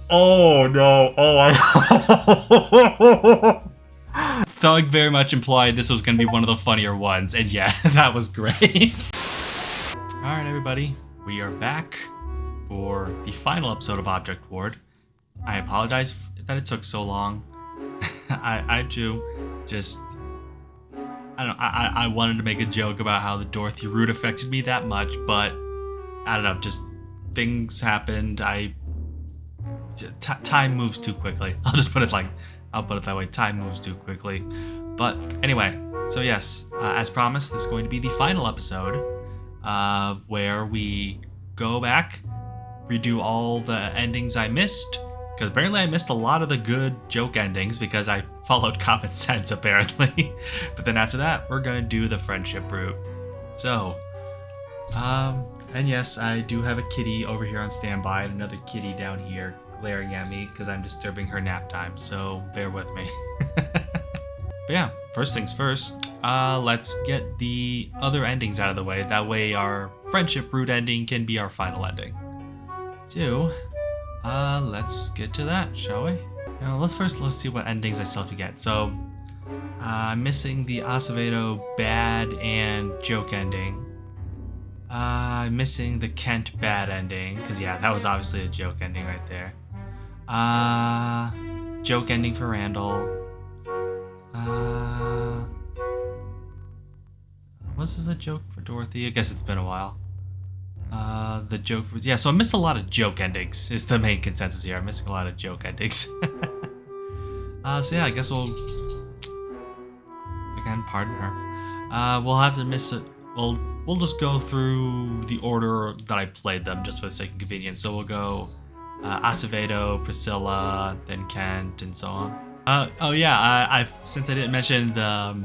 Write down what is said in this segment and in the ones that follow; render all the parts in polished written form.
Oh no! Oh, Thug very much implied this was gonna be one of the funnier ones, and yeah, that was great. Alright everybody, we are back for the final episode of Object Ward. I apologize that it took so long. I wanted to make a joke about how the Dorothy route affected me that much, but I don't know, just things happened. Time moves too quickly. I'll put it that way. Time moves too quickly. But anyway, so yes, as promised, this is going to be the final episode where we go back, redo all the endings I missed, because apparently I missed a lot of the good joke endings because I followed common sense apparently. But then after that, we're gonna do the friendship route. So, and yes, I do have a kitty over here on standby and another kitty down here glaring at me because I'm disturbing her nap time, so bear with me. But yeah, first things first, let's get the other endings out of the way. That way our friendship route ending can be our final ending. So, let's get to that, shall we? Now, let's see what endings I still have to get. So, I'm missing the Acevedo bad and joke ending. I'm missing the Kent bad ending, because yeah, that was obviously a joke ending right there. Joke ending for Randall. Was this a joke for Dorothy? I guess it's been a while. The joke for, yeah, so I missed a lot of joke endings is the main consensus here. I'm missing a lot of joke endings. So yeah, I guess we'll, again, pardon her. We'll have to miss it. We'll just go through the order that I played them just for the sake of convenience. So we'll go Acevedo, Priscilla, then Kent, and so on. Oh yeah, since I didn't mention the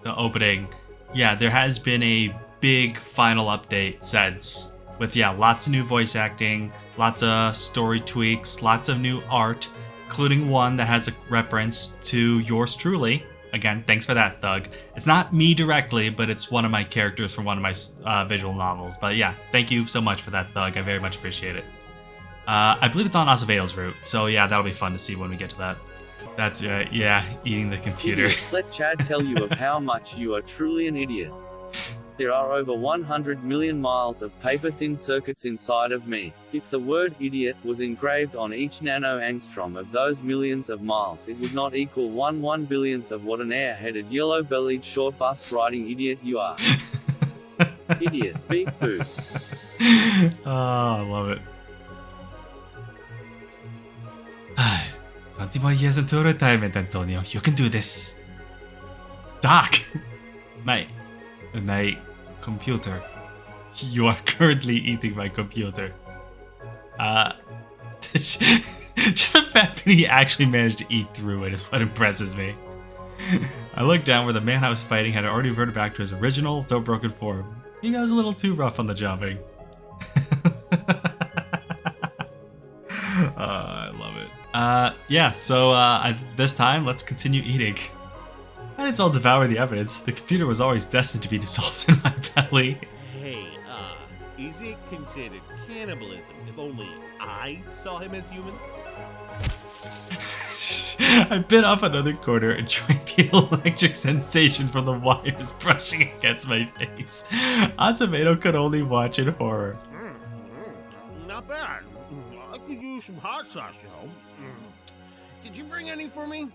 opening, yeah, there has been a big final update since, with yeah, lots of new voice acting, lots of story tweaks, lots of new art, including one that has a reference to yours truly. Again, thanks for that, Thug. It's not me directly, but it's one of my characters from one of my visual novels. But yeah, thank you so much for that, Thug. I very much appreciate it. I believe it's on Acevedo's route, so yeah, that'll be fun to see when we get to that. That's right, yeah, eating the computer. Idiot, let Chad tell you of how much you are truly an idiot. There are over 100 million miles of paper-thin circuits inside of me. If the word idiot was engraved on each nano-angstrom of those millions of miles, it would not equal 1/1 billionth of what an air-headed, yellow-bellied, short-bus-riding idiot you are. Idiot, beep boo. Oh, I love it. 20 more years until retirement, Antonio. You can do this. Doc! My computer. You are currently eating my computer. Just the fact that he actually managed to eat through it is what impresses me. I looked down where the man I was fighting had already reverted back to his original, though broken form. Maybe I was a little too rough on the jumping. I love it. Yeah, so this time, let's continue eating. Might as well devour the evidence. The computer was always destined to be dissolved in my belly. Hey, is it considered cannibalism if only I saw him as human? I bit off another quarter, enjoying the electric sensation from the wires brushing against my face. Acevedo could only watch in horror. Not bad. I could use some hot sauce, yo. Did you bring any for me?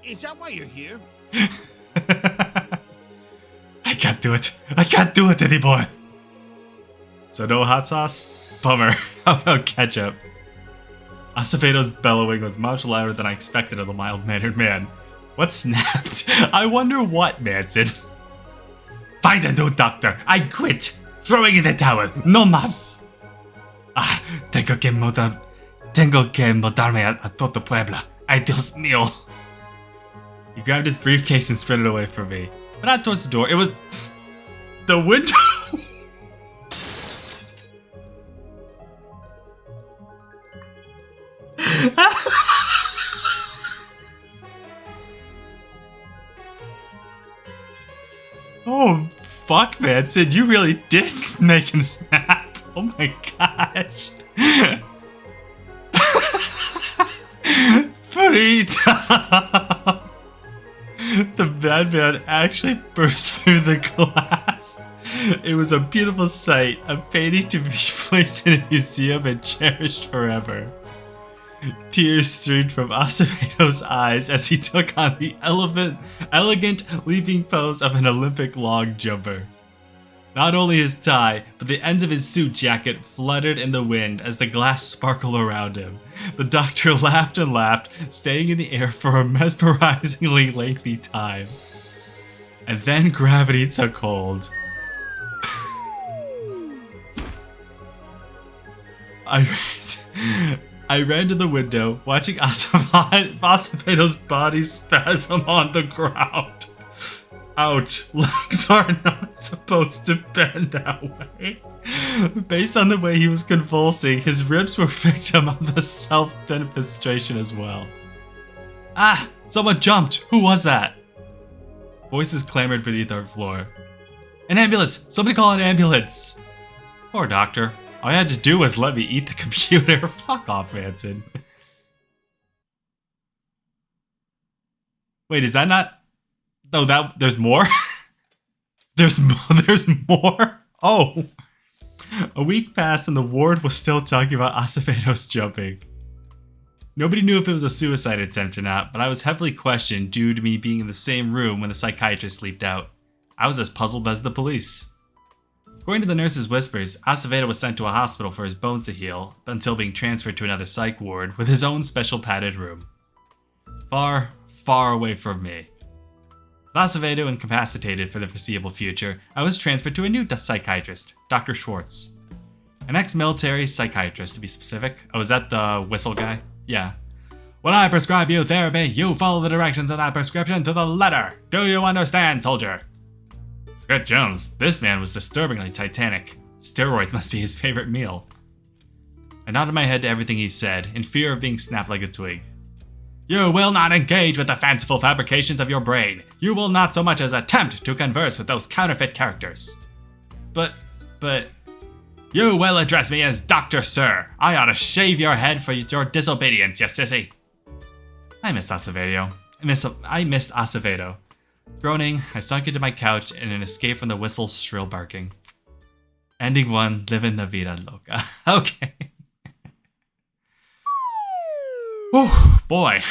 Is that why you're here? I can't do it. I can't do it anymore. So no hot sauce? Bummer. How about ketchup? Acevedo's bellowing was much louder than I expected of the mild-mannered man. What snapped? I wonder what, Manson. Find a new doctor. I quit. Throwing in the towel. No mas. Tengo que mudarme a todo Puebla. Ay, Dios mío. He grabbed his briefcase and sprinted away from me. But not towards the door. It was the window. Oh, fuck, Manson. You really did make him snap. Oh my gosh. The madman actually burst through the glass. It was a beautiful sight, a painting to be placed in a museum and cherished forever. Tears streamed from Acevedo's eyes as he took on the elegant leaping pose of an Olympic long jumper. Not only his tie, but the ends of his suit jacket fluttered in the wind as the glass sparkled around him. The doctor laughed and laughed, staying in the air for a mesmerizingly lengthy time. And then gravity took hold. I ran to the window, watching Acevedo's body spasm on the ground. Ouch, legs are not supposed to bend that way. Based on the way he was convulsing, his ribs were victim of the self-defenestration as well. Ah, someone jumped. Who was that? Voices clamored beneath our floor. An ambulance! Somebody call an ambulance! Poor doctor. All you had to do was let me eat the computer. Fuck off, Manson. Wait, is that not... Oh, there's more? There's more? Oh. A week passed and the ward was still talking about Acevedo's jumping. Nobody knew if it was a suicide attempt or not, but I was heavily questioned due to me being in the same room when the psychiatrist leaped out. I was as puzzled as the police. According to the nurse's whispers, Acevedo was sent to a hospital for his bones to heal until being transferred to another psych ward with his own special padded room. Far, far away from me. With Acevedo incapacitated for the foreseeable future, I was transferred to a new psychiatrist, Dr. Schwartz. An ex-military psychiatrist, to be specific. Oh, is that the whistle guy? Yeah. When I prescribe you therapy, you follow the directions of that prescription to the letter. Do you understand, soldier? Forget Jones. This man was disturbingly titanic. Steroids must be his favorite meal. I nodded my head to everything he said, in fear of being snapped like a twig. You will not engage with the fanciful fabrications of your brain. You will not so much as attempt to converse with those counterfeit characters. But... You will address me as Dr. Sir. I ought to shave your head for your disobedience, you sissy. I missed Acevedo. I missed Acevedo. Groaning, I sunk into my couch in an escape from the whistle's shrill barking. Ending one, living la vida loca. Okay. Whew, boy,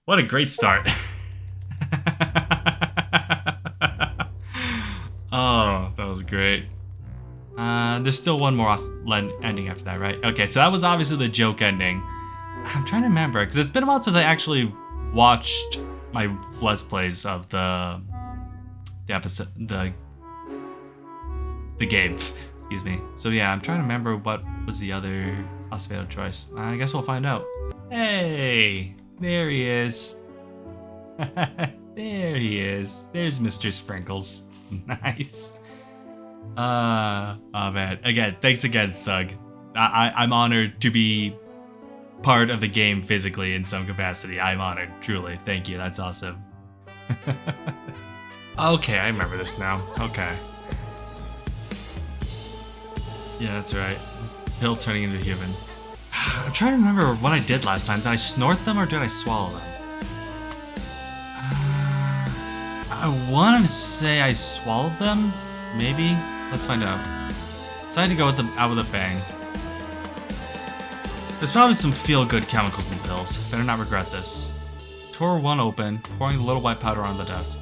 what a great start. Oh, that was great. There's still one more ending after that, right? Okay, so that was obviously the joke ending. I'm trying to remember, because it's been a while since I actually watched my Let's Plays of the episode, the game. Excuse me. So yeah, I'm trying to remember what was the other Acevedo choice. I guess we'll find out. Hey, there he is. There he is. There's Mr. Sprinkles. Nice. Oh man. Again, thanks again, Thug. I'm honored to be part of the game physically in some capacity. I'm honored, truly. Thank you. That's awesome. Okay, I remember this now. Okay. Yeah, that's right. Pill turning into human. I'm trying to remember what I did last time. Did I snort them or did I swallow them? I want to say I swallowed them. Maybe. Let's find out. Decided to go out with a bang. There's probably some feel-good chemicals in the pills. Better not regret this. Tore one open, pouring a little white powder on the desk.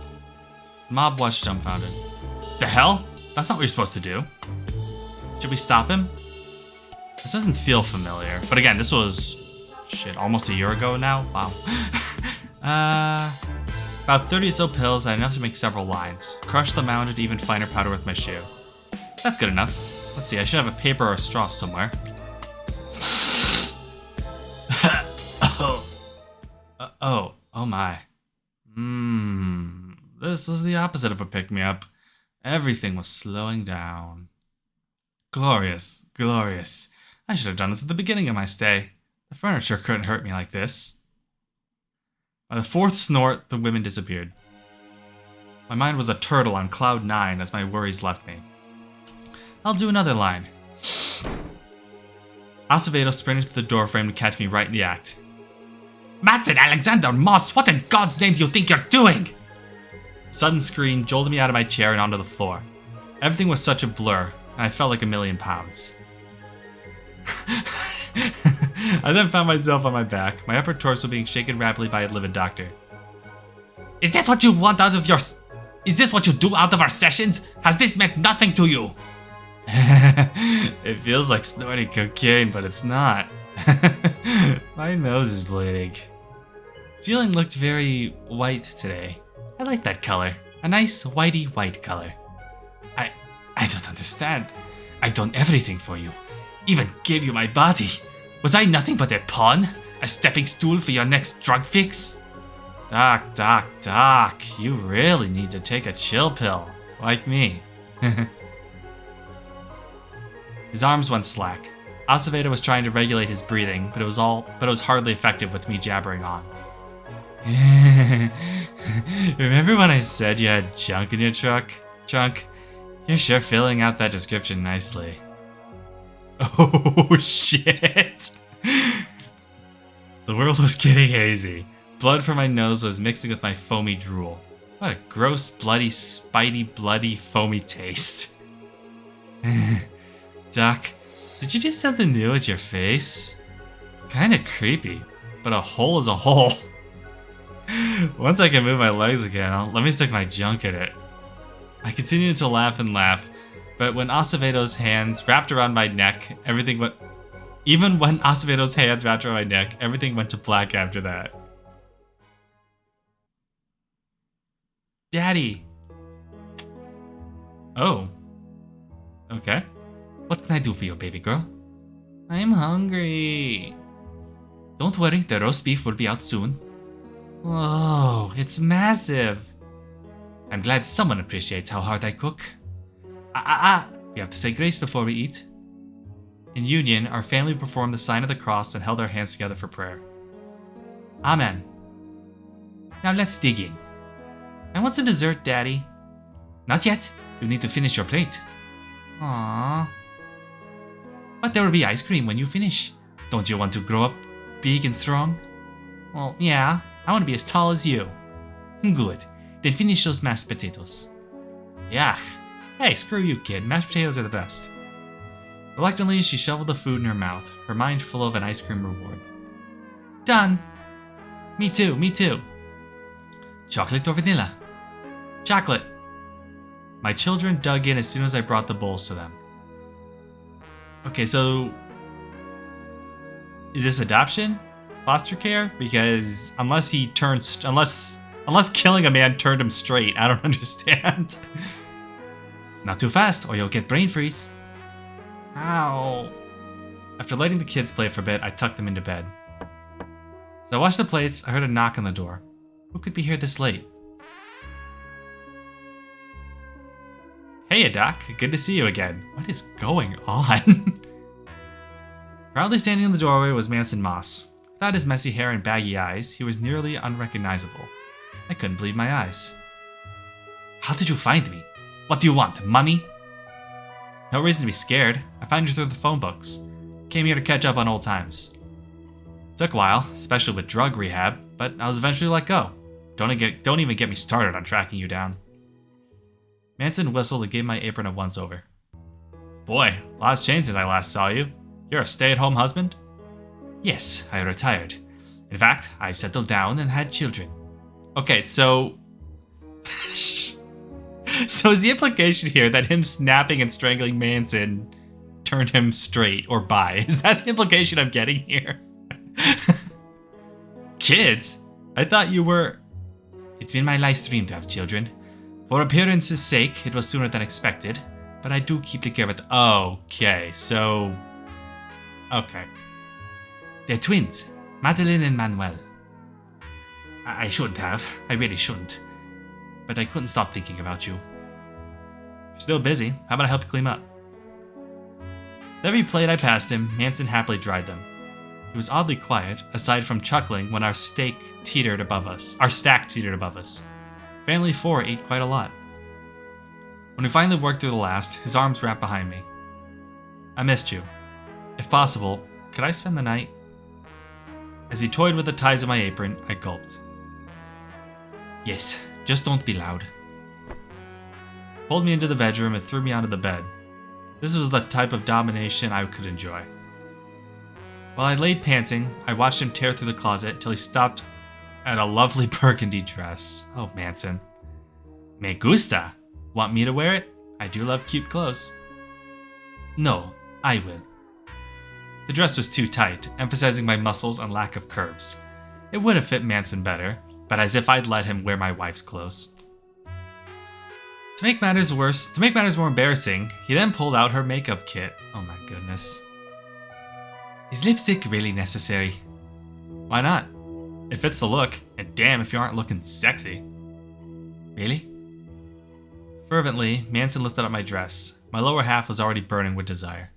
The mob watched dumbfounded. The hell? That's not what you're supposed to do. Should we stop him? This doesn't feel familiar. But again, this was... shit, almost a year ago now? Wow. About 30 or so pills and enough to make several lines. Crushed the mounded, even finer powder with my shoe. That's good enough. Let's see, I should have a paper or a straw somewhere. Oh my. This was the opposite of a pick-me-up. Everything was slowing down. Glorious, glorious. I should have done this at the beginning of my stay. The furniture couldn't hurt me like this. By the fourth snort, the women disappeared. My mind was a turtle on cloud 9 as my worries left me. I'll do another line. Acevedo sprinted to the doorframe to catch me right in the act. Manson Alexander Moss, what in God's name do you think you're doing? A sudden scream jolted me out of my chair and onto the floor. Everything was such a blur, and I felt like £1,000,000. I then found myself on my back, my upper torso being shaken rapidly by a livid doctor. Is that what you want out of your... Is this what you do out of our sessions? Has this meant nothing to you? It feels like snorting cocaine, but it's not. My nose is bleeding. Feeling looked very white today. I like that color. A nice whitey white color. I don't understand. I've done everything for you. Even gave you my body. Was I nothing but a pawn? A stepping stool for your next drug fix? Doc, you really need to take a chill pill. Like me. His arms went slack. Acevedo was trying to regulate his breathing, but it was hardly effective with me jabbering on. Remember when I said you had junk in your trunk? You're sure filling out that description nicely. Oh shit! The world was getting hazy. Blood from my nose was mixing with my foamy drool. What a gross, bloody, spidey, bloody, foamy taste. Doc, did you do something new with your face? It's kinda creepy, but a hole is a hole. Once I can move my legs again, let me stick my junk in it. I continued to laugh and laugh, but when Acevedo's hands wrapped around my neck, everything went... Even when Acevedo's hands wrapped around my neck, everything went to black after that. Daddy. Oh. Okay. What can I do for you, baby girl? I'm hungry. Don't worry, the roast beef will be out soon. Whoa, it's massive. I'm glad someone appreciates how hard I cook. We have to say grace before we eat. In union, our family performed the sign of the cross and held our hands together for prayer. Amen. Now let's dig in. I want some dessert, Daddy. Not yet. You need to finish your plate. Aww. But there will be ice cream when you finish. Don't you want to grow up big and strong? Well, yeah. I want to be as tall as you. Good. Then finish those mashed potatoes. Yuck. Hey, screw you, kid. Mashed potatoes are the best. Reluctantly, she shoveled the food in her mouth, her mind full of an ice cream reward. Done. Me too. Chocolate or vanilla? Chocolate. My children dug in as soon as I brought the bowls to them. Okay, so... Is this adoption? Foster care? Because unless killing a man turned him straight, I don't understand. Not too fast, or you'll get brain freeze. Ow. After letting the kids play for a bit, I tucked them into bed. As I washed the plates, I heard a knock on the door. Who could be here this late? Hey, Doc. Good to see you again. What is going on? Proudly standing in the doorway was Manson Moss. Without his messy hair and baggy eyes, he was nearly unrecognizable. I couldn't believe my eyes. How did you find me? What do you want? Money? No reason to be scared. I found you through the phone books. Came here to catch up on old times. Took a while, especially with drug rehab, but I was eventually let go. Don't even get me started on tracking you down. Manson whistled and gave my apron a once-over. Boy, a lot's changed since I last saw you. You're a stay-at-home husband? Yes, I retired. In fact, I've settled down and had children. Okay, so... So is the implication here that him snapping and strangling Manson turned him straight or bi? Is that the implication I'm getting here? Kids? I thought you were... It's been my life's dream to have children. For appearance's sake, it was sooner than expected, but I do keep the care of it. Okay, so... Okay. They're twins, Madeline and Manuel. I shouldn't have. I really shouldn't. But I couldn't stop thinking about you. You're still busy. How about I help you clean up? With every plate I passed him, Manson happily dried them. He was oddly quiet, aside from chuckling when our stack teetered above us. Family 4 ate quite a lot. When we finally worked through the last, his arms wrapped behind me. I missed you. If possible, could I spend the night? As he toyed with the ties of my apron, I gulped. Yes, just don't be loud. Pulled me into the bedroom and threw me onto the bed. This was the type of domination I could enjoy. While I lay panting, I watched him tear through the closet till he stopped at a lovely burgundy dress. Oh, Manson. Me gusta. Want me to wear it? I do love cute clothes. No, I will. The dress was too tight, emphasizing my muscles and lack of curves. It would have fit Manson better, but as if I'd let him wear my wife's clothes. To make matters more embarrassing, he then pulled out her makeup kit. Oh my goodness. Is lipstick really necessary? Why not? It fits the look, and damn if you aren't looking sexy. Really? Fervently, Manson lifted up my dress. My lower half was already burning with desire.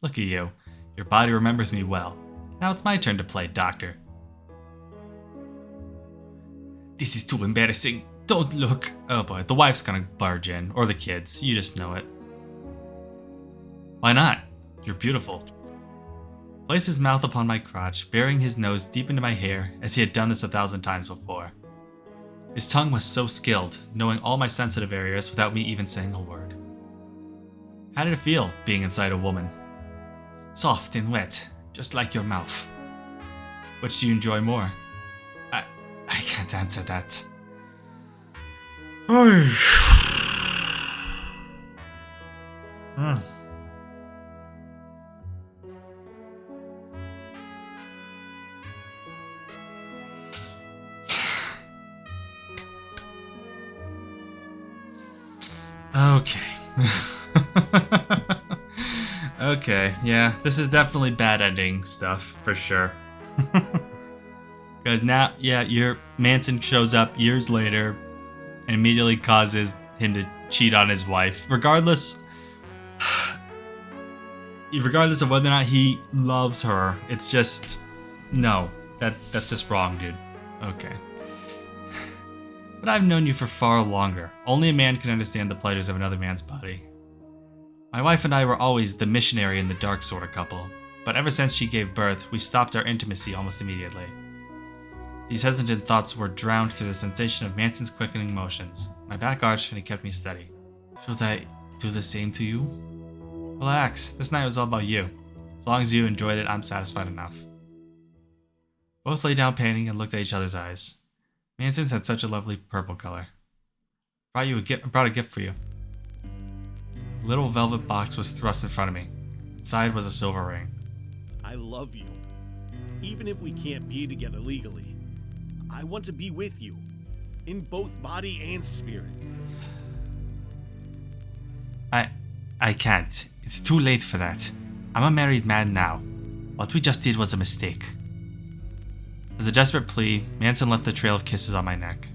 Look at you. Your body remembers me well. Now it's my turn to play doctor. This is too embarrassing. Don't look. Oh boy, the wife's gonna barge in. Or the kids. You just know it. Why not? You're beautiful. Placed his mouth upon my crotch, burying his nose deep into my hair, as he had done this 1,000 times before. His tongue was so skilled, knowing all my sensitive areas without me even saying a word. How did it feel, being inside a woman? Soft and wet, just like your mouth. Which do you enjoy more? I can't answer that. Okay. Okay, yeah, this is definitely bad ending stuff, for sure. Because now, yeah, your Manson shows up years later and immediately causes him to cheat on his wife, regardless of whether or not he loves her. It's just, no, that's just wrong, dude. Okay. But I've known you for far longer. Only a man can understand the pleasures of another man's body. My wife and I were always the missionary in the dark sort of couple, but ever since she gave birth, we stopped our intimacy almost immediately. These hesitant thoughts were drowned through the sensation of Manson's quickening motions. My back arched and he kept me steady. Should I do the same to you? Relax, this night was all about you. As long as you enjoyed it, I'm satisfied enough. Both lay down panting and looked at each other's eyes. Manson's had such a lovely purple color. Brought a gift for you. A little velvet box was thrust in front of me. Inside was a silver ring. I love you. Even if we can't be together legally, I want to be with you. In both body and spirit. I can't. It's too late for that. I'm a married man now. What we just did was a mistake. As a desperate plea, Manson left a trail of kisses on my neck.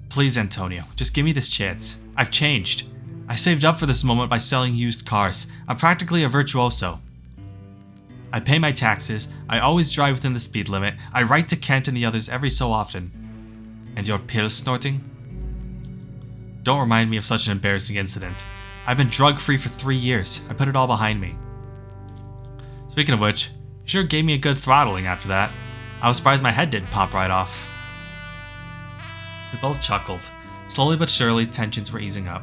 Please, Antonio, just give me this chance. I've changed. I saved up for this moment by selling used cars. I'm practically a virtuoso. I pay my taxes. I always drive within the speed limit. I write to Kent and the others every so often. And your pill snorting? Don't remind me of such an embarrassing incident. I've been drug-free for 3 years. I put it all behind me. Speaking of which, you sure gave me a good throttling after that. I was surprised my head didn't pop right off. We both chuckled. Slowly but surely, tensions were easing up.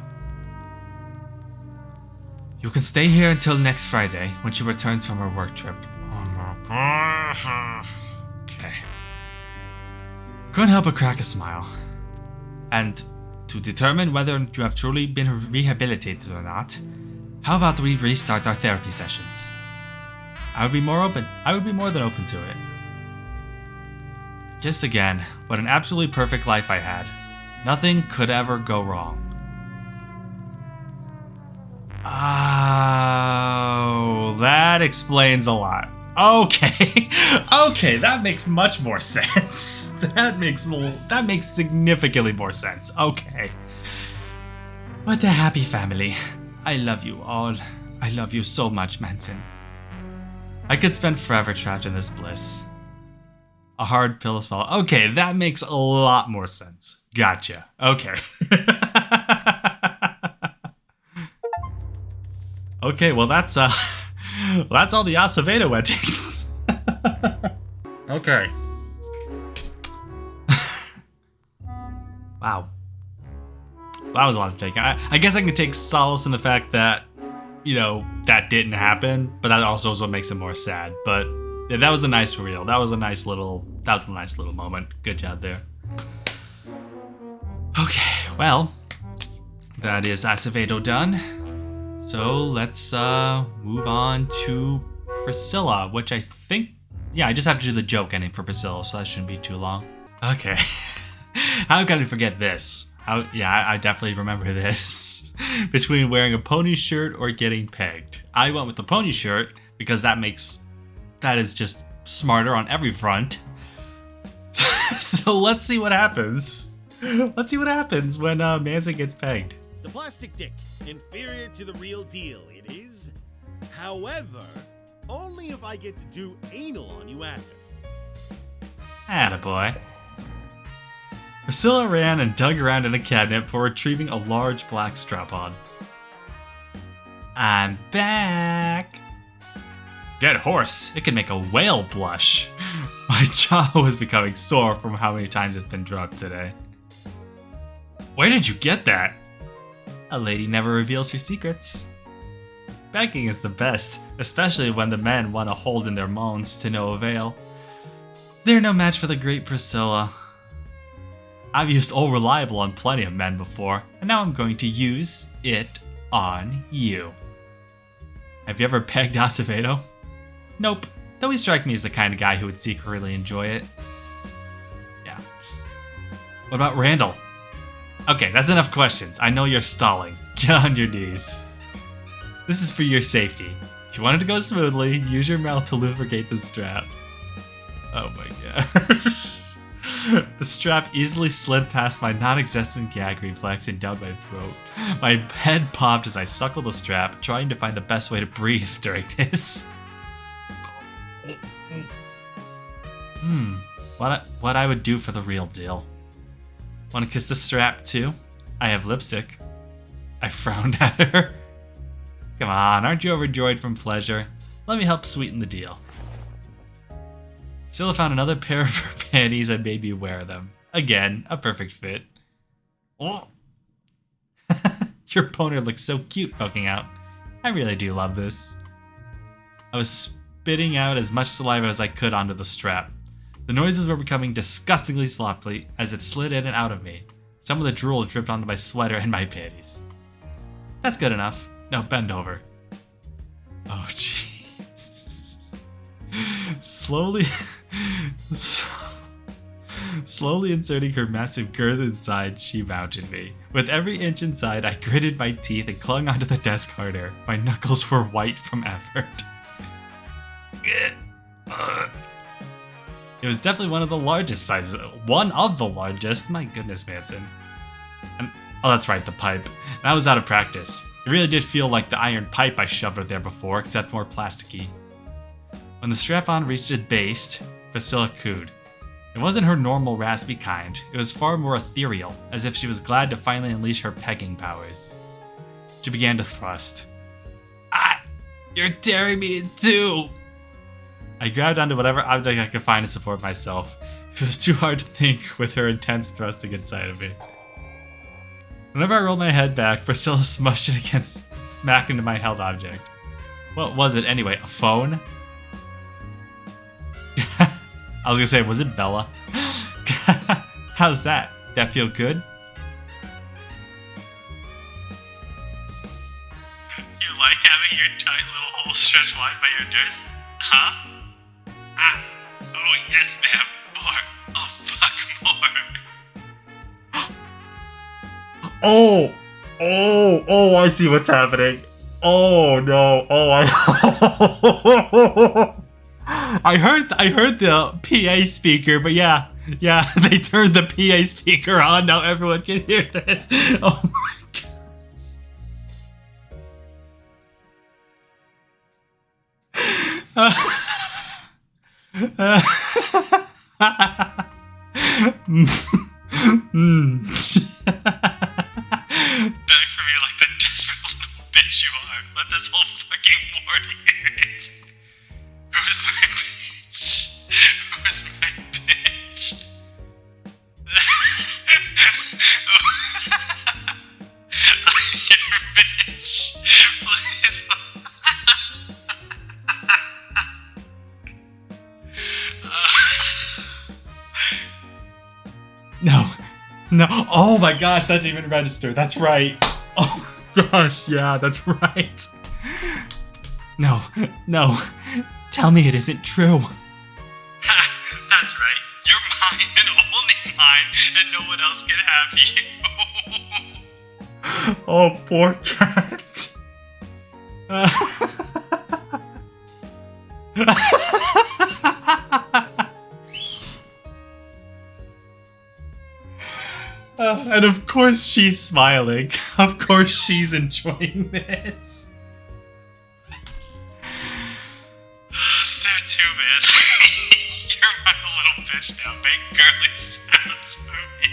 You can stay here until next Friday, when she returns from her work trip. Okay. Couldn't help but crack a smile. And to determine whether you have truly been rehabilitated or not, how about we restart our therapy sessions? I would be more than open to it. Kissed again. What an absolutely perfect life I had. Nothing could ever go wrong. Oh, that explains a lot. Okay. Okay, that makes much more sense. That makes significantly more sense. Okay. What a happy family. I love you all. I love you so much, Manson. I could spend forever trapped in this bliss. A hard pill to swallow. Okay, that makes a lot more sense. Gotcha. Okay. Okay, well that's all the Acevedo weddings. Okay. Wow. That was a lot to take. I guess I can take solace in the fact that, you know, that didn't happen, but that also is what makes it more sad. But yeah, that was a nice reveal. That was a nice little moment. Good job there. Okay, well, that is Acevedo done. So let's move on to Priscilla, which I think, yeah, I just have to do the joke ending for Priscilla, so that shouldn't be too long. Okay. How can I forget this? I definitely remember this. Between wearing a pony shirt or getting pegged. I went with the pony shirt because that is just smarter on every front. So let's see what happens. Let's see what happens when Manson gets pegged. The plastic dick, inferior to the real deal, it is. However, only if I get to do anal on you after. Attaboy. Priscilla ran and dug around in a cabinet before retrieving a large black strap-on. I'm back! Get horse, it can make a whale blush. My jaw was becoming sore from how many times it's been drugged today. Where did you get that? A lady never reveals her secrets. Begging is the best, especially when the men want to hold in their moans to no avail. They're no match for the great Priscilla. I've used All Reliable on plenty of men before, and now I'm going to use it on you. Have you ever pegged Acevedo? Nope, though he strikes me as the kind of guy who would secretly enjoy it. Yeah. What about Randall? Okay, that's enough questions. I know you're stalling. Get on your knees. This is for your safety. If you want it to go smoothly, use your mouth to lubricate the strap. Oh my gosh. The strap easily slid past my non-existent gag reflex and down my throat. My head popped as I suckled the strap, trying to find the best way to breathe during this. What I would do for the real deal. Want to kiss the strap too? I have lipstick. I frowned at her. Come on, aren't you overjoyed from pleasure? Let me help sweeten the deal. Priscilla found another pair of her panties and made me wear them. Again, a perfect fit. Oh. Your boner looks so cute poking out. I really do love this. I was spitting out as much saliva as I could onto the strap. The noises were becoming disgustingly sloppy as it slid in and out of me. Some of the drool dripped onto my sweater and my panties. That's good enough. Now bend over. Oh, jeez. Slowly inserting her massive girth inside, she mounted me. With every inch inside, I gritted my teeth and clung onto the desk harder. My knuckles were white from effort. It was definitely one of the largest sizes. One of the largest. My goodness, Manson. And, oh, that's right, the pipe. And I was out of practice. It really did feel like the iron pipe I shoved her there before, except more plasticky. When the strap-on reached its base, Priscilla cooed. It wasn't her normal raspy kind. It was far more ethereal, as if she was glad to finally unleash her pegging powers. She began to thrust. Ah! You're tearing me in two! I grabbed onto whatever object I could find to support myself. It was too hard to think with her intense thrusting inside of me. Whenever I rolled my head back, Priscilla smushed it against smack into my held object. What was it anyway? A phone? I was gonna say, was it Bella? How's that? That feel good? You like having your tight little hole stretched wide by your dress? Huh? Ah! Oh yes, ma'am. More. Oh fuck, more. Oh, I see what's happening. Oh no. I heard the PA speaker, but yeah, they turned the PA speaker on. Now everyone can hear this. Oh my god. Beg for me like the desperate little bitch you are. Let this whole fucking ward hear it. Who's my bitch? No. No. Oh my gosh, that didn't even register. That's right. Oh gosh, yeah, that's right. No. No. Tell me it isn't true. That's right. You're mine and only mine, and no one else can have you. Oh, poor cat. And of course she's smiling. Of course she's enjoying this. There too, man. You're my little bitch now. Make girly sounds for me.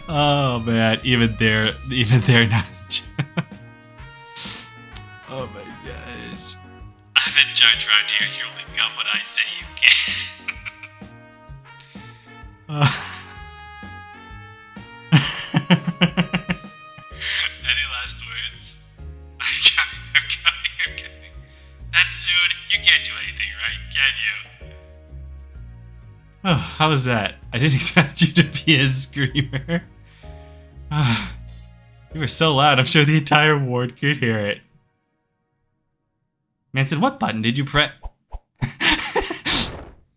Oh man, even they're not. Oh my gosh. I've been charged around here. You only come when I say you can. Any last words? I'm coming. That's soon. You can't do anything, right? Can you? Oh, how was that? I didn't expect you to be a screamer. You were so loud, I'm sure the entire ward could hear it. Manson, what button did you press?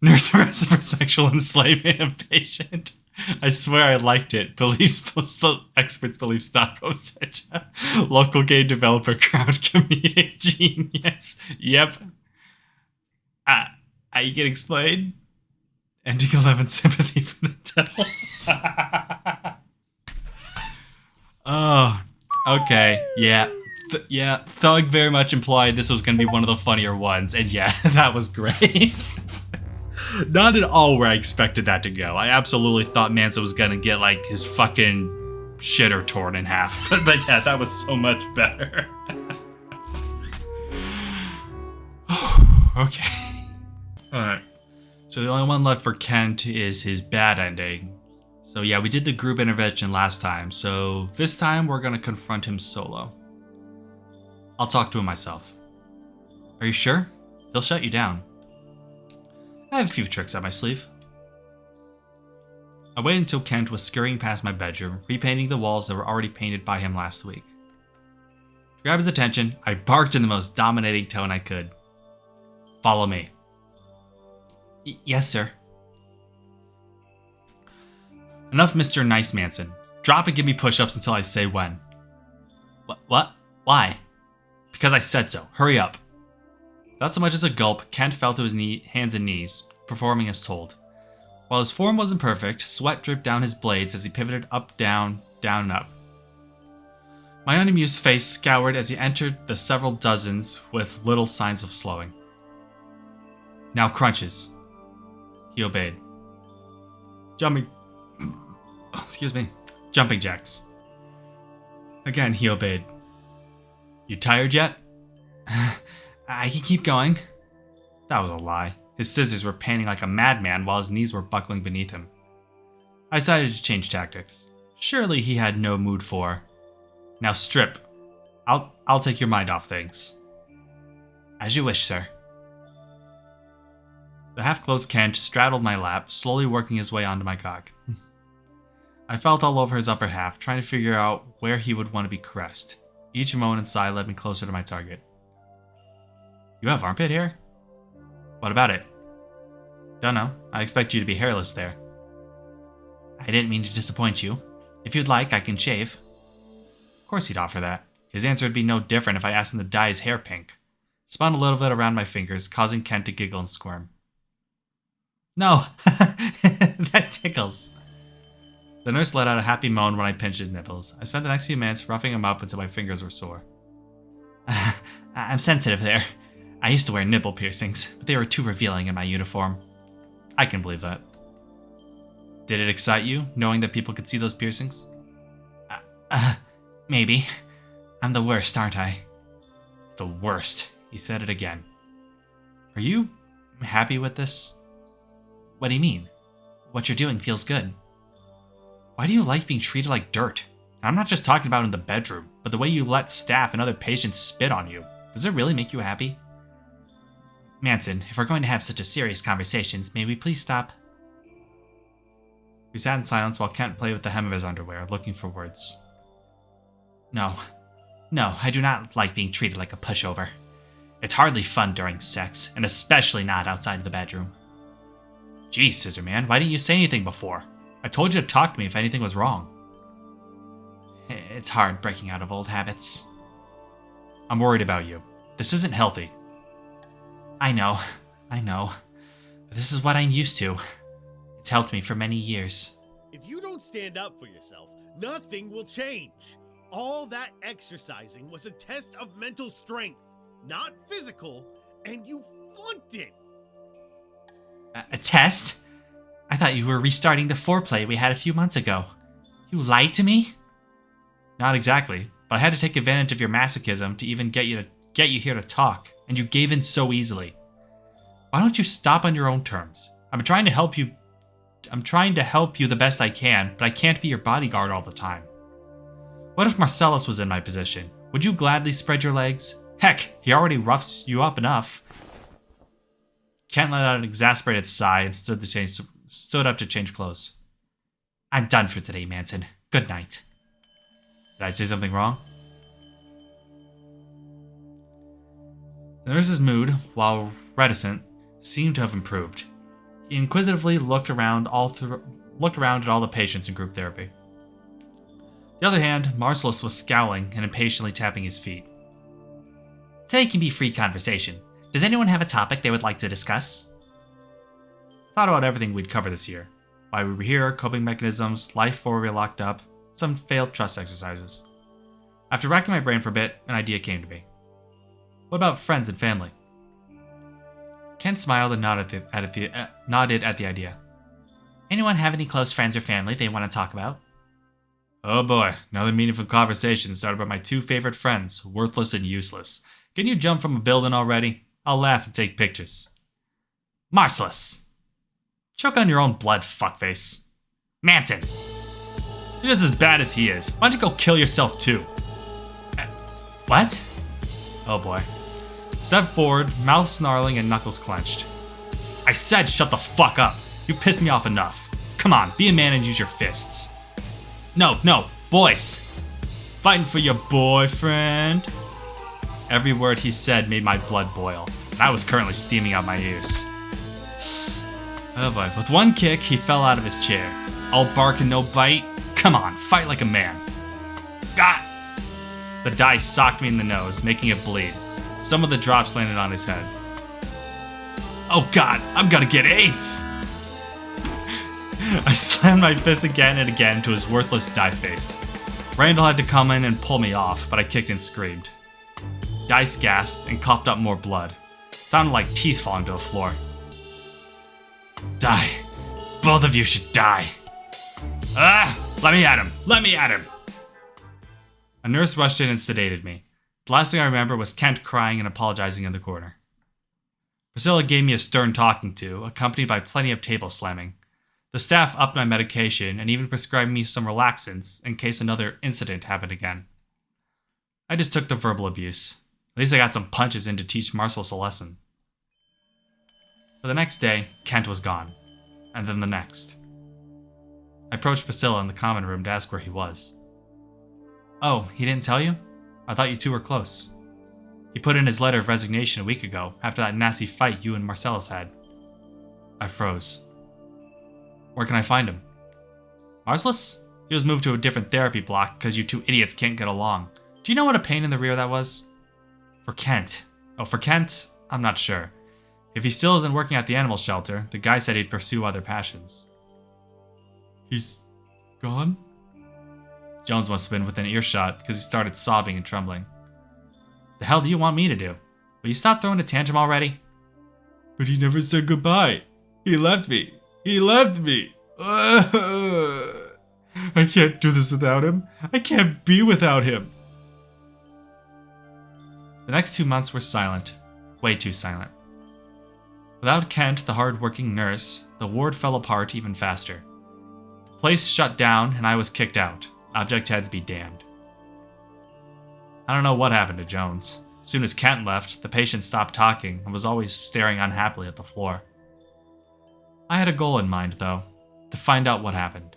Nurse arrested for sexual enslavement of patient. I swear I liked it. Experts believe Stockholm such a local game developer crowd comedic genius. Yep. I can explain. Ending 11 sympathy for the devil. Oh, okay. Yeah. Thug very much implied this was going to be one of the funnier ones. And yeah, that was great. Not at all where I expected that to go. I absolutely thought Manson was going to get like his fucking shitter torn in half. But yeah, that was so much better. Okay. Alright. So the only one left for Kent is his bad ending. So yeah, we did the group intervention last time. So this time we're going to confront him solo. I'll talk to him myself. Are you sure? He'll shut you down. I have a few tricks up my sleeve. I waited until Kent was scurrying past my bedroom, repainting the walls that were already painted by him last week. To grab his attention, I barked in the most dominating tone I could. Follow me. Yes, sir. Enough, Mr. Nice Manson. Drop and give me push-ups until I say when. What? Why? Because I said so. Hurry up. Without so much as a gulp, Kent fell to his hands and knees, performing as told. While his form wasn't perfect, sweat dripped down his blades as he pivoted up, down, down, and up. My unamused face scoured as he entered the several dozens with little signs of slowing. Now crunches. He obeyed. Jumping jacks. Again, he obeyed. You tired yet? I can keep going. That was a lie. His scissors were panning like a madman while his knees were buckling beneath him. I decided to change tactics. Surely he had no mood for. Now strip. I'll take your mind off things. As you wish, sir. The half-closed Kent straddled my lap, slowly working his way onto my cock. I felt all over his upper half, trying to figure out where he would want to be caressed. Each moan and sigh led me closer to my target. You have armpit hair? What about it? Don't know. I expect you to be hairless there. I didn't mean to disappoint you. If you'd like, I can shave. Of course he'd offer that. His answer would be no different if I asked him to dye his hair pink. Spun a little bit around my fingers, causing Kent to giggle and squirm. No! That tickles. The nurse let out a happy moan when I pinched his nipples. I spent the next few minutes roughing him up until my fingers were sore. I'm sensitive there. I used to wear nipple piercings, but they were too revealing in my uniform. I can believe that. Did it excite you, knowing that people could see those piercings? Maybe. I'm the worst, aren't I? The worst. He said it again. Are you happy with this? What do you mean? What you're doing feels good. Why do you like being treated like dirt? I'm not just talking about in the bedroom, but the way you let staff and other patients spit on you. Does it really make you happy? Manson, if we're going to have such a serious conversations, may we please stop? We sat in silence while Kent played with the hem of his underwear, looking for words. No, I do not like being treated like a pushover. It's hardly fun during sex, and especially not outside of the bedroom. Geez, Scissorman, why didn't you say anything before? I told you to talk to me if anything was wrong. It's hard breaking out of old habits. I'm worried about you. This isn't healthy. I know. But this is what I'm used to. It's helped me for many years. If you don't stand up for yourself, nothing will change. All that exercising was a test of mental strength, not physical, and you flunked it. A test? I thought you were restarting the foreplay we had a few months ago. You lied to me? Not exactly, but I had to take advantage of your masochism to even get you here to talk, and you gave in so easily. Why don't you stop on your own terms? I'm trying to help you the best I can, but I can't be your bodyguard all the time. What if Marcellus was in my position? Would you gladly spread your legs? Heck, he already roughs you up enough. Kent let out an exasperated sigh and stood up to change clothes. I'm done for today, Manson. Good night. Did I say something wrong? The nurse's mood, while reticent, seemed to have improved. He inquisitively looked around at all the patients in group therapy. On the other hand, Marcellus was scowling and impatiently tapping his feet. Today can be free conversation. Does anyone have a topic they would like to discuss? I thought about everything we'd cover this year. Why we were here, coping mechanisms, life before we were locked up, some failed trust exercises. After racking my brain for a bit, an idea came to me. What about friends and family? Kent smiled and nodded at the idea. Anyone have any close friends or family they want to talk about? Oh boy, another meaningful conversation started by my two favorite friends, worthless and useless. Can you jump from a building already? I'll laugh and take pictures. Marcellus! Choke on your own blood, fuckface. Manson! You're just as bad as he is. Why don't you go kill yourself too? What? Oh boy. Stepped forward, mouth snarling and knuckles clenched. I said shut the fuck up. You pissed me off enough. Come on, be a man and use your fists. No, boys. Fighting for your boyfriend. Every word he said made my blood boil, and I was currently steaming out my ears. Oh boy, with one kick, he fell out of his chair. All bark and no bite? Come on, fight like a man. Ah! The die socked me in the nose, making it bleed. Some of the drops landed on his head. Oh god, I'm gonna get AIDS! I slammed my fist again and again into his worthless die face. Randall had to come in and pull me off, but I kicked and screamed. Dice gasped and coughed up more blood. It sounded like teeth falling to the floor. Die. Both of you should die. Ah! Let me at him! A nurse rushed in and sedated me. The last thing I remember was Kent crying and apologizing in the corner. Priscilla gave me a stern talking to, accompanied by plenty of table slamming. The staff upped my medication and even prescribed me some relaxants in case another incident happened again. I just took the verbal abuse. At least I got some punches in to teach Marcellus a lesson. For the next day, Kent was gone. And then the next. I approached Priscilla in the common room to ask where he was. Oh, he didn't tell you? I thought you two were close. He put in his letter of resignation a week ago, after that nasty fight you and Marcellus had. I froze. Where can I find him? Marcellus? He was moved to a different therapy block because you two idiots can't get along. Do you know what a pain in the rear that was? For Kent. Oh, for Kent? I'm not sure. If he still isn't working at the animal shelter, the guy said he'd pursue other passions. He's gone? Jones must have been within earshot because he started sobbing and trembling. The hell do you want me to do? Will you stop throwing a tantrum already? But he never said goodbye. He left me. I can't do this without him. I can't be without him. The next 2 months were silent. Way too silent. Without Kent, the hard-working nurse, the ward fell apart even faster. The place shut down and I was kicked out. Object heads be damned. I don't know what happened to Jones. As soon as Kent left, the patient stopped talking and was always staring unhappily at the floor. I had a goal in mind, though, to find out what happened.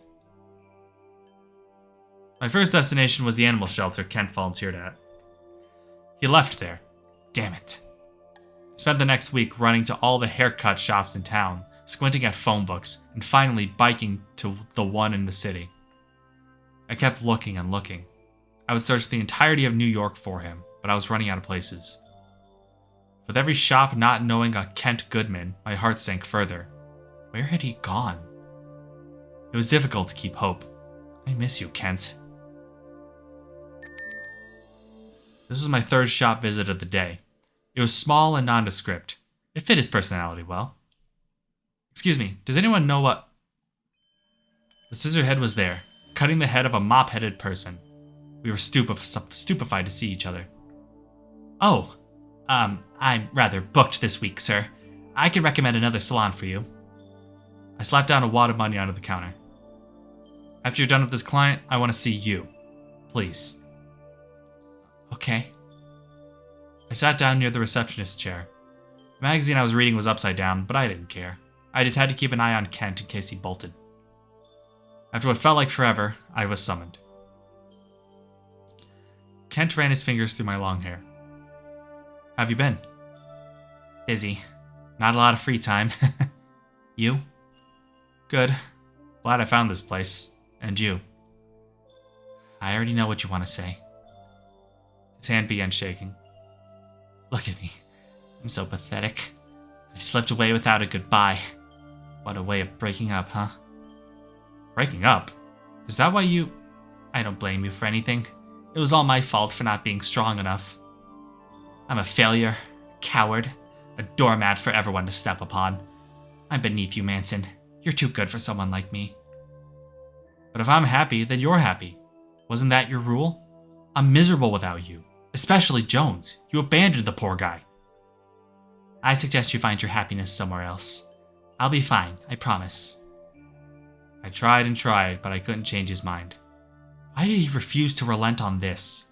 My first destination was the animal shelter Kent volunteered at. He left there. Damn it. I spent the next week running to all the haircut shops in town, squinting at phone books, and finally biking to the one in the city. I kept looking and looking. I would search the entirety of New York for him, but I was running out of places. With every shop not knowing a Kent Goodman, my heart sank further. Where had he gone? It was difficult to keep hope. I miss you, Kent. This was my third shop visit of the day. It was small and nondescript. It fit his personality well. Excuse me, does anyone know what... The scissorhead was there, cutting the head of a mop-headed person. We were stupefied to see each other. Oh, I'm rather booked this week, sir. I could recommend another salon for you. I slapped down a wad of money onto the counter. After you're done with this client, I want to see you. Please. Okay. I sat down near the receptionist's chair. The magazine I was reading was upside down, but I didn't care. I just had to keep an eye on Kent in case he bolted. After what felt like forever, I was summoned. Kent ran his fingers through my long hair. How have you been? Busy. Not a lot of free time. You? Good. Glad I found this place. And you? I already know what you want to say. His hand began shaking. Look at me. I'm so pathetic. I slipped away without a goodbye. What a way of breaking up, huh? Breaking up? Is that why you... I don't blame you for anything. It was all my fault for not being strong enough. I'm a failure, coward, a doormat for everyone to step upon. I'm beneath you, Manson. You're too good for someone like me. But if I'm happy, then you're happy. Wasn't that your rule? I'm miserable without you. Especially Jones. You abandoned the poor guy. I suggest you find your happiness somewhere else. I'll be fine, I promise. I tried and tried, but I couldn't change his mind. Why did he refuse to relent on this?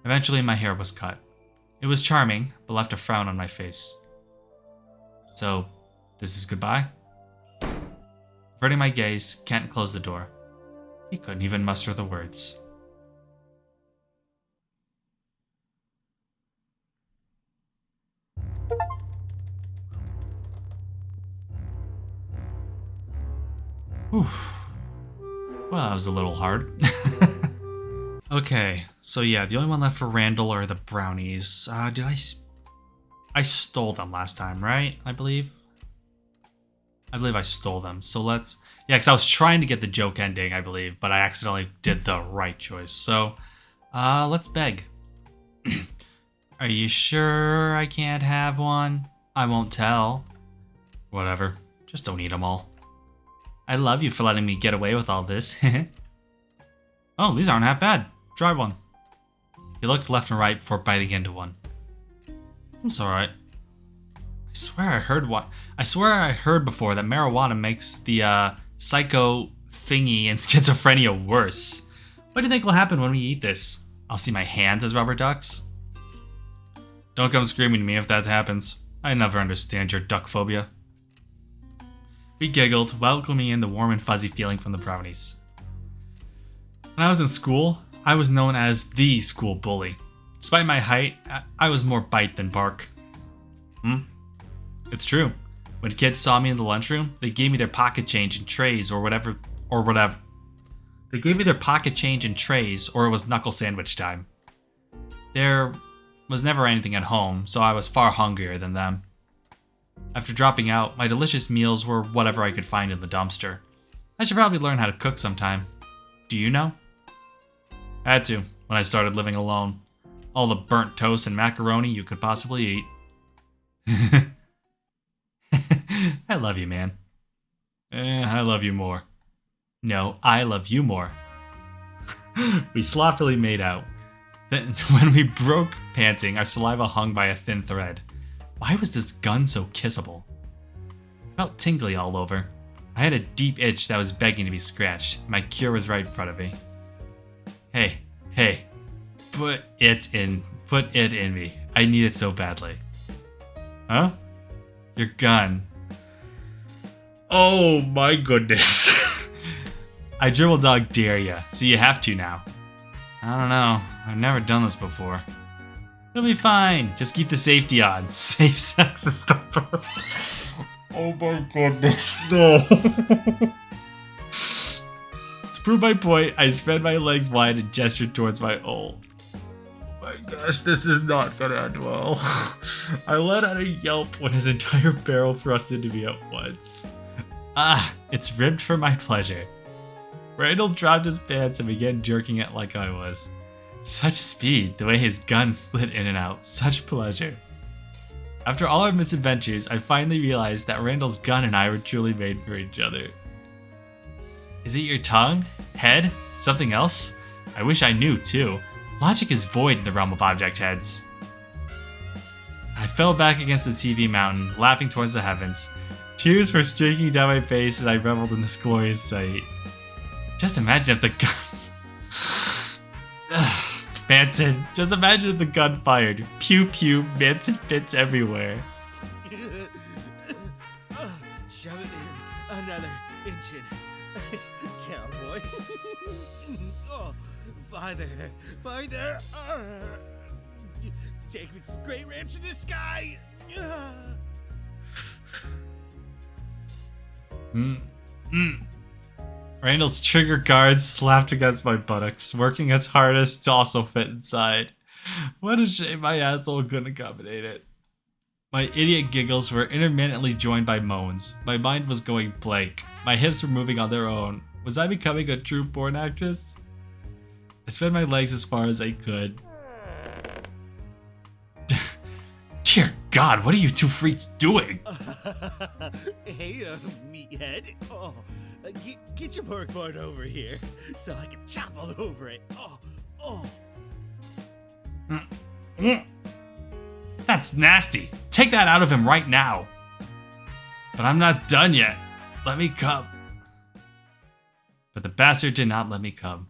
Eventually, my hair was cut. It was charming, but left a frown on my face. So, this is goodbye? Averting my gaze, Kent closed the door. He couldn't even muster the words. Whew. Well, that was a little hard. Okay, so yeah, the only one left for Randall are the brownies. I stole them last time, right? I believe I stole them. So let's... Yeah, because I was trying to get the joke ending, I believe, but I accidentally did the right choice. So, let's beg. Are you sure I can't have one? I won't tell. Whatever. Just don't eat them all. I love you for letting me get away with all this. Oh, these aren't half bad. Try one. He looked left and right before biting into one. It's alright. I swear I heard before that marijuana makes the psycho thingy and schizophrenia worse. What do you think will happen when we eat this? I'll see my hands as rubber ducks? Don't come screaming to me if that happens. I never understand your duck phobia. We giggled, welcoming in the warm and fuzzy feeling from the brownies. When I was in school, I was known as the school bully. Despite my height, I was more bite than bark. It's true. When kids saw me in the lunchroom, they gave me their pocket change in trays or whatever. They gave me their pocket change in trays or it was knuckle sandwich time. There was never anything at home, so I was far hungrier than them. After dropping out, my delicious meals were whatever I could find in the dumpster. I should probably learn how to cook sometime. Do you know? I had to, when I started living alone. All the burnt toast and macaroni you could possibly eat. I love you, man. I love you more. No, I love you more. We sloppily made out. Then, when we broke panting, our saliva hung by a thin thread. Why was this gun so kissable? It felt tingly all over. I had a deep itch that was begging to be scratched. My cure was right in front of me. Hey, put it in me. I need it so badly. Huh? Your gun. Oh my goodness. I dribble dog dare ya, so you have to now. I don't know. I've never done this before. It'll be fine. Just keep the safety on. Safe sex is the best. Oh my goodness, no. To prove my point, I spread my legs wide and gestured towards my hole. Oh my gosh, this is not gonna end well. I let out a yelp when his entire barrel thrust into me at once. It's ribbed for my pleasure. Randall dropped his pants and began jerking it like I was. Such speed, the way his gun slid in and out. Such pleasure. After all our misadventures, I finally realized that Randall's gun and I were truly made for each other. Is it your tongue? Head? Something else? I wish I knew, too. Logic is void in the realm of object heads. I fell back against the TV mountain, laughing towards the heavens. Tears were streaking down my face as I reveled in this glorious sight. Just imagine if the gun... Manson, just imagine if the gun fired. Pew pew, Manson bits everywhere. Shove it in. Another inch in. Cowboy. Oh, farther. Take me to the great ranch in the sky. Randall's trigger guard slapped against my buttocks, working its hardest to also fit inside. What a shame my asshole couldn't accommodate it. My idiot giggles were intermittently joined by moans. My mind was going blank. My hips were moving on their own. Was I becoming a true porn actress? I spread my legs as far as I could. Dear God, what are you two freaks doing? Hey, meathead. Oh, get your pork board over here so I can chop all over it. That's nasty. Take that out of him right now. But I'm not done yet. Let me come. But the bastard did not let me come.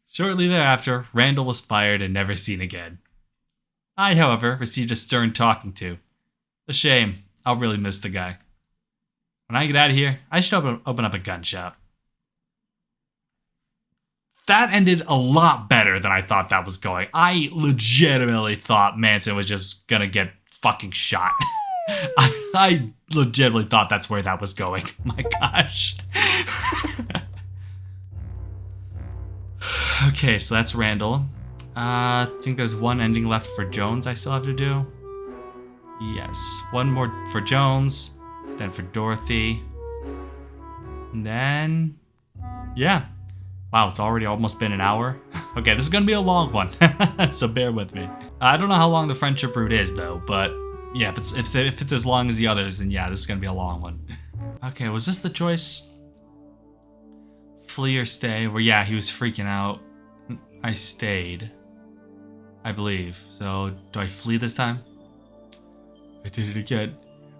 Shortly thereafter, Randall was fired and never seen again. I, however, received a stern talking to. A shame. I'll really miss the guy. When I get out of here, I should open up a gun shop. That ended a lot better than I thought that was going. I legitimately thought Manson was just gonna get fucking shot. I legitimately thought that's where that was going. My gosh. Okay, so that's Randall. I think there's one ending left for Jones I still have to do. Yes, one more for Jones, then for Dorothy, and then, yeah. Wow, it's already almost been an hour. Okay, this is gonna be a long one, so bear with me. I don't know how long the friendship route is though, but yeah, if it's as long as the others, then yeah, this is gonna be a long one. Okay, was this the choice? Flee or stay? Well, yeah, he was freaking out. I stayed, I believe. So, do I flee this time? I did it again.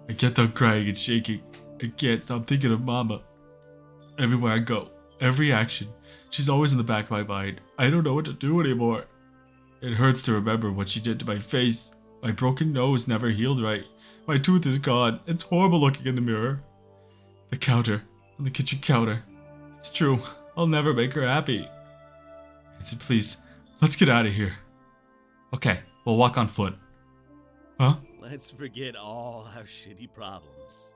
I get done crying and shaking. I can't stop thinking of Mama. Everywhere I go, every action, she's always in the back of my mind. I don't know what to do anymore. It hurts to remember what she did to my face. My broken nose never healed right. My tooth is gone. It's horrible looking in the mirror. The counter, on the kitchen counter. It's true. I'll never make her happy. Nancy, please, let's get out of here. Okay, we'll walk on foot. Huh? Let's forget all our shitty problems.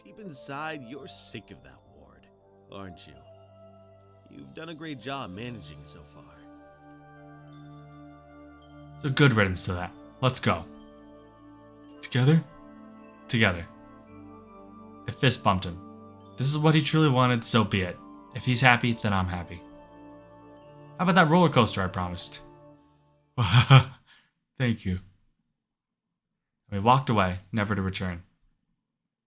Deep inside, you're sick of that ward, aren't you? You've done a great job managing so far. So good riddance to that. Let's go. Together? Together. I fist bumped him. This is what he truly wanted, so be it. If he's happy, then I'm happy. How about that roller coaster I promised? Thank you. We walked away, never to return.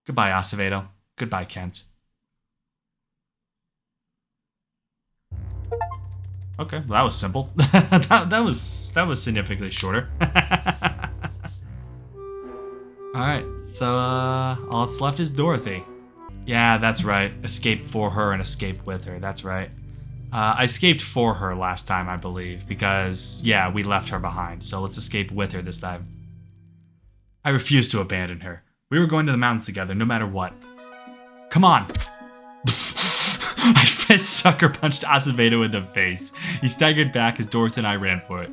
Goodbye, Acevedo. Goodbye, Kent. Okay, well, that was simple. that was significantly shorter. Alright, so all that's left is Dorothy. Yeah, that's right. Escape for her and escape with her. That's right. I escaped for her last time, I believe, because, yeah, we left her behind. So let's escape with her this time. I refuse to abandon her. We were going to the mountains together, no matter what. Come on. I fist sucker punched Acevedo in the face. He staggered back as Dorothy and I ran for it.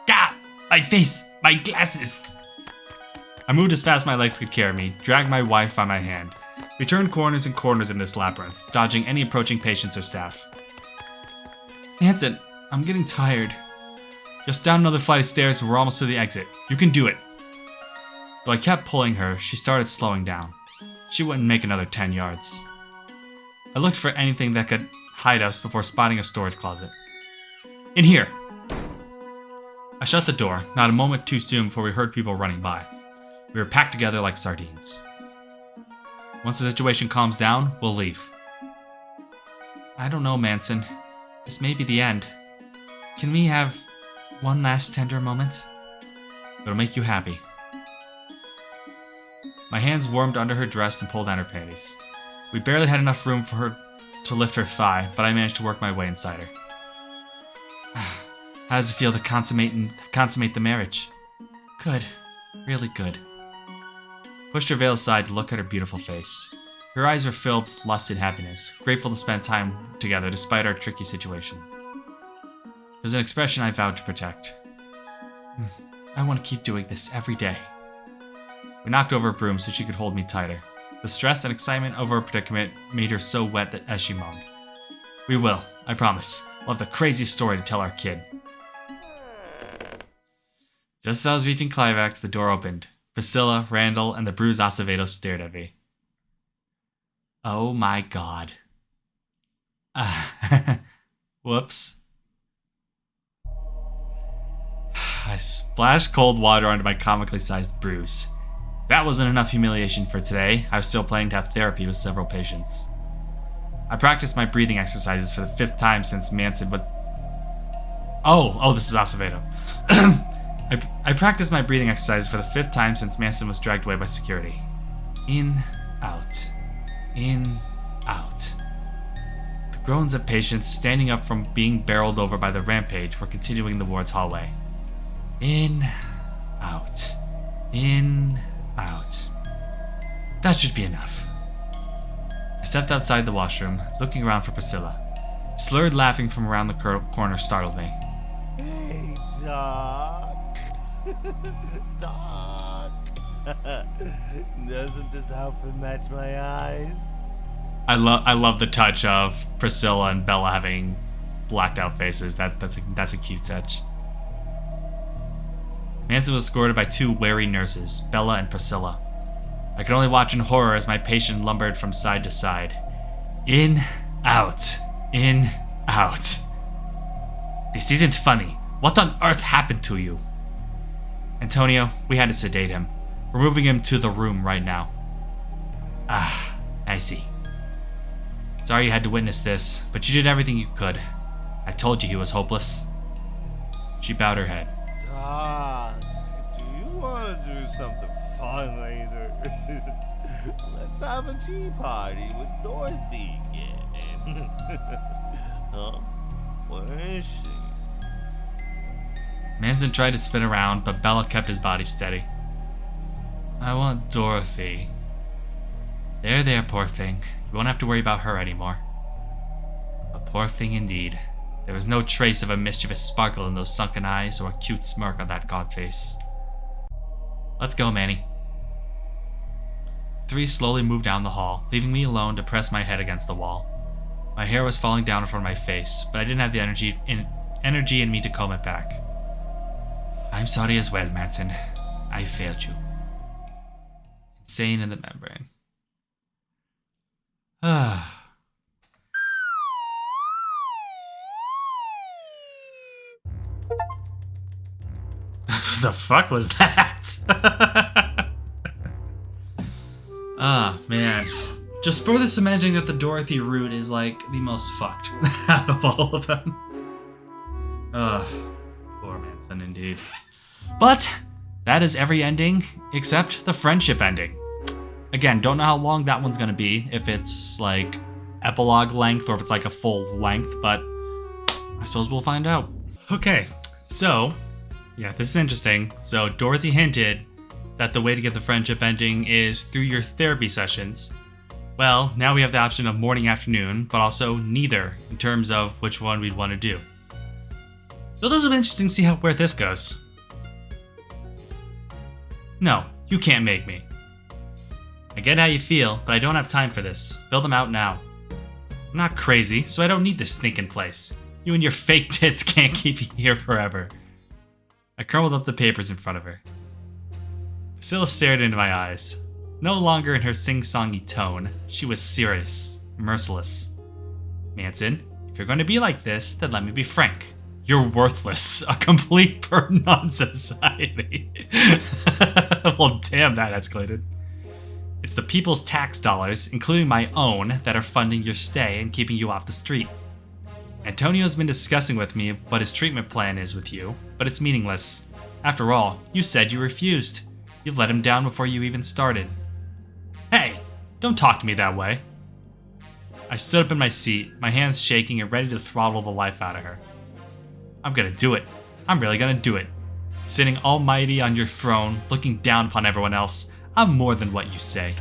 Gah! My face! My glasses! I moved as fast as my legs could carry me, dragged my wife by my hand. We turned corners and corners in this labyrinth, dodging any approaching patients or staff. Manson, I'm getting tired. Just down another flight of stairs and we're almost to the exit. You can do it. Though I kept pulling her, she started slowing down. She wouldn't make another 10 yards. I looked for anything that could hide us before spotting a storage closet. In here! I shut the door, not a moment too soon before we heard people running by. We were packed together like sardines. Once the situation calms down, we'll leave. I don't know, Manson. This may be the end. Can we have one last tender moment? It'll make you happy. My hands warmed under her dress and pulled down her panties. We barely had enough room for her to lift her thigh, but I managed to work my way inside her. How does it feel to consummate the marriage? Good. Really good. Pushed her veil aside to look at her beautiful face. Her eyes were filled with lust and happiness, grateful to spend time together despite our tricky situation. It was an expression I vowed to protect. I want to keep doing this every day. We knocked over a broom so she could hold me tighter. The stress and excitement over her predicament made her so wet that as she moaned. We will, I promise. We'll have the craziest story to tell our kid. Just as I was reaching climax, the door opened. Priscilla, Randall, and the bruised Acevedo stared at me. Oh my god. Whoops. I splashed cold water onto my comically sized bruise. That wasn't enough humiliation for today. I was still planning to have therapy with several patients. I practiced my breathing exercises for the 5th time since Manson would... Oh, this is Acevedo. I practiced my breathing exercises for the 5th time since Manson was dragged away by security. In, out. In, out. The groans of patients standing up from being barreled over by the rampage were continuing the ward's hallway. In, out. In, out. That should be enough. I stepped outside the washroom, looking around for Priscilla. Slurred laughing from around the corner startled me. Hey, Doc. Doc. Doesn't this outfit match my eyes? I love the touch of Priscilla and Bella having blacked out faces. That's a cute touch. Manson was escorted by 2 wary nurses, Bella and Priscilla. I could only watch in horror as my patient lumbered from side to side. In, out. In, out. This isn't funny. What on earth happened to you? Antonio, we had to sedate him. We're moving him to the room right now. Ah, I see. Sorry you had to witness this, but you did everything you could. I told you he was hopeless. She bowed her head. Doc, do you want to do something fun later? Let's have a tea party with Dorothy again. Huh? Where is she? Manson tried to spin around, but Bella kept his body steady. I want Dorothy. There, poor thing. You won't have to worry about her anymore. A poor thing indeed. There was no trace of a mischievous sparkle in those sunken eyes or a cute smirk on that gaunt face. Let's go, Manny. 3 slowly moved down the hall, leaving me alone to press my head against the wall. My hair was falling down in front of my face, but I didn't have the energy in me to comb it back. I'm sorry as well, Manson. I failed you. Insane in the membrane. The fuck was that? Man. Just further cementing that the Dorothy route is like the most fucked out of all of them. Poor Manson indeed. But that is every ending except the friendship ending. Again, don't know how long that one's gonna be, if it's like epilogue length or if it's like a full length, but I suppose we'll find out. Okay, so yeah, this is interesting. So Dorothy hinted that the way to get the friendship ending is through your therapy sessions. Well, now we have the option of morning, afternoon, but also neither in terms of which one we'd want to do. So this will be interesting to see where this goes. No, you can't make me. I get how you feel, but I don't have time for this. Fill them out now. I'm not crazy, so I don't need this stinking place. You and your fake tits can't keep me here forever. I crumpled up the papers in front of her. Priscilla stared into my eyes. No longer in her sing-songy tone, she was serious, merciless. Manson, if you're going to be like this, then let me be frank. You're worthless, a complete burden on society. Well, damn, that escalated. It's the people's tax dollars, including my own, that are funding your stay and keeping you off the street. Antonio's been discussing with me what his treatment plan is with you, but it's meaningless. After all, you said you refused. You've let him down before you even started. Hey, don't talk to me that way. I stood up in my seat, my hands shaking and ready to throttle the life out of her. I'm gonna do it. I'm really gonna do it. Sitting almighty on your throne, looking down upon everyone else, I'm more than what you say.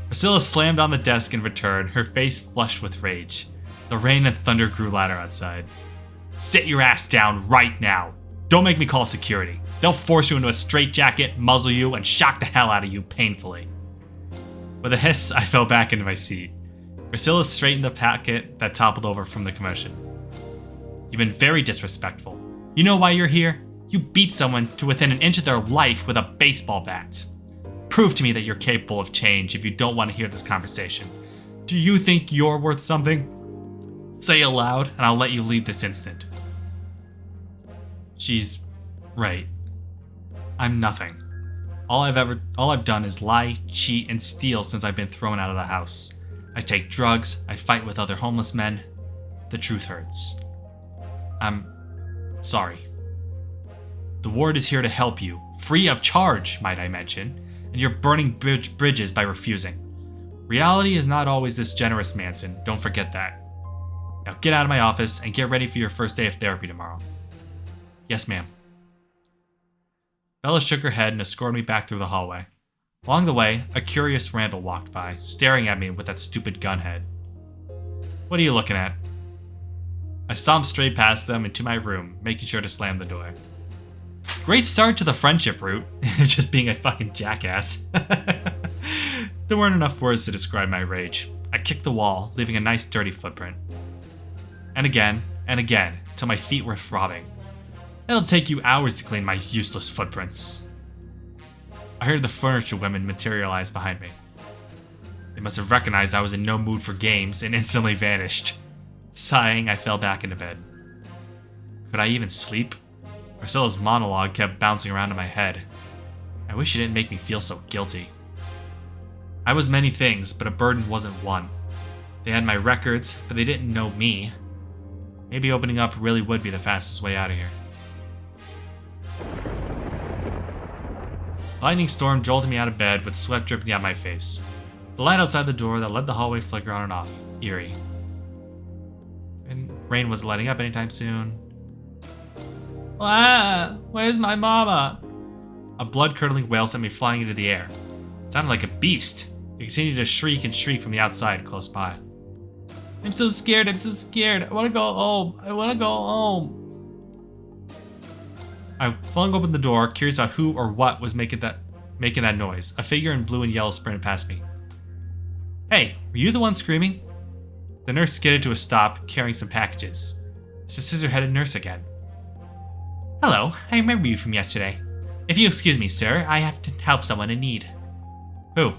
Priscilla slammed on the desk in return, her face flushed with rage. The rain and thunder grew louder outside. Sit your ass down right now. Don't make me call security. They'll force you into a straitjacket, muzzle you, and shock the hell out of you painfully. With a hiss, I fell back into my seat. Priscilla straightened the packet that toppled over from the commotion. You've been very disrespectful. You know why you're here? You beat someone to within an inch of their life with a baseball bat. Prove to me that you're capable of change if you don't want to hear this conversation. Do you think you're worth something? Say aloud, and I'll let you leave this instant. She's right. I'm nothing. All I've done is lie, cheat, and steal since I've been thrown out of the house. I take drugs, I fight with other homeless men. The truth hurts. I'm sorry. The ward is here to help you, free of charge, might I mention, and you're burning bridges by refusing. Reality is not always this generous, Manson. Don't forget that. Now get out of my office and get ready for your first day of therapy tomorrow. Yes, ma'am. Bella shook her head and escorted me back through the hallway. Along the way, a curious Randall walked by, staring at me with that stupid gun head. What are you looking at? I stomped straight past them into my room, making sure to slam the door. Great start to the friendship route, just being a fucking jackass. There weren't enough words to describe my rage. I kicked the wall, leaving a nice dirty footprint. And again, till my feet were throbbing. It'll take you hours to clean my useless footprints. I heard the furniture women materialize behind me. They must have recognized I was in no mood for games and instantly vanished. Sighing, I fell back into bed. Could I even sleep? Priscilla's monologue kept bouncing around in my head. I wish she didn't make me feel so guilty. I was many things, but a burden wasn't one. They had my records, but they didn't know me. Maybe opening up really would be the fastest way out of here. Lightning storm jolted me out of bed with sweat dripping down my face. The light outside the door that led the hallway flickered on and off, eerie. And rain wasn't letting up anytime soon. Ah, where's my mama? A blood-curdling wail sent me flying into the air. It sounded like a beast. It continued to shriek and shriek from the outside, close by. I'm so scared, I wanna go home. I flung open the door, curious about who or what was making that noise. A figure in blue and yellow sprinted past me. Hey, were you the one screaming? The nurse skidded to a stop, carrying some packages. It's the scissor-headed nurse again. Hello, I remember you from yesterday. If you excuse me, sir, I have to help someone in need. Who?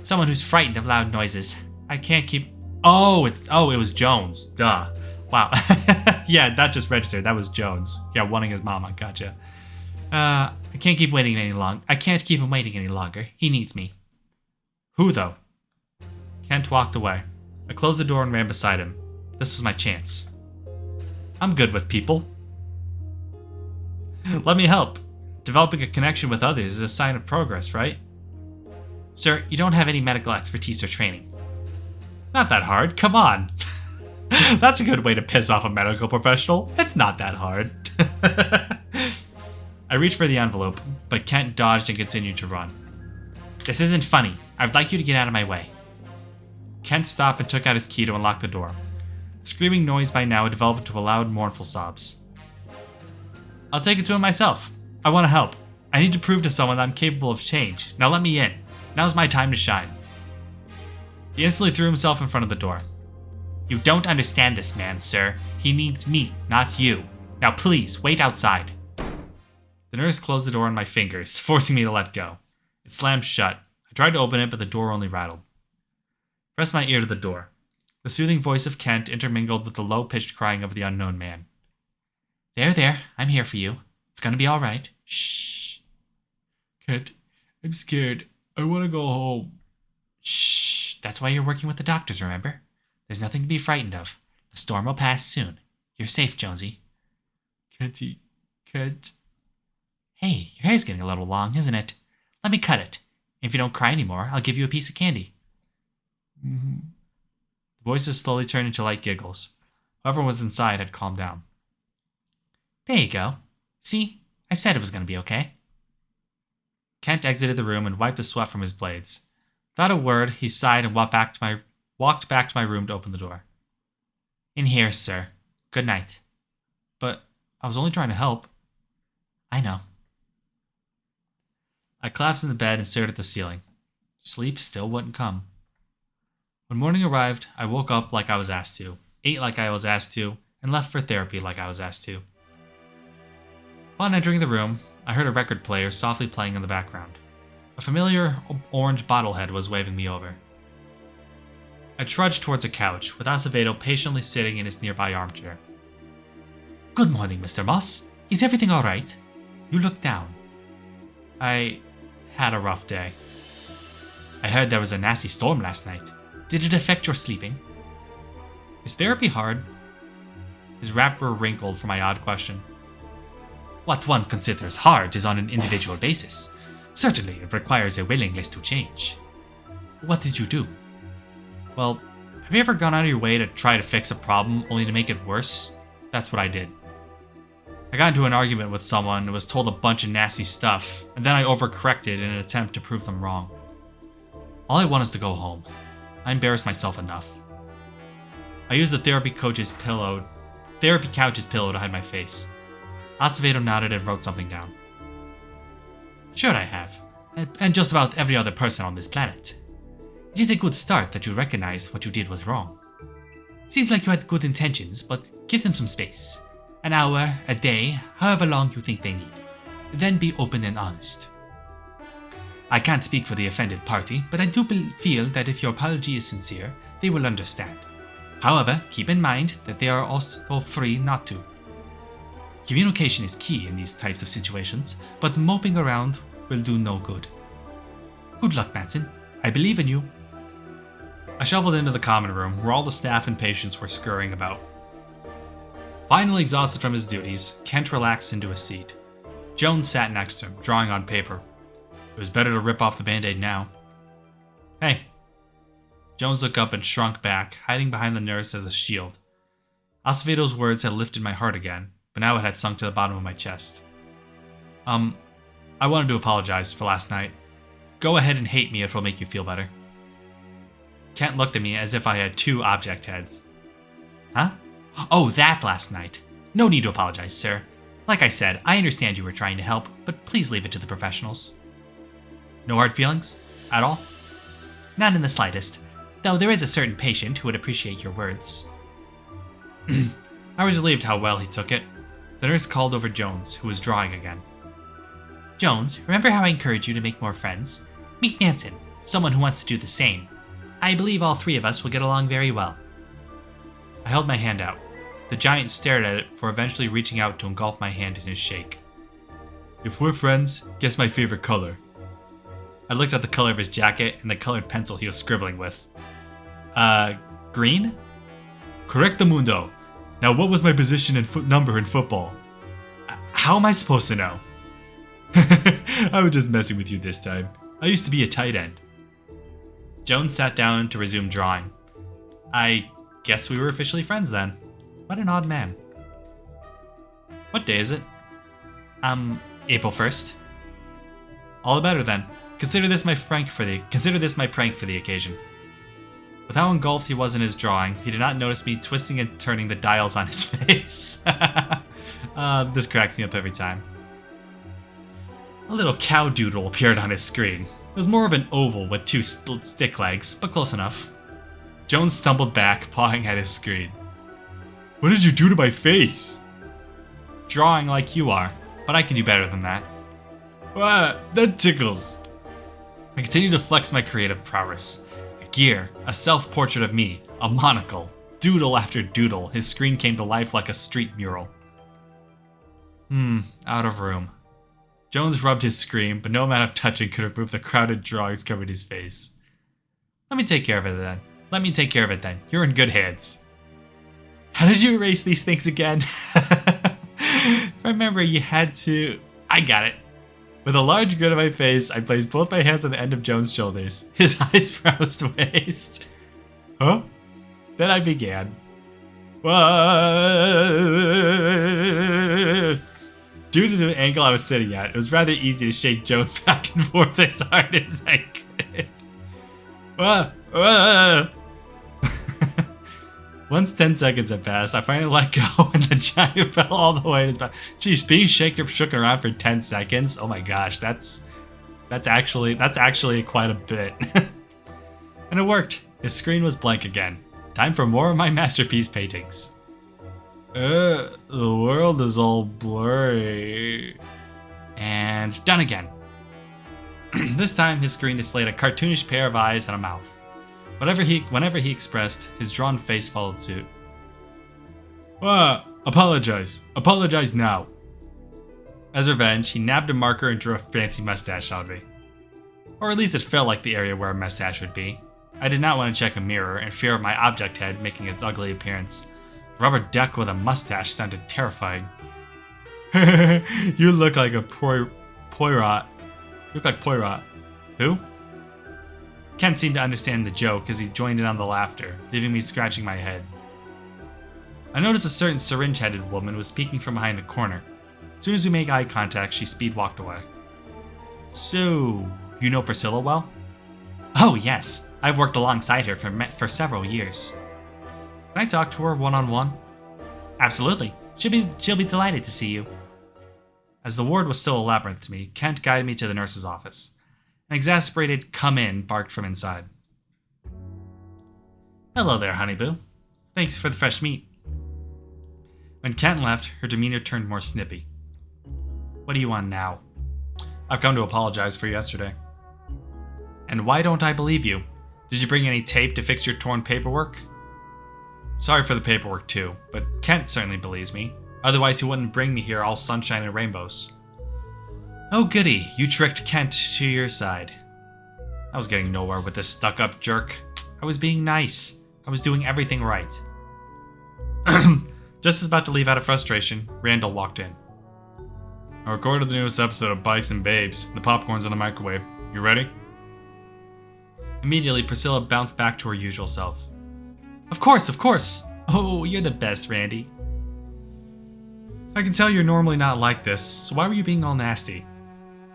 Someone who's frightened of loud noises. I can't keep... Oh, it was Jones. Duh. Wow. Yeah, that just registered. That was Jones. Yeah, wanting his mama. Gotcha. I can't keep waiting any long. I can't keep him waiting any longer. He needs me. Who, though? Kent walked away. I closed the door and ran beside him. This was my chance. I'm good with people. Let me help. Developing a connection with others is a sign of progress, right? Sir, you don't have any medical expertise or training. Not that hard, come on. That's a good way to piss off a medical professional. It's not that hard. I reached for the envelope, but Kent dodged and continued to run. This isn't funny. I'd like you to get out of my way. Kent stopped and took out his key to unlock the door. The screaming noise by now had developed into loud, mournful sobs. I'll take it to him myself. I want to help. I need to prove to someone that I'm capable of change. Now let me in. Now's my time to shine. He instantly threw himself in front of the door. You don't understand this man, sir. He needs me, not you. Now please, wait outside. The nurse closed the door on my fingers, forcing me to let go. It slammed shut. I tried to open it, but the door only rattled. I pressed my ear to the door. The soothing voice of Kent intermingled with the low-pitched crying of the unknown man. There, I'm here for you. It's gonna be all right. Shh. Kent, I'm scared. I want to go home. Shh. That's why you're working with the doctors, remember? There's nothing to be frightened of. The storm will pass soon. You're safe, Jonesy. Kent. Hey, your hair's getting a little long, isn't it? Let me cut it. If you don't cry anymore, I'll give you a piece of candy. Mm-hmm. The voices slowly turned into light giggles. Whoever was inside had calmed down. There you go. See? I said it was going to be okay. Kent exited the room and wiped the sweat from his blades. Without a word, he sighed and walked back to my room to open the door. In here, sir. Good night. But I was only trying to help. I know. I collapsed in the bed and stared at the ceiling. Sleep still wouldn't come. When morning arrived, I woke up like I was asked to, ate like I was asked to, and left for therapy like I was asked to. Upon entering the room, I heard a record player softly playing in the background. A familiar orange bottlehead was waving me over. I trudged towards a couch, with Acevedo patiently sitting in his nearby armchair. Good morning, Mr. Moss. Is everything all right? You look down. I had a rough day. I heard there was a nasty storm last night. Did it affect your sleeping? Is therapy hard? His wrapper wrinkled for my odd question. What one considers hard is on an individual basis. Certainly, it requires a willingness to change. What did you do? Well, have you ever gone out of your way to try to fix a problem only to make it worse? That's what I did. I got into an argument with someone and was told a bunch of nasty stuff, and then I overcorrected in an attempt to prove them wrong. All I want is to go home. I embarrassed myself enough. I used the therapy couch's pillow to hide my face. Acevedo nodded and wrote something down. Sure I have, and just about every other person on this planet. It is a good start that you recognized what you did was wrong. Seems like you had good intentions, but give them some space. An hour, a day, however long you think they need. Then be open and honest. I can't speak for the offended party, but I do feel that if your apology is sincere, they will understand. However, keep in mind that they are also free not to. Communication is key in these types of situations, but moping around will do no good. Good luck, Manson. I believe in you. I shuffled into the common room, where all the staff and patients were scurrying about. Finally exhausted from his duties, Kent relaxed into a seat. Jones sat next to him, drawing on paper. It was better to rip off the band-aid now. Hey. Jones looked up and shrunk back, hiding behind the nurse as a shield. Acevedo's words had lifted my heart again, but now it had sunk to the bottom of my chest. I wanted to apologize for last night. Go ahead and hate me if it'll make you feel better. Kent looked at me as if I had two object heads. Huh? Oh, that last night. No need to apologize, sir. Like I said, I understand you were trying to help, but please leave it to the professionals. No hard feelings? At all? Not in the slightest, though there is a certain patient who would appreciate your words. I was relieved how well he took it. The nurse called over Jones, who was drawing again. Jones, remember how I encouraged you to make more friends? Meet Manson, someone who wants to do the same. I believe all three of us will get along very well. I held my hand out. The giant stared at it before eventually reaching out to engulf my hand in his shake. If we're friends, guess my favorite color. I looked at the color of his jacket and the colored pencil he was scribbling with. Green? Correctamundo. Now what was my position and number in football? How am I supposed to know? I was just messing with you this time. I used to be a tight end. Jones sat down to resume drawing. I guess we were officially friends then. What an odd man. What day is it? April 1st. All the better then. Consider this my prank for the occasion. With how engulfed he was in his drawing, he did not notice me twisting and turning the dials on his face. This cracks me up every time. A little cow doodle appeared on his screen. It was more of an oval with two stick legs, but close enough. Jones stumbled back, pawing at his screen. What did you do to my face? Drawing like you are, but I can do better than that. That tickles. I continued to flex my creative prowess. A gear, a self-portrait of me, a monocle, doodle after doodle, his screen came to life like a street mural. Out of room. Jones rubbed his screen, but no amount of touching could remove the crowded drawings covering his face. Let me take care of it then. You're in good hands. How did you erase these things again? If I remember, you had to... I got it. With a large grin on my face, I placed both my hands on the end of Jones' shoulders, his eyes froze to waste. Huh? Then I began. Due to the angle I was sitting at, it was rather easy to shake Jones back and forth as hard as I could. Once 10 seconds had passed, I finally let go and the giant fell all the way in his back. Jeez, being shook around for 10 seconds? Oh my gosh, that's actually quite a bit. And it worked. His screen was blank again. Time for more of my masterpiece paintings. The world is all blurry. And done again. This time, his screen displayed a cartoonish pair of eyes and a mouth. Whenever he expressed, his drawn face followed suit. Apologize. Apologize now. As revenge, he nabbed a marker and drew a fancy mustache on me. Or at least it felt like the area where a mustache would be. I did not want to check a mirror in fear of my object head making its ugly appearance. A rubber duck with a mustache sounded terrifying. You look like a Poirot. You look like Poirot. Who? Kent seemed to understand the joke as he joined in on the laughter, leaving me scratching my head. I noticed a certain syringe-headed woman was peeking from behind a corner. As soon as we made eye contact, she speed-walked away. So, you know Priscilla well? Oh, yes. I've worked alongside her for several years. Can I talk to her one-on-one? Absolutely. She'll be delighted to see you. As the ward was still a labyrinth to me, Kent guided me to the nurse's office. An exasperated "come in" barked from inside. Hello there, Honeyboo. Thanks for the fresh meat. When Kent left, her demeanor turned more snippy. What do you want now? I've come to apologize for yesterday. And why don't I believe you? Did you bring any tape to fix your torn paperwork? Sorry for the paperwork too, but Kent certainly believes me. Otherwise he wouldn't bring me here all sunshine and rainbows. Oh goody, you tricked Kent to your side. I was getting nowhere with this stuck-up jerk. I was being nice. I was doing everything right. Just as about to leave out of frustration, Randall walked in. I recorded the newest episode of Bikes and Babes. The popcorn's in the microwave. You ready? Immediately, Priscilla bounced back to her usual self. Of course, of course! Oh, you're the best, Randy. I can tell you're normally not like this, so why were you being all nasty?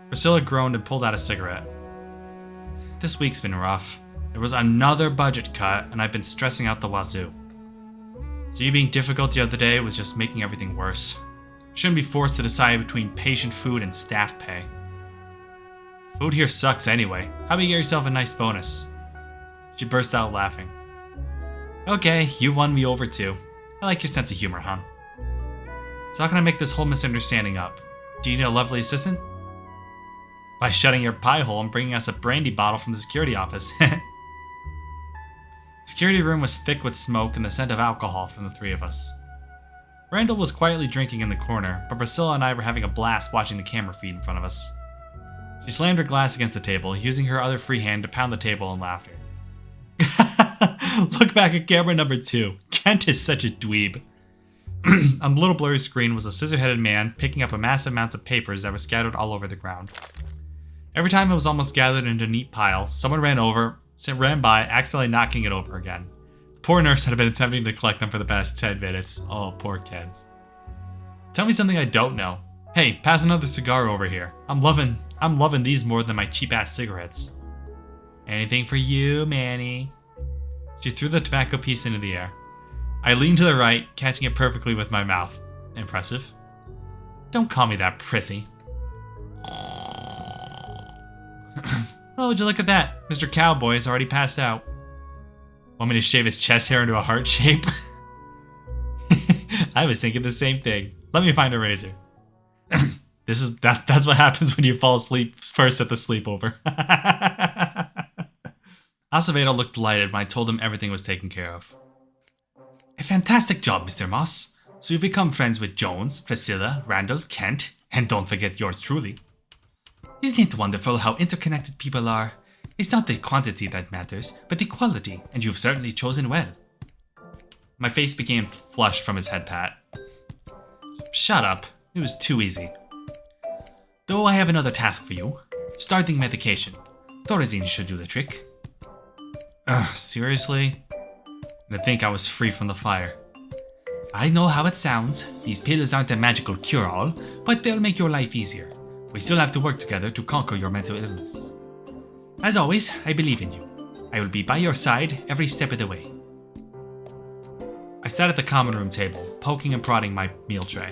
Priscilla groaned and pulled out a cigarette. This week's been rough. There was another budget cut, and I've been stressing out the wazoo. So you being difficult the other day was just making everything worse. Shouldn't be forced to decide between patient food and staff pay. Food here sucks anyway. How about you get yourself a nice bonus? She burst out laughing. Okay, you won me over too. I like your sense of humor, hon. So how can I make this whole misunderstanding up? Do you need a lovely assistant? By shutting your pie hole and bringing us a brandy bottle from the security office. The security room was thick with smoke and the scent of alcohol from the three of us. Randall was quietly drinking in the corner, but Priscilla and I were having a blast watching the camera feed in front of us. She slammed her glass against the table, using her other free hand to pound the table in laughter. Look back at camera number 2. Kent is such a dweeb. On the little blurry screen was a scissor-headed man picking up a massive amount of papers that were scattered all over the ground. Every time it was almost gathered into a neat pile, someone ran over ran by, accidentally knocking it over again. The poor nurse had been attempting to collect them for the past 10 minutes. Oh, poor kids. Tell me something I don't know. Hey, pass another cigar over here. I'm loving these more than my cheap-ass cigarettes. Anything for you, Manny. She threw the tobacco piece into the air. I leaned to the right, catching it perfectly with my mouth. Impressive. Don't call me that, prissy. Oh, would you look at that? Mr. Cowboy's already passed out. Want me to shave his chest hair into a heart shape? I was thinking the same thing. Let me find a razor. That's what happens when you fall asleep first at the sleepover. Acevedo looked delighted when I told him everything was taken care of. A fantastic job, Mr. Moss. So you've become friends with Jones, Priscilla, Randall, Kent, and don't forget yours truly. Isn't it wonderful how interconnected people are? It's not the quantity that matters, but the quality, and you've certainly chosen well. My face became flushed from his head pat. Shut up. It was too easy. Though I have another task for you. Starting medication. Thorazine should do the trick. Seriously? To think I was free from the fire. I know how it sounds. These pills aren't a magical cure-all, but they'll make your life easier. We still have to work together to conquer your mental illness. As always, I believe in you. I will be by your side every step of the way. I sat at the common room table, poking and prodding my meal tray.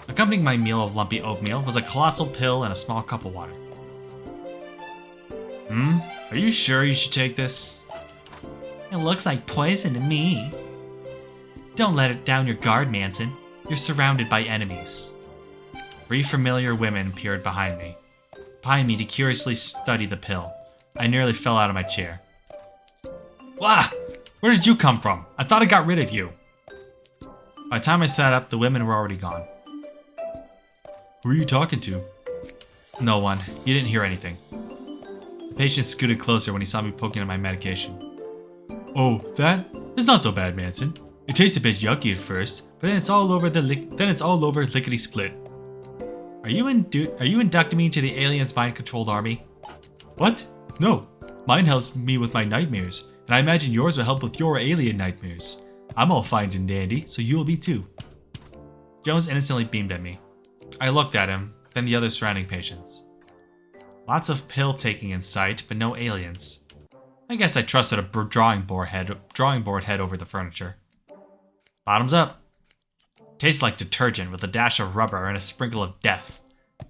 Accompanying my meal of lumpy oatmeal was a colossal pill and a small cup of water. Are you sure you should take this? It looks like poison to me. Don't let it down your guard, Manson. You're surrounded by enemies. 3 familiar women appeared behind me to curiously study the pill. I nearly fell out of my chair. Wah! Where did you come from? I thought I got rid of you. By the time I sat up, the women were already gone. Who are you talking to? No one. You didn't hear anything. The patient scooted closer when he saw me poking at my medication. Oh, that? It's not so bad, Manson. It tastes a bit yucky at first, but then it's all over lickety split. Are you inducting me into the aliens' mind-controlled army? What? No. Mine helps me with my nightmares, and I imagine yours will help with your alien nightmares. I'm all fine and dandy, so you'll be too. Jones innocently beamed at me. I looked at him, then the other surrounding patients. Lots of pill-taking in sight, but no aliens. I guess I trusted a drawing board head over the furniture. Bottoms up. Tastes like detergent with a dash of rubber and a sprinkle of death.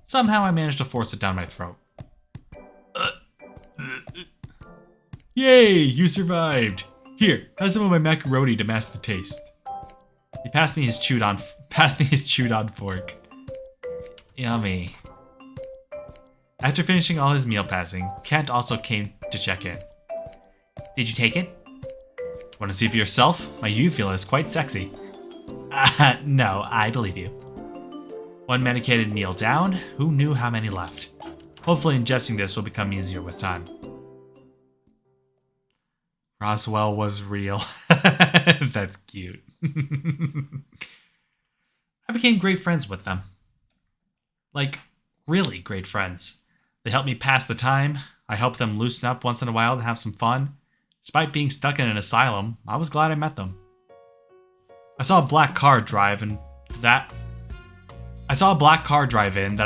Somehow I managed to force it down my throat. Yay, you survived. Here, have some of my macaroni to mask the taste. He passed me his chewed on fork. Yummy. After finishing all his meal passing, Kent also came to check in. Did you take it? Want to see for yourself? My uvula is quite sexy. No, I believe you. One medicated meal down, who knew how many left? Hopefully ingesting this will become easier with time. Roswell was real. That's cute. I became great friends with them. Like, really great friends. They helped me pass the time. I helped them loosen up once in a while and have some fun. Despite being stuck in an asylum, I was glad I met them. I saw a black car drive in that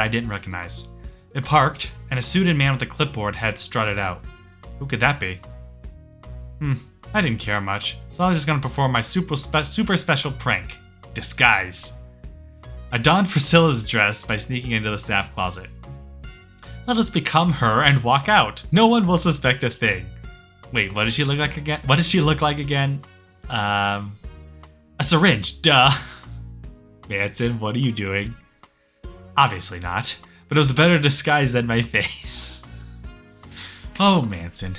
I didn't recognize. It parked, and a suited man with a clipboard had strutted out. Who could that be? I didn't care much, so I was just gonna perform my super special prank. Disguise. I donned Priscilla's dress by sneaking into the staff closet. Let us become her and walk out. No one will suspect a thing. Wait, what did she look like again? A syringe, duh. Manson, what are you doing? Obviously not, but it was a better disguise than my face. Oh, Manson.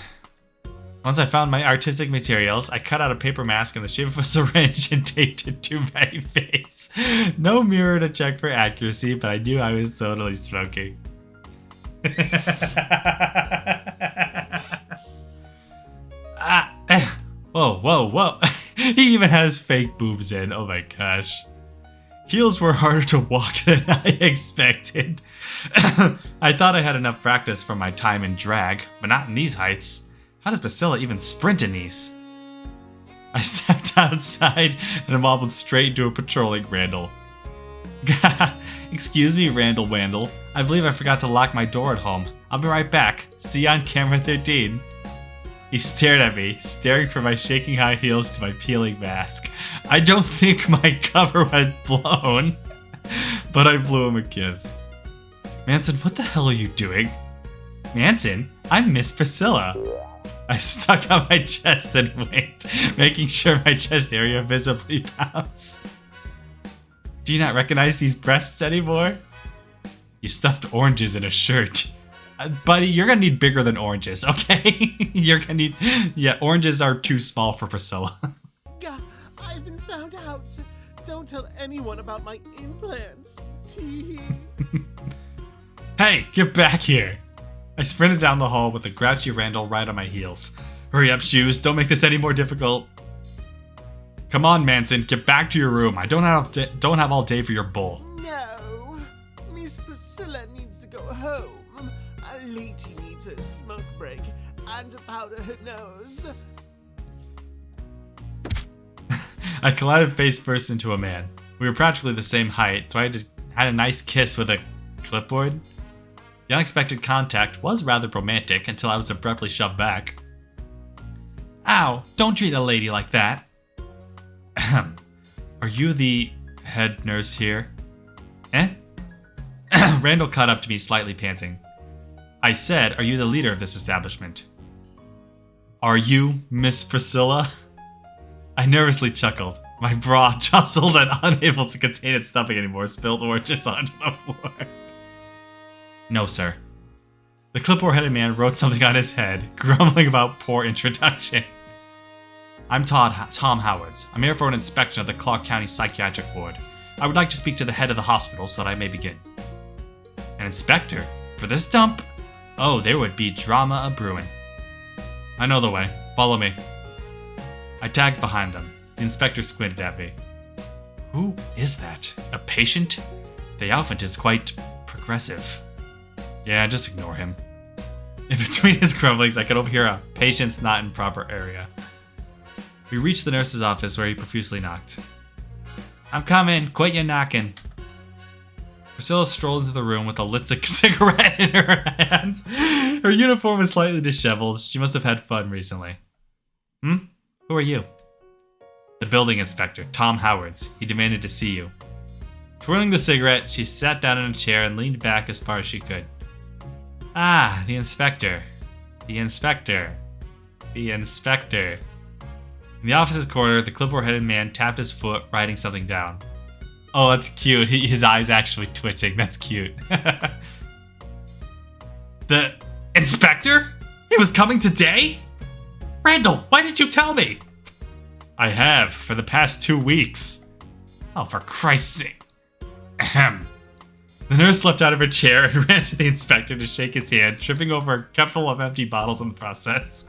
Once I found my artistic materials, I cut out a paper mask in the shape of a syringe and taped it to my face. No mirror to check for accuracy, but I knew I was totally smoking. Whoa. He even has fake boobs in. Oh my gosh. Heels were harder to walk than I expected. I thought I had enough practice from my time in drag, but not in these heights. How does Priscilla even sprint in these? I stepped outside and wobbled straight into a patrolling Randall. Excuse me, Randall Wandle. I believe I forgot to lock my door at home. I'll be right back. See you on camera 13. He stared at me, staring from my shaking high heels to my peeling mask. I don't think my cover had blown, but I blew him a kiss. Manson, what the hell are you doing? Manson, I'm Miss Priscilla. I stuck out my chest and winked, making sure my chest area visibly bounced. Do you not recognize these breasts anymore? You stuffed oranges in a shirt. Buddy, you're gonna need bigger than oranges, okay? You're gonna need... Yeah, oranges are too small for Priscilla. I've been found out. Don't tell anyone about my implants. Tee. Hey, get back here. I sprinted down the hall with a grouchy Randall right on my heels. Hurry up, Shoes. Don't make this any more difficult. Come on, Manson. Get back to your room. I don't have all day for your bull. No. Miss Priscilla needs to go home. A lady needs a smoke break and to powder her nose. I collided face first into a man. We were practically the same height, so I had a nice kiss with a clipboard. The unexpected contact was rather romantic until I was abruptly shoved back. Ow, don't treat a lady like that. Are you the head nurse here? Eh? Randall caught up to me, slightly panting. I said, are you the leader of this establishment? Are you Miss Priscilla? I nervously chuckled. My bra, jostled and unable to contain its stuffing anymore, spilled oranges onto the floor. No, sir. The clipboard-headed man wrote something on his head, grumbling about poor introduction. I'm Tom Howards. I'm here for an inspection of the Clark County Psychiatric Ward. I would like to speak to the head of the hospital so that I may begin. An inspector? For this dump? Oh, there would be drama a-brewing. I know the way. Follow me. I tagged behind them. The inspector squinted at me. Who is that? A patient? The outfit is quite progressive. Yeah, just ignore him. In between his grumblings, I could overhear a patient's not in proper area. We reached the nurse's office where he profusely knocked. I'm coming. Quit your knocking. Priscilla strolled into the room with a lit cigarette in her hands. Her uniform was slightly disheveled. She must have had fun recently. Who are you? The building inspector, Tom Howards. He demanded to see you. Twirling the cigarette, she sat down in a chair and leaned back as far as she could. Ah, the inspector. The inspector. The inspector. In the office's corner, the clipboard-headed man tapped his foot, writing something down. Oh, that's cute. His eye's actually twitching. That's cute. The inspector? He was coming today? Randall, why didn't you tell me? I have, for the past 2 weeks. Oh, for Christ's sake. Ahem. The nurse slipped out of her chair and ran to the inspector to shake his hand, tripping over a cupful of empty bottles in the process.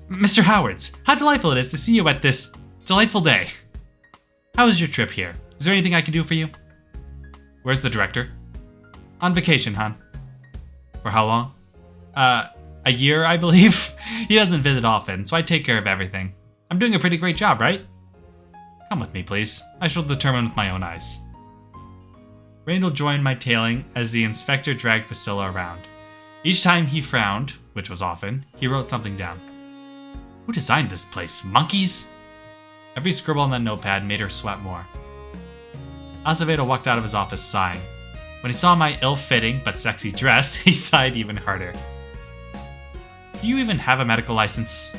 Mr. Howards, how delightful it is to see you at this delightful day. How was your trip here? Is there anything I can do for you? Where's the director? On vacation, hon. For how long? A year, I believe. He doesn't visit often, so I take care of everything. I'm doing a pretty great job, right? Come with me, please. I shall determine with my own eyes. Randall joined my tailing as the inspector dragged Priscilla around. Each time he frowned, which was often, he wrote something down. Who designed this place? Monkeys? Every scribble on that notepad made her sweat more. Acevedo walked out of his office sighing. When he saw my ill-fitting but sexy dress, he sighed even harder. Do you even have a medical license?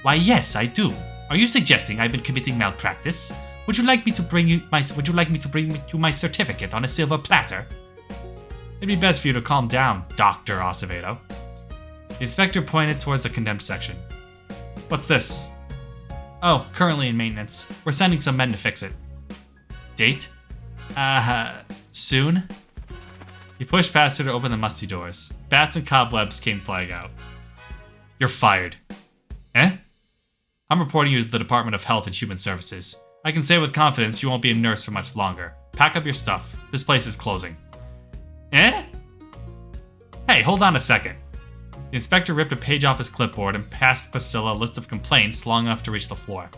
Why, yes, I do. Are you suggesting I've been committing malpractice? Would you like me to bring you my certificate on a silver platter? It'd be best for you to calm down, Dr. Acevedo. The inspector pointed towards the condemned section. What's this? Oh, currently in maintenance. We're sending some men to fix it. Date? Soon? He pushed past her to open the musty doors. Bats and cobwebs came flying out. You're fired. Eh? I'm reporting you to the Department of Health and Human Services. I can say with confidence you won't be a nurse for much longer. Pack up your stuff. This place is closing. Eh? Hey, hold on a second. The inspector ripped a page off his clipboard and passed Priscilla a list of complaints long enough to reach the floor.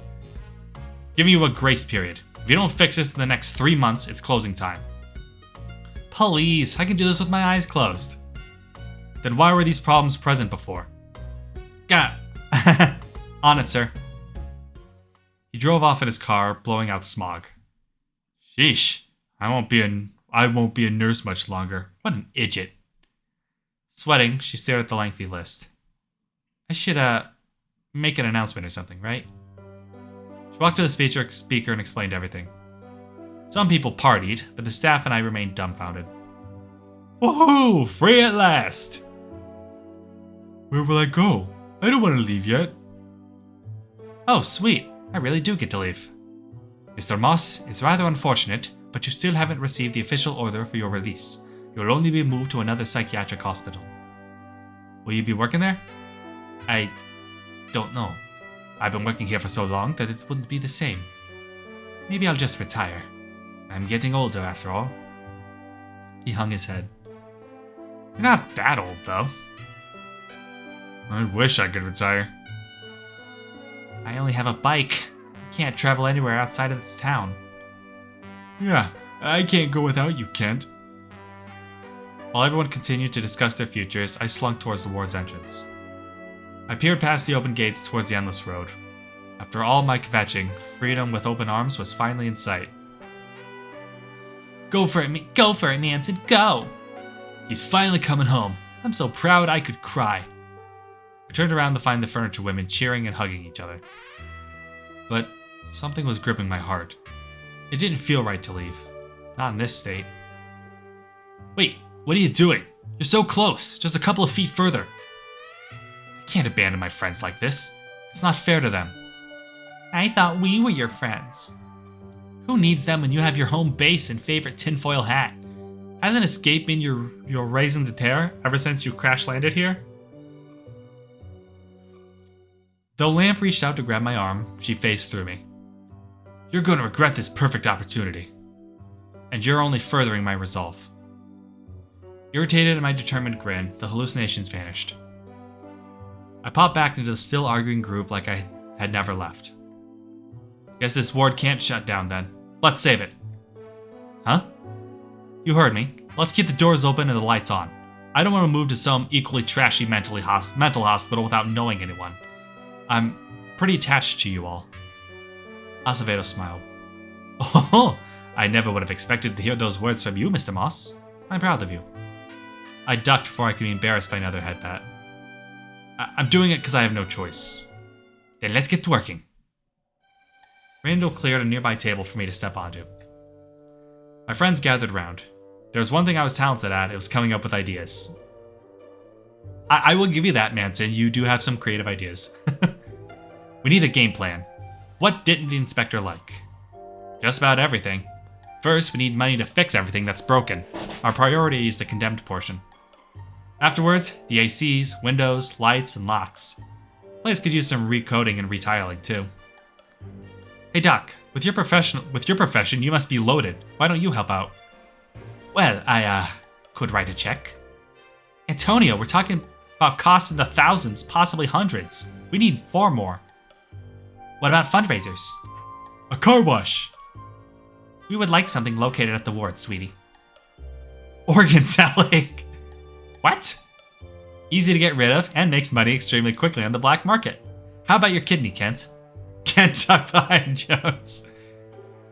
Giving you a grace period. If you don't fix this in the next 3 months, it's closing time. Please, I can do this with my eyes closed. Then why were these problems present before? Gah! On it, sir. He drove off in his car, blowing out smog. Sheesh, I won't be a nurse much longer. What an idiot. Sweating, she stared at the lengthy list. I should, make an announcement or something, right? She walked to the speaker and explained everything. Some people partied, but the staff and I remained dumbfounded. Woohoo! Free at last! Where will I go? I don't want to leave yet. Oh, sweet. I really do get to leave. Mr. Moss, it's rather unfortunate, but you still haven't received the official order for your release. You will only be moved to another psychiatric hospital. Will you be working there? I don't know. I've been working here for so long that it wouldn't be the same. Maybe I'll just retire. I'm getting older after all. He hung his head. You're not that old, though. I wish I could retire. I only have a bike. I can't travel anywhere outside of this town. Yeah, I can't go without you, Kent. While everyone continued to discuss their futures, I slunk towards the ward's entrance. I peered past the open gates towards the endless road. After all my kvetching, freedom with open arms was finally in sight. Go for it, Manson, go! He's finally coming home. I'm so proud I could cry. I turned around to find the furniture women cheering and hugging each other. But something was gripping my heart. It didn't feel right to leave. Not in this state. Wait, what are you doing? You're so close, just a couple of feet further. I can't abandon my friends like this. It's not fair to them. I thought we were your friends. Who needs them when you have your home base and favorite tinfoil hat? Hasn't escape been your raison d'etre ever since you crash landed here? Though Lamp reached out to grab my arm, she phased through me. You're going to regret this perfect opportunity. And you're only furthering my resolve. Irritated at my determined grin, the hallucinations vanished. I popped back into the still arguing group like I had never left. Guess this ward can't shut down then. Let's save it. Huh? You heard me. Let's keep the doors open and the lights on. I don't want to move to some equally trashy mental hospital without knowing anyone. I'm pretty attached to you all. Acevedo smiled. Oh, I never would have expected to hear those words from you, Mr. Moss. I'm proud of you. I ducked before I could be embarrassed by another headpat. I'm doing it because I have no choice. Then let's get to working. Randall cleared a nearby table for me to step onto. My friends gathered round. There was one thing I was talented at, it was coming up with ideas. I will give you that, Manson. You do have some creative ideas. We need a game plan. What didn't the inspector like? Just about everything. First, we need money to fix everything that's broken. Our priority is the condemned portion. Afterwards, the ACs, windows, lights, and locks. Place could use some recoding and retiling too. Hey Doc, with your profession, you must be loaded. Why don't you help out? Well, I could write a check. Antonio, we're talking about costs in the thousands, possibly hundreds. We need far more. What about fundraisers? A car wash. We would like something located at the ward, sweetie. Organ selling. What? Easy to get rid of and makes money extremely quickly on the black market. How about your kidney, Kent? Kent tucked behind Jones.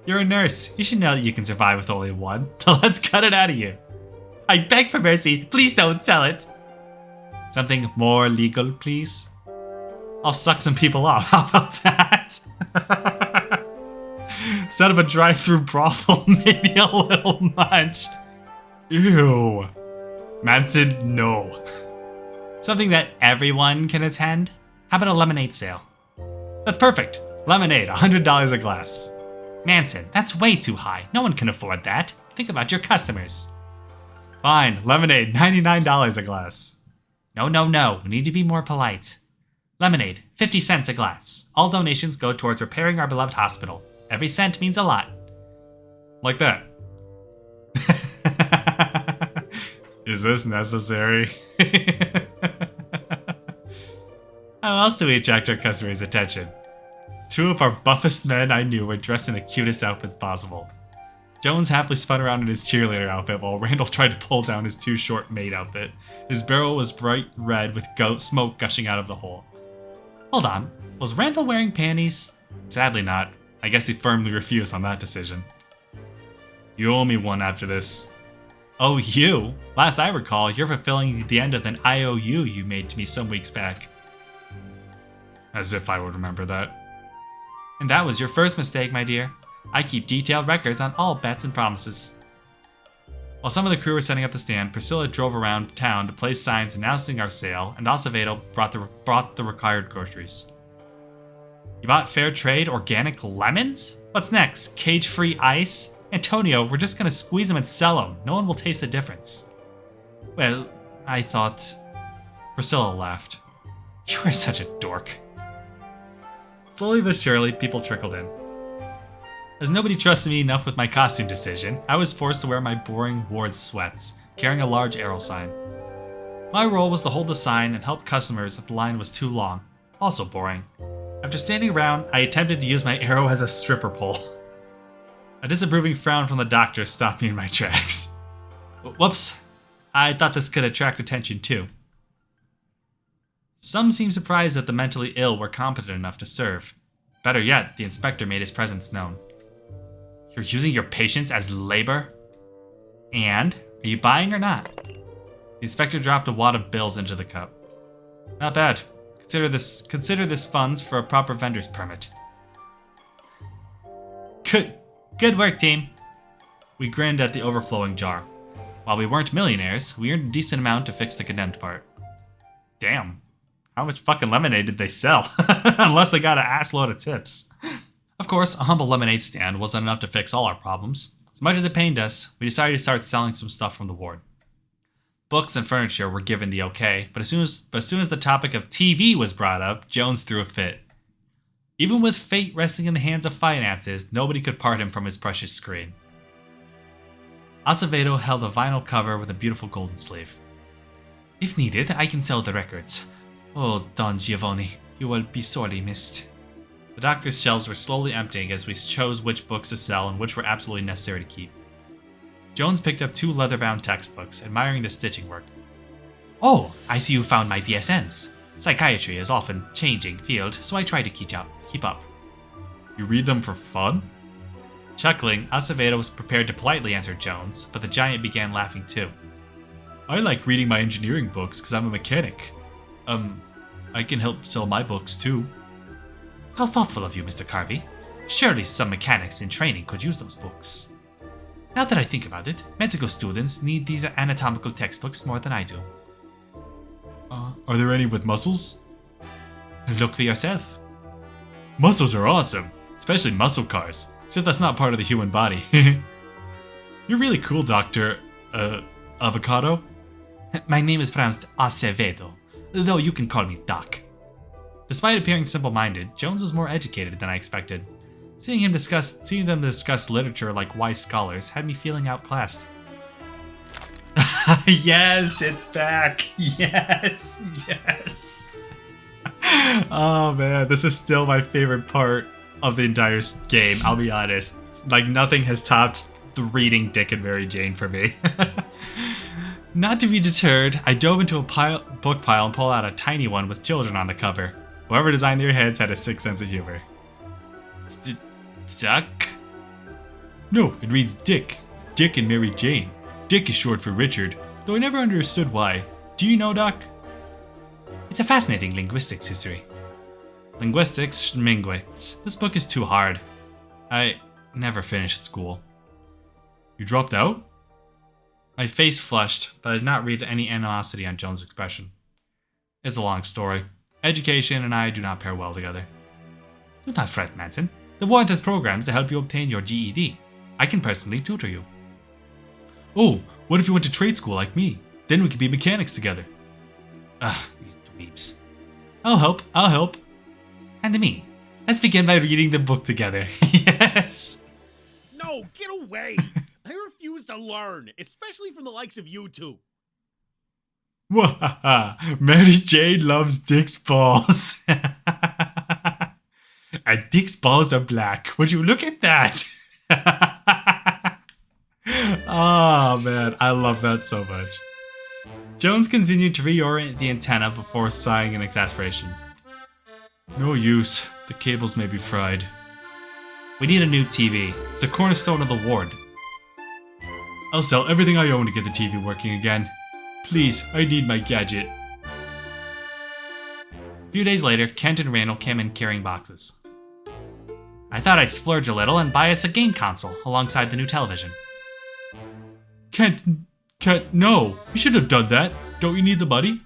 You're a nurse. You should know that you can survive with only one. Let's cut it out of you. I beg for mercy. Please don't sell it. Something more legal, please. I'll suck some people off. How about that? Set up a drive-through brothel, maybe a little much. Ew. Manson, no. Something that everyone can attend? How about a lemonade sale? That's perfect. Lemonade, $100 a glass. Manson, that's way too high. No one can afford that. Think about your customers. Fine, lemonade, $99 a glass. No. We need to be more polite. Lemonade, 50 cents a glass. All donations go towards repairing our beloved hospital. Every cent means a lot. Like that. Is this necessary? How else do we attract our customers' attention? 2 of our buffest men I knew were dressed in the cutest outfits possible. Jones happily spun around in his cheerleader outfit while Randall tried to pull down his too short maid outfit. His barrel was bright red with smoke gushing out of the hole. Hold on, was Randall wearing panties? Sadly not. I guess he firmly refused on that decision. You owe me one after this. Oh, you? Last I recall, you're fulfilling the end of an IOU you made to me some weeks back. As if I would remember that. And that was your first mistake, my dear. I keep detailed records on all bets and promises. While some of the crew were setting up the stand, Priscilla drove around town to place signs announcing our sale, and Acevedo brought the required groceries. You bought fair trade organic lemons? What's next? Cage-free ice? Antonio, we're just gonna squeeze them and sell them. No one will taste the difference. Well, I thought... Priscilla laughed. You are such a dork. Slowly but surely, people trickled in. As nobody trusted me enough with my costume decision, I was forced to wear my boring ward sweats, carrying a large arrow sign. My role was to hold the sign and help customers if the line was too long. Also boring. After standing around, I attempted to use my arrow as a stripper pole. A disapproving frown from the doctor stopped me in my tracks. Whoops. I thought this could attract attention too. Some seemed surprised that the mentally ill were competent enough to serve. Better yet, the inspector made his presence known. You're using your patients as labor? And? Are you buying or not? The inspector dropped a wad of bills into the cup. Not bad. Consider this funds for a proper vendor's permit. Good work, team. We grinned at the overflowing jar. While we weren't millionaires, we earned a decent amount to fix the condemned part. Damn. How much fucking lemonade did they sell? Unless they got an assload of tips. Of course, a humble lemonade stand wasn't enough to fix all our problems. As much as it pained us, we decided to start selling some stuff from the ward. Books and furniture were given the okay, but as soon as the topic of TV was brought up, Jones threw a fit. Even with fate resting in the hands of finances, nobody could part him from his precious screen. Acevedo held a vinyl cover with a beautiful golden sleeve. If needed, I can sell the records. Oh, Don Giovanni, you will be sorely missed. The doctor's shelves were slowly emptying as we chose which books to sell and which were absolutely necessary to keep. Jones picked up 2 leather-bound textbooks, admiring the stitching work. Oh, I see you found my DSMs. Psychiatry is often changing field, so I try to keep up. You read them for fun? Chuckling, Acevedo was prepared to politely answer Jones, but the giant began laughing too. I like reading my engineering books because I'm a mechanic. I can help sell my books too. How thoughtful of you, Mr. Carvey. Surely some mechanics in training could use those books. Now that I think about it, medical students need these anatomical textbooks more than I do. Are there any with muscles? Look for yourself. Muscles are awesome, especially muscle cars, except that's not part of the human body. You're really cool, Dr. Avocado. My name is pronounced Acevedo, though you can call me Doc. Despite appearing simple-minded, Jones was more educated than I expected. Seeing them discuss literature like wise scholars had me feeling outclassed. Yes, it's back. Yes. Oh man, this is still my favorite part of the entire game, I'll be honest. Like, nothing has topped the reading Dick and Mary Jane for me. Not to be deterred, I dove into a book pile and pulled out a tiny one with children on the cover. Whoever designed their heads had a sick sense of humor. Duck? No, it reads Dick. Dick and Mary Jane. Dick is short for Richard, though I never understood why. Do you know, Doc? It's a fascinating linguistics history. Linguistics, schmingwits. This book is too hard. I never finished school. You dropped out? My face flushed, but I did not read any animosity on Jones' expression. It's a long story. Education and I do not pair well together. Do not fret, Manson. The ward has programs to help you obtain your GED. I can personally tutor you. Oh, what if you went to trade school like me? Then we could be mechanics together. Ugh, these dweebs. I'll help. And me. Let's begin by reading the book together. Yes! No, get away! I refuse to learn, especially from the likes of you two. Wahaha! Mary Jane loves Dick's balls. And Dick's balls are black. Would you look at that? Oh man, I love that so much. Jones continued to reorient the antenna before sighing in exasperation. No use. The cables may be fried. We need a new TV. It's a cornerstone of the ward. I'll sell everything I own to get the TV working again. Please, I need my gadget. A few days later, Kent and Randall came in carrying boxes. I thought I'd splurge a little and buy us a game console alongside the new television. Kent, no. You shouldn't have done that. Don't you need the money?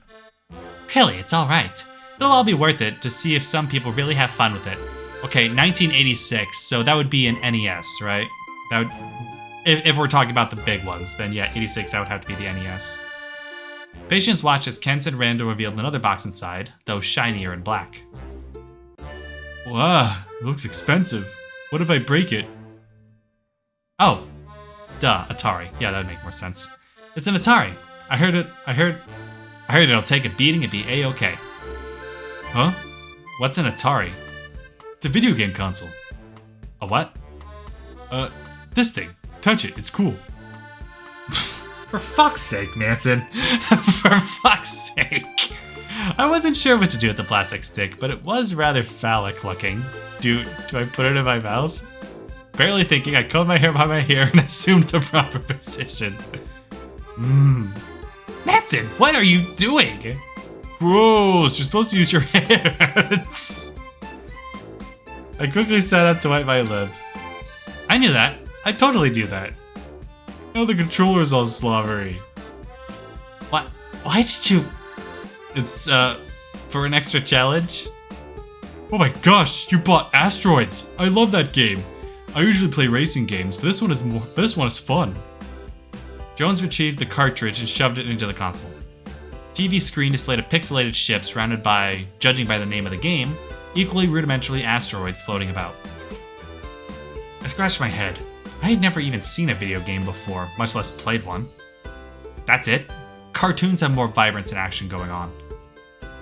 Really, it's alright. It'll all be worth it to see if some people really have fun with it. Okay, 1986, so that would be an NES, right? That would, if we're talking about the big ones, then yeah, 86, that would have to be the NES. Patience watched as Kent and Randall revealed another box inside, though shinier and black. Wow, it looks expensive. What if I break it? Oh, duh, Atari. Yeah, that would make more sense. It's an Atari. I heard it'll take a beating and be A-okay. Huh? What's an Atari? It's a video game console. A what? This thing. Touch it, it's cool. For fuck's sake, Manson. For fuck's sake. I wasn't sure what to do with the plastic stick, but it was rather phallic looking. Do I put it in my mouth? Barely thinking, I combed my hair by my hair and assumed the proper position. Manson, what are you doing? Gross, you're supposed to use your hands. I quickly sat up to wipe my lips. I knew that. I totally knew that. Now the controller's all slobbery. What? Why did you... It's, for an extra challenge? Oh my gosh, you bought Asteroids! I love that game. I usually play racing games, but this one is fun. Jones retrieved the cartridge and shoved it into the console. TV screen displayed a pixelated ship surrounded by, judging by the name of the game, equally rudimentary asteroids floating about. I scratched my head. I had never even seen a video game before, much less played one. That's it. Cartoons have more vibrance and action going on.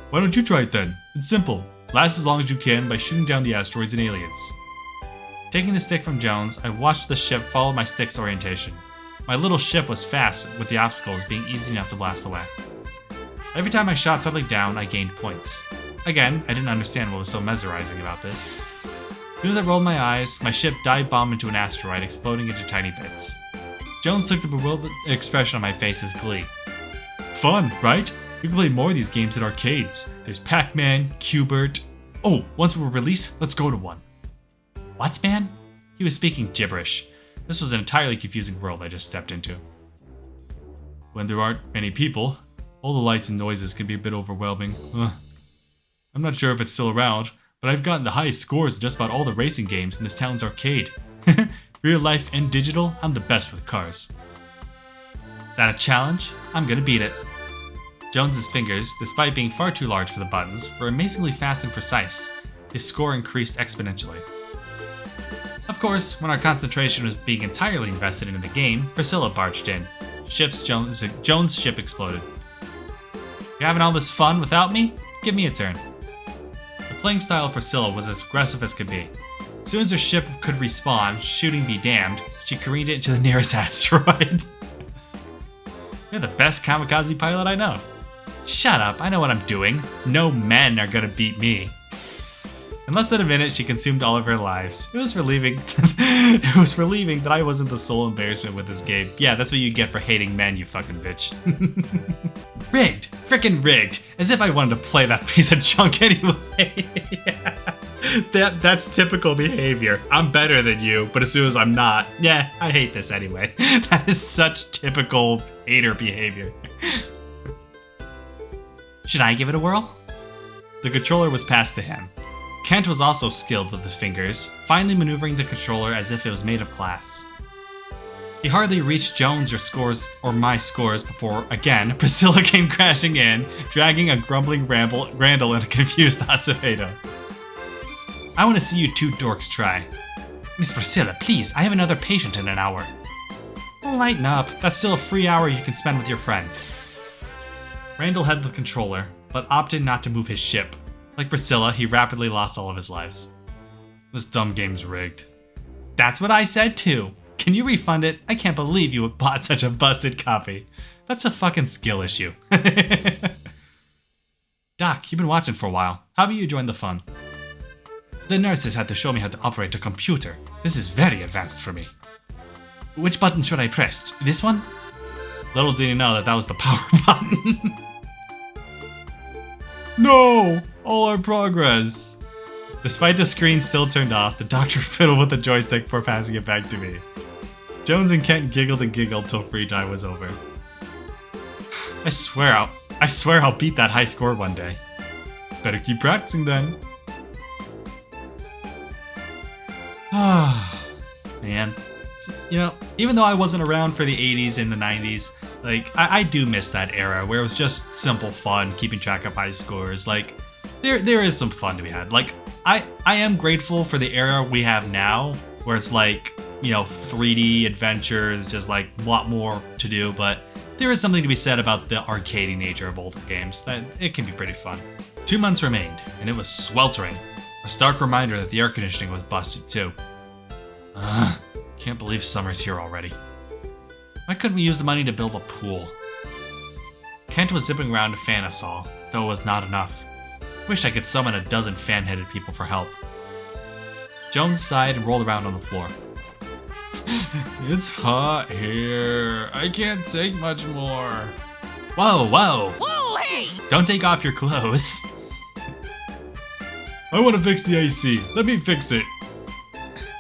Why don't you try it then? It's simple. Last as long as you can by shooting down the asteroids and aliens. Taking the stick from Jones, I watched the ship follow my stick's orientation. My little ship was fast, with the obstacles being easy enough to blast away. Every time I shot something down, I gained points. Again, I didn't understand what was so mesmerizing about this. As soon as I rolled my eyes, my ship dive-bombed into an asteroid, exploding into tiny bits. Jones took the bewildered expression on my face as glee. Fun, right? We can play more of these games at arcades. There's Pac-Man, Q*bert. Oh, once we're released, let's go to one. What, man? He was speaking gibberish. This was an entirely confusing world I just stepped into. When there aren't many people, all the lights and noises can be a bit overwhelming. I'm not sure if it's still around, but I've gotten the highest scores in just about all the racing games in this town's arcade. Real life and digital, I'm the best with cars. Is that a challenge? I'm gonna beat it. Jones's fingers, despite being far too large for the buttons, were amazingly fast and precise. His score increased exponentially. Of course, when our concentration was being entirely invested in the game, Priscilla barged in. Jones' ship exploded. You having all this fun without me? Give me a turn. The playing style of Priscilla was as aggressive as could be. As soon as her ship could respawn, shooting be damned, she careened it into the nearest asteroid. You're the best kamikaze pilot I know. Shut up, I know what I'm doing. No men are gonna beat me. In less than a minute, she consumed all of her lives. It was relieving. It was relieving that I wasn't the sole embarrassment with this game. Yeah, that's what you get for hating men, you fucking bitch. Rigged. Frickin' rigged. As if I wanted to play that piece of junk anyway. That's typical behavior. I'm better than you, but as soon as I'm not, yeah, I hate this anyway. That is such typical hater behavior. Should I give it a whirl? The controller was passed to him. Kent was also skilled with the fingers, finally maneuvering the controller as if it was made of glass. He hardly reached Jones or my scores before, again, Priscilla came crashing in, dragging a grumbling Randall and a confused Acevedo. I want to see you two dorks try. Miss Priscilla, please, I have another patient in an hour. Lighten up, that's still a free hour you can spend with your friends. Randall had the controller, but opted not to move his ship. Like Priscilla, he rapidly lost all of his lives. This dumb game's rigged. That's what I said too. Can you refund it? I can't believe you bought such a busted copy. That's a fucking skill issue. Doc, you've been watching for a while. How about you join the fun? The nurses had to show me how to operate a computer. This is very advanced for me. Which button should I press? This one? Little did he know that was the power button. No! All our progress. Despite the screen still turned off, the doctor fiddled with the joystick before passing it back to me. Jones and Kent giggled and giggled till free time was over. I swear I'll beat that high score one day. Better keep practicing then. Man. You know, even though I wasn't around for the 80s and the 90s, like, I do miss that era where it was just simple fun, keeping track of high scores. Like, there is some fun to be had. Like, I am grateful for the era we have now, where it's like, you know, 3D adventures, just like a lot more to do, but there is something to be said about the arcadey nature of older games, that it can be pretty fun. 2 months remained, and it was sweltering. A stark reminder that the air conditioning was busted too. Can't believe summer's here already. Why couldn't we use the money to build a pool? Kent was zipping around to fan us all, though it was not enough. Wished I could summon a dozen fan-headed people for help. Jones sighed and rolled around on the floor. It's hot here. I can't take much more. Whoa, whoa! Whoa, hey! Don't take off your clothes. I want to fix the AC. Let me fix it.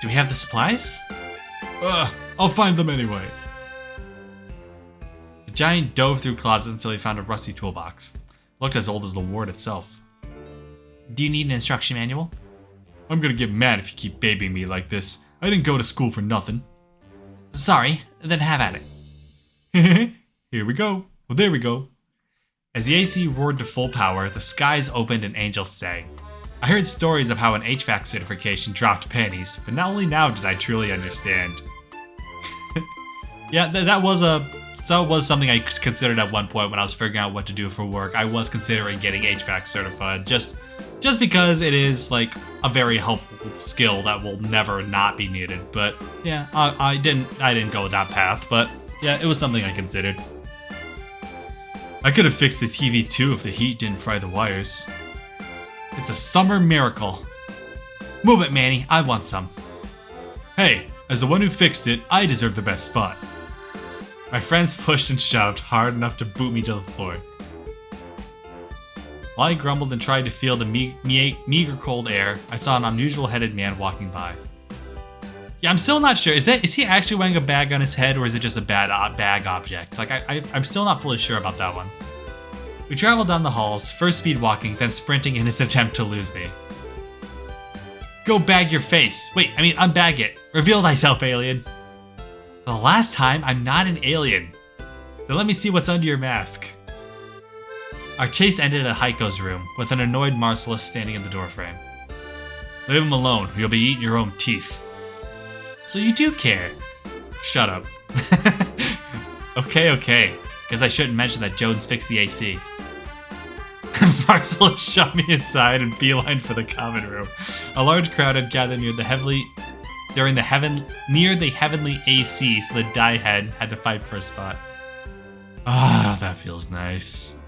Do we have the supplies? I'll find them anyway. The giant dove through closets until he found a rusty toolbox. Looked as old as the ward itself. Do you need an instruction manual? I'm gonna get mad if you keep babying me like this. I didn't go to school for nothing. Sorry, then have at it. Here we go. Well, there we go. As the AC roared to full power, the skies opened and angels sang. I heard stories of how an HVAC certification dropped pennies, but not only now did I truly understand. Yeah, that was something I considered at one point when I was figuring out what to do for work. I was considering getting HVAC certified, just because it is like a very helpful skill that will never not be needed. But yeah, I didn't go that path, but yeah, it was something I considered. I could have fixed the TV too if the heat didn't fry the wires. It's a summer miracle. Move it, Manny. I want some. Hey, as the one who fixed it, I deserve the best spot. My friends pushed and shoved hard enough to boot me to the floor. While I grumbled and tried to feel the meager cold air, I saw an unusual headed man walking by. Yeah, I'm still not sure. Is he actually wearing a bag on his head, or is it just a bag object? Like, I'm still not fully sure about that one. We traveled down the halls, first speed walking, then sprinting in his attempt to lose me. Go bag your face. Wait, I mean, unbag it. Reveal thyself, alien. For the last time, I'm not an alien. Then let me see what's under your mask. Our chase ended at Heiko's room, with an annoyed Marcellus standing in the doorframe. Leave him alone, or you'll be eating your own teeth. So you do care. Shut up. Okay. Guess I shouldn't mention that Jones fixed the AC. Marcellus shoved me aside and beelined for the common room. A large crowd had gathered near the heavenly AC, so the diehead had to fight for a spot. Ah, that feels nice.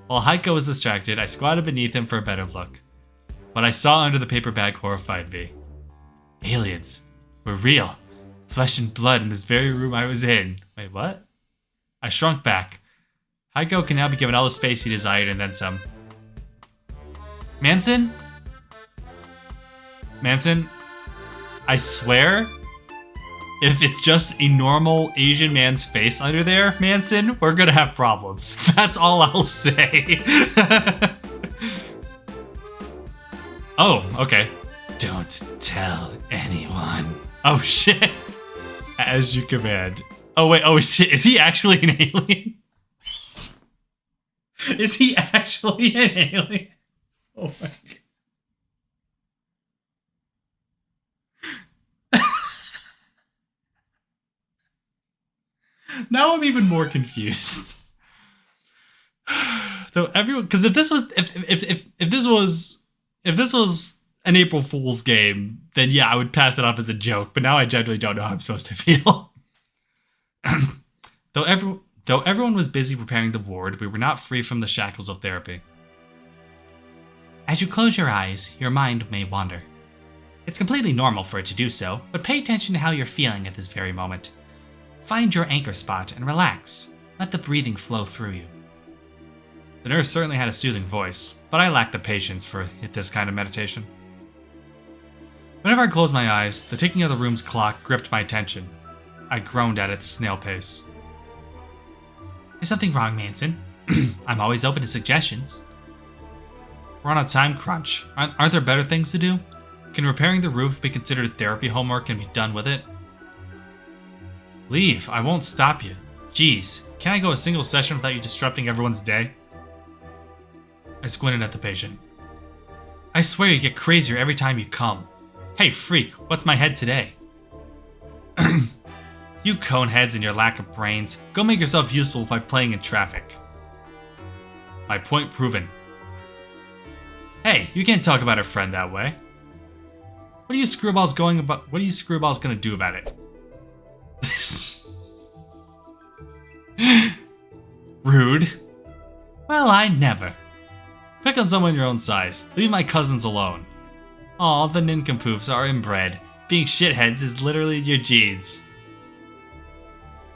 While Heiko was distracted, I squatted beneath him for a better look. What I saw under the paper bag horrified me. Aliens were real. Flesh and blood in this very room I was in. Wait, what? I shrunk back. Heiko can now be given all the space he desired and then some. Manson, I swear, if it's just a normal Asian man's face under there, Manson, we're gonna have problems. That's all I'll say. Oh, okay. Don't tell anyone. Oh shit. As you command. Oh wait, oh shit, is he actually an alien? Is he actually an alien? Oh my god. Now I'm even more confused. Though everyone, because if this was an April Fool's game, then yeah, I would pass it off as a joke. But now I genuinely don't know how I'm supposed to feel. Though everyone was busy preparing the ward, we were not free from the shackles of therapy. As you close your eyes, your mind may wander. It's completely normal for it to do so, but pay attention to how you're feeling at this very moment. Find your anchor spot and relax. Let the breathing flow through you. The nurse certainly had a soothing voice, but I lacked the patience for this kind of meditation. Whenever I closed my eyes, the ticking of the room's clock gripped my attention. I groaned at its snail pace. Is something wrong, Manson? I'm always open to suggestions. We're on a time crunch. Aren't there better things to do? Can repairing the roof be considered therapy homework and be done with it? Leave, I won't stop you. Jeez, can't I go a single session without you disrupting everyone's day? I squinted at the patient. I swear you get crazier every time you come. Hey freak, what's my head today? You coneheads and your lack of brains, go make yourself useful by playing in traffic. My point proven. Hey, you can't talk about a friend that way. What are you screwballs gonna do about it? Rude. Well, I never. Pick on someone your own size. Leave my cousins alone. Aw, the nincompoops are inbred. Being shitheads is literally your genes.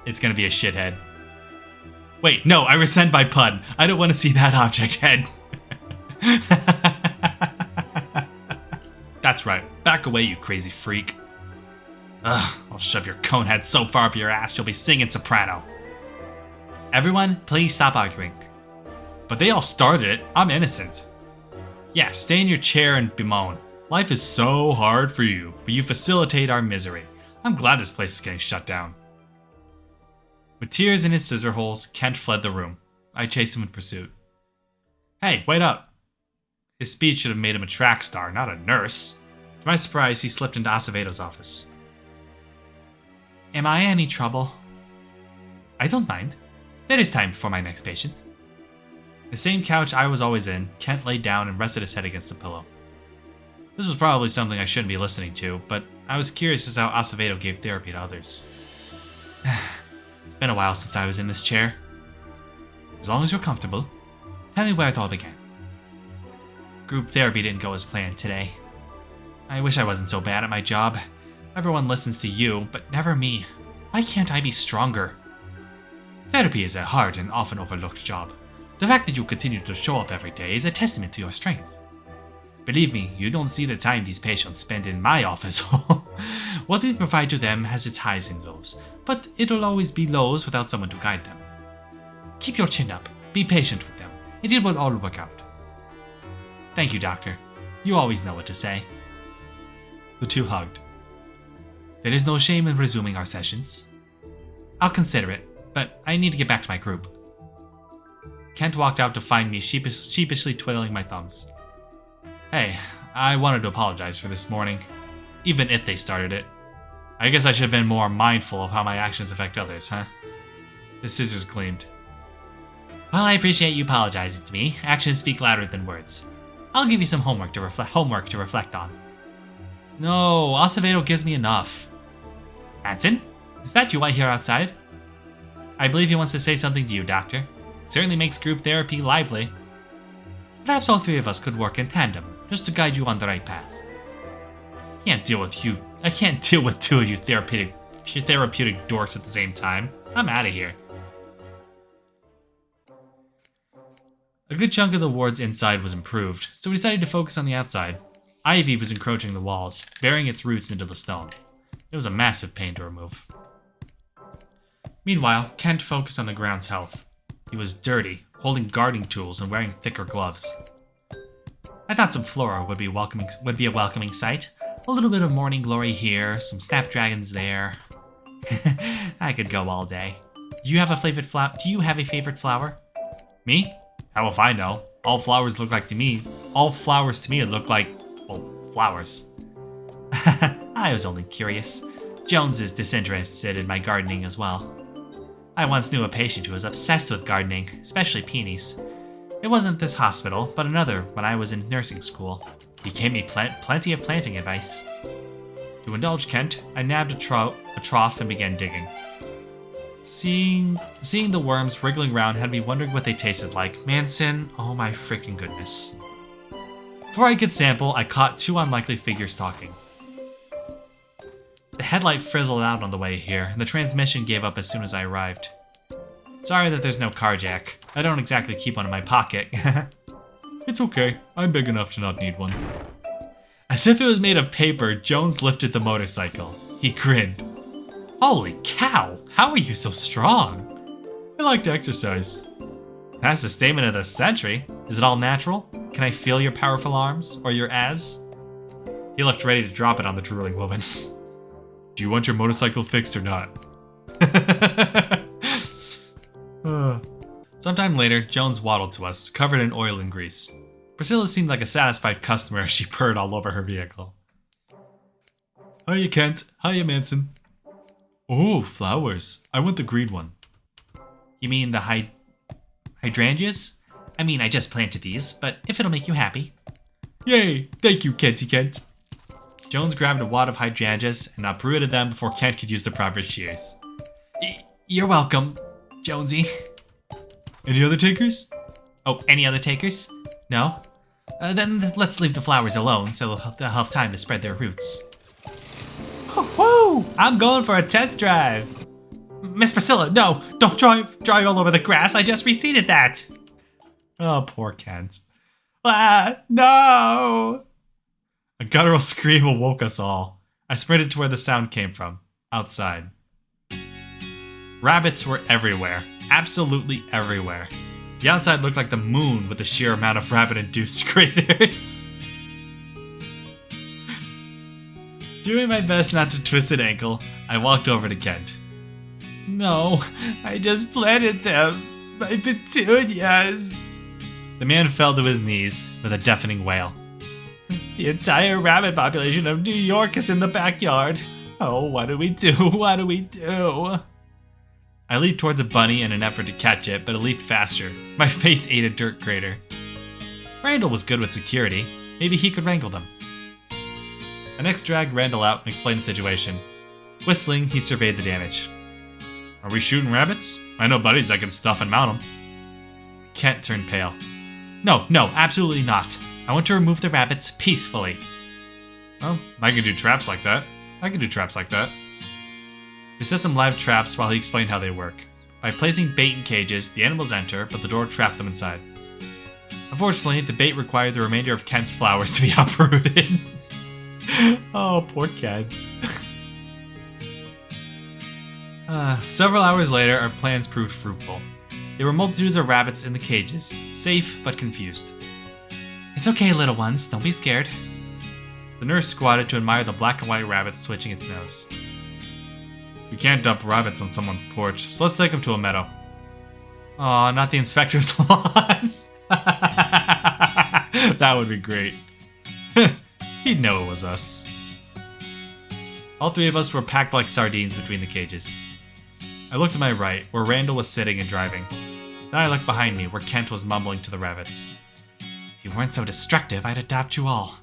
It's gonna be a shithead. Wait, no, I rescind my pun. I don't want to see that object head. That's right. Back away, you crazy freak. Ugh, I'll shove your cone head so far up your ass you'll be singing soprano. Everyone, please stop arguing. But they all started it. I'm innocent. Yeah, stay in your chair and bemoan. Life is so hard for you, but you facilitate our misery. I'm glad this place is getting shut down. With tears in his scissor holes, Kent fled the room. I chased him in pursuit. Hey, wait up. His speed should have made him a track star, not a nurse. To my surprise, he slipped into Acevedo's office. Am I any trouble? I don't mind. There is time for my next patient. The same couch I was always in, Kent laid down and rested his head against the pillow. This was probably something I shouldn't be listening to, but I was curious as to how Acevedo gave therapy to others. It's been a while since I was in this chair. As long as you're comfortable, tell me where it all began. Group therapy didn't go as planned today. I wish I wasn't so bad at my job. Everyone listens to you, but never me. Why can't I be stronger? Therapy is a hard and often overlooked job. The fact that you continue to show up every day is a testament to your strength. Believe me, you don't see the time these patients spend in my office. What we provide to them has its highs and lows, but it'll always be lows without someone to guide them. Keep your chin up, be patient with them, and it will all work out. Thank you, Doctor. You always know what to say. The two hugged. There is no shame in resuming our sessions. I'll consider it, but I need to get back to my group. Kent walked out to find me sheepishly twiddling my thumbs. Hey, I wanted to apologize for this morning, even if they started it. I guess I should have been more mindful of how my actions affect others, huh? The scissors gleamed. Well, I appreciate you apologizing to me. Actions speak louder than words. I'll give you some homework to reflect on. No, Acevedo gives me enough. Manson? Is that you I hear outside? I believe he wants to say something to you, Doctor. It certainly makes group therapy lively. Perhaps all three of us could work in tandem, just to guide you on the right path. I can't deal with two of you therapeutic dorks at the same time. I'm out of here. A good chunk of the ward's inside was improved, so we decided to focus on the outside. Ivy was encroaching the walls, burying its roots into the stone. It was a massive pain to remove. Meanwhile, Kent focused on the ground's health. He was dirty, holding gardening tools and wearing thicker gloves. I thought some flora would be a welcoming sight. A little bit of morning glory here, some snapdragons there. I could go all day. Do you have a favorite flower? Me? How if I know? All flowers to me look like, well, flowers. I was only curious. Jones is disinterested in my gardening as well. I once knew a patient who was obsessed with gardening, especially peonies. It wasn't this hospital, but another when I was in nursing school. He gave me plenty of planting advice. To indulge Kent, I nabbed a trough and began digging. Seeing the worms wriggling around had me wondering what they tasted like. Manson, oh my freaking goodness. Before I could sample, I caught two unlikely figures talking. The headlight frizzled out on the way here, and the transmission gave up as soon as I arrived. Sorry that there's no car jack. I don't exactly keep one in my pocket. It's okay, I'm big enough to not need one. As if it was made of paper, Jones lifted the motorcycle. He grinned. Holy cow, how are you so strong? I like to exercise. That's the statement of the century. Is it all natural? Can I feel your powerful arms? Or your abs? He looked ready to drop it on the drooling woman. Do you want your motorcycle fixed or not? Sometime later, Jones waddled to us, covered in oil and grease. Priscilla seemed like a satisfied customer as she purred all over her vehicle. Hiya, Kent. Hiya, Manson. Oh, flowers. I want the green one. You mean the hydrangeas? I mean, I just planted these, but if it'll make you happy. Yay! Thank you, Kenty Kent. Jones grabbed a wad of hydrangeas and uprooted them before Kent could use the proper shears. You're welcome, Jonesy. Any other takers? Oh, any other takers? No? Then let's leave the flowers alone so they'll have time to spread their roots. Woo! I'm going for a test drive. Miss Priscilla, no! Don't drive all over the grass. I just reseeded that. Oh, poor Kent. No! A guttural scream awoke us all. I sprinted to where the sound came from. Outside. Rabbits were everywhere. Absolutely everywhere. The outside looked like the moon with the sheer amount of rabbit-induced craters. Doing my best not to twist an ankle, I walked over to Kent. No, I just planted them. My petunias. The man fell to his knees with a deafening wail. The entire rabbit population of New York is in the backyard. Oh, what do we do? What do we do? I leaped towards a bunny in an effort to catch it, but it leaped faster. My face ate a dirt crater. Randall was good with security. Maybe he could wrangle them. I next dragged Randall out and explained the situation. Whistling, he surveyed the damage. Are we shooting rabbits? I know buddies that can stuff and mount them. Kent turned pale. No, absolutely not. I want to remove the rabbits peacefully. Oh, I can do traps like that. We set some live traps while he explained how they work. By placing bait in cages, the animals enter, but the door trapped them inside. Unfortunately, the bait required the remainder of Kent's flowers to be uprooted. Oh, poor Kent. Several hours later, our plans proved fruitful. There were multitudes of rabbits in the cages, safe but confused. It's okay, little ones, don't be scared. The nurse squatted to admire the black and white rabbits twitching its nose. We can't dump rabbits on someone's porch, so let's take them to a meadow. Aw, not the inspector's lawn. That would be great. He'd know it was us. All three of us were packed like sardines between the cages. I looked to my right, where Randall was sitting and driving. Then I looked behind me, where Kent was mumbling to the rabbits. If you weren't so destructive, I'd adopt you all.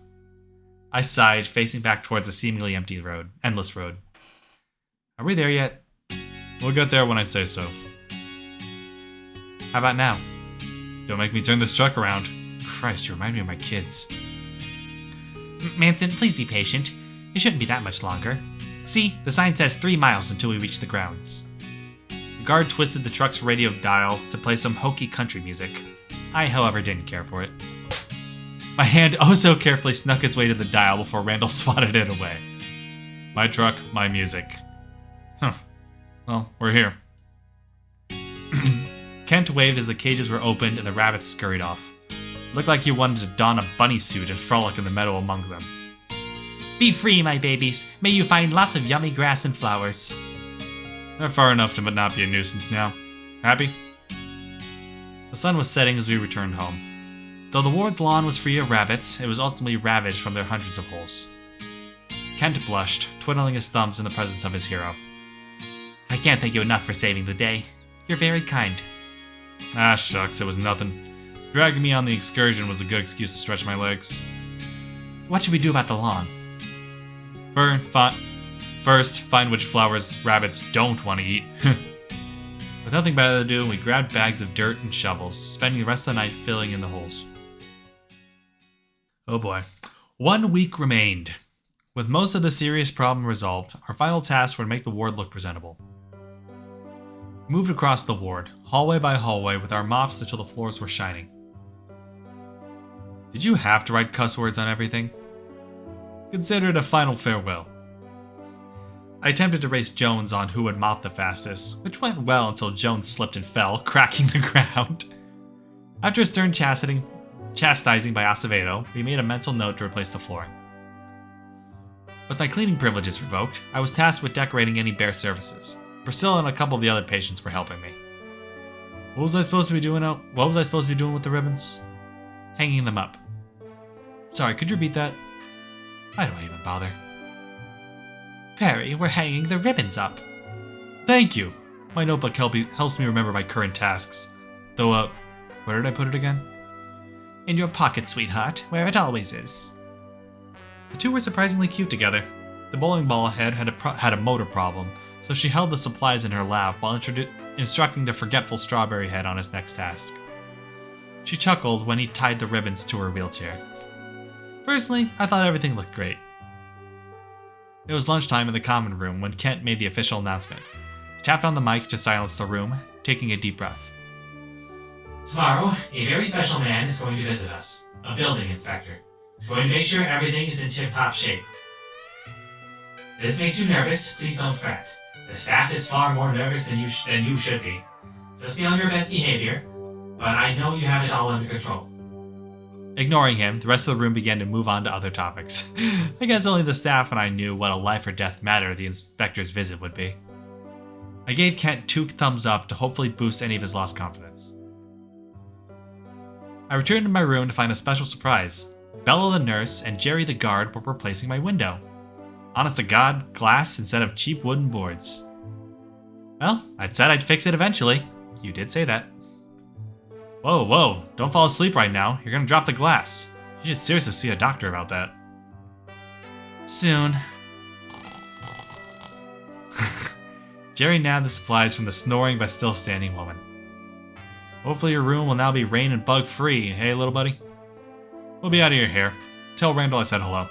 I sighed, facing back towards the seemingly empty road, endless road. Are we there yet? We'll get there when I say so. How about now? Don't make me turn this truck around. Christ, you remind me of my kids. Manson, please be patient. It shouldn't be that much longer. See, the sign says 3 miles until we reach the grounds. The guard twisted the truck's radio dial to play some hokey country music. I, however, didn't care for it. My hand oh so carefully snuck its way to the dial before Randall swatted it away. My truck, my music. Huh. Well, we're here. Kent waved as the cages were opened and the rabbits scurried off. It looked like he wanted to don a bunny suit and frolic in the meadow among them. Be free, my babies. May you find lots of yummy grass and flowers. They're far enough to not be a nuisance now. Happy? The sun was setting as we returned home. Though the ward's lawn was free of rabbits, it was ultimately ravaged from their hundreds of holes. Kent blushed, twiddling his thumbs in the presence of his hero. I can't thank you enough for saving the day. You're very kind. Ah, shucks, it was nothing. Dragging me on the excursion was a good excuse to stretch my legs. What should we do about the lawn? First, find which flowers rabbits don't want to eat. With nothing better to do, we grabbed bags of dirt and shovels, spending the rest of the night filling in the holes. Oh boy. 1 week remained. With most of the serious problem resolved, our final task were to make the ward look presentable. We moved across the ward, hallway by hallway, with our mops until the floors were shining. Did you have to write cuss words on everything? Consider it a final farewell. I attempted to race Jones on who would mop the fastest, which went well until Jones slipped and fell, cracking the ground. After a stern chastising by Acevedo, we made a mental note to replace the floor. With my cleaning privileges revoked, I was tasked with decorating any bare surfaces. Priscilla and a couple of the other patients were helping me. What was I supposed to be doing with the ribbons? Hanging them up. Sorry, could you repeat that? Why do I even bother? Perry, we're hanging the ribbons up. Thank you. My notebook helps me remember my current tasks. Though, where did I put it again? In your pocket, sweetheart, where it always is. The two were surprisingly cute together. The bowling ball head had a motor problem, so she held the supplies in her lap while instructing the forgetful strawberry head on his next task. She chuckled when he tied the ribbons to her wheelchair. Personally, I thought everything looked great. It was lunchtime in the common room when Kent made the official announcement. He tapped on the mic to silence the room, taking a deep breath. Tomorrow, a very special man is going to visit us, a building inspector. He's going to make sure everything is in tip-top shape. If this makes you nervous, please don't fret. The staff is far more nervous than you should be. Just be on your best behavior, but I know you have it all under control. Ignoring him, the rest of the room began to move on to other topics. I guess only the staff and I knew what a life or death matter the inspector's visit would be. I gave Kent 2 thumbs up to hopefully boost any of his lost confidence. I returned to my room to find a special surprise. Bella the nurse and Jerry the guard were replacing my window. Honest to God, glass instead of cheap wooden boards. Well, I'd said I'd fix it eventually. You did say that. Whoa, don't fall asleep right now. You're gonna drop the glass. You should seriously see a doctor about that. Soon. Jerry nabbed the supplies from the snoring but still standing woman. Hopefully your room will now be rain and bug free, hey little buddy? We'll be out of your hair. Tell Randall I said hello.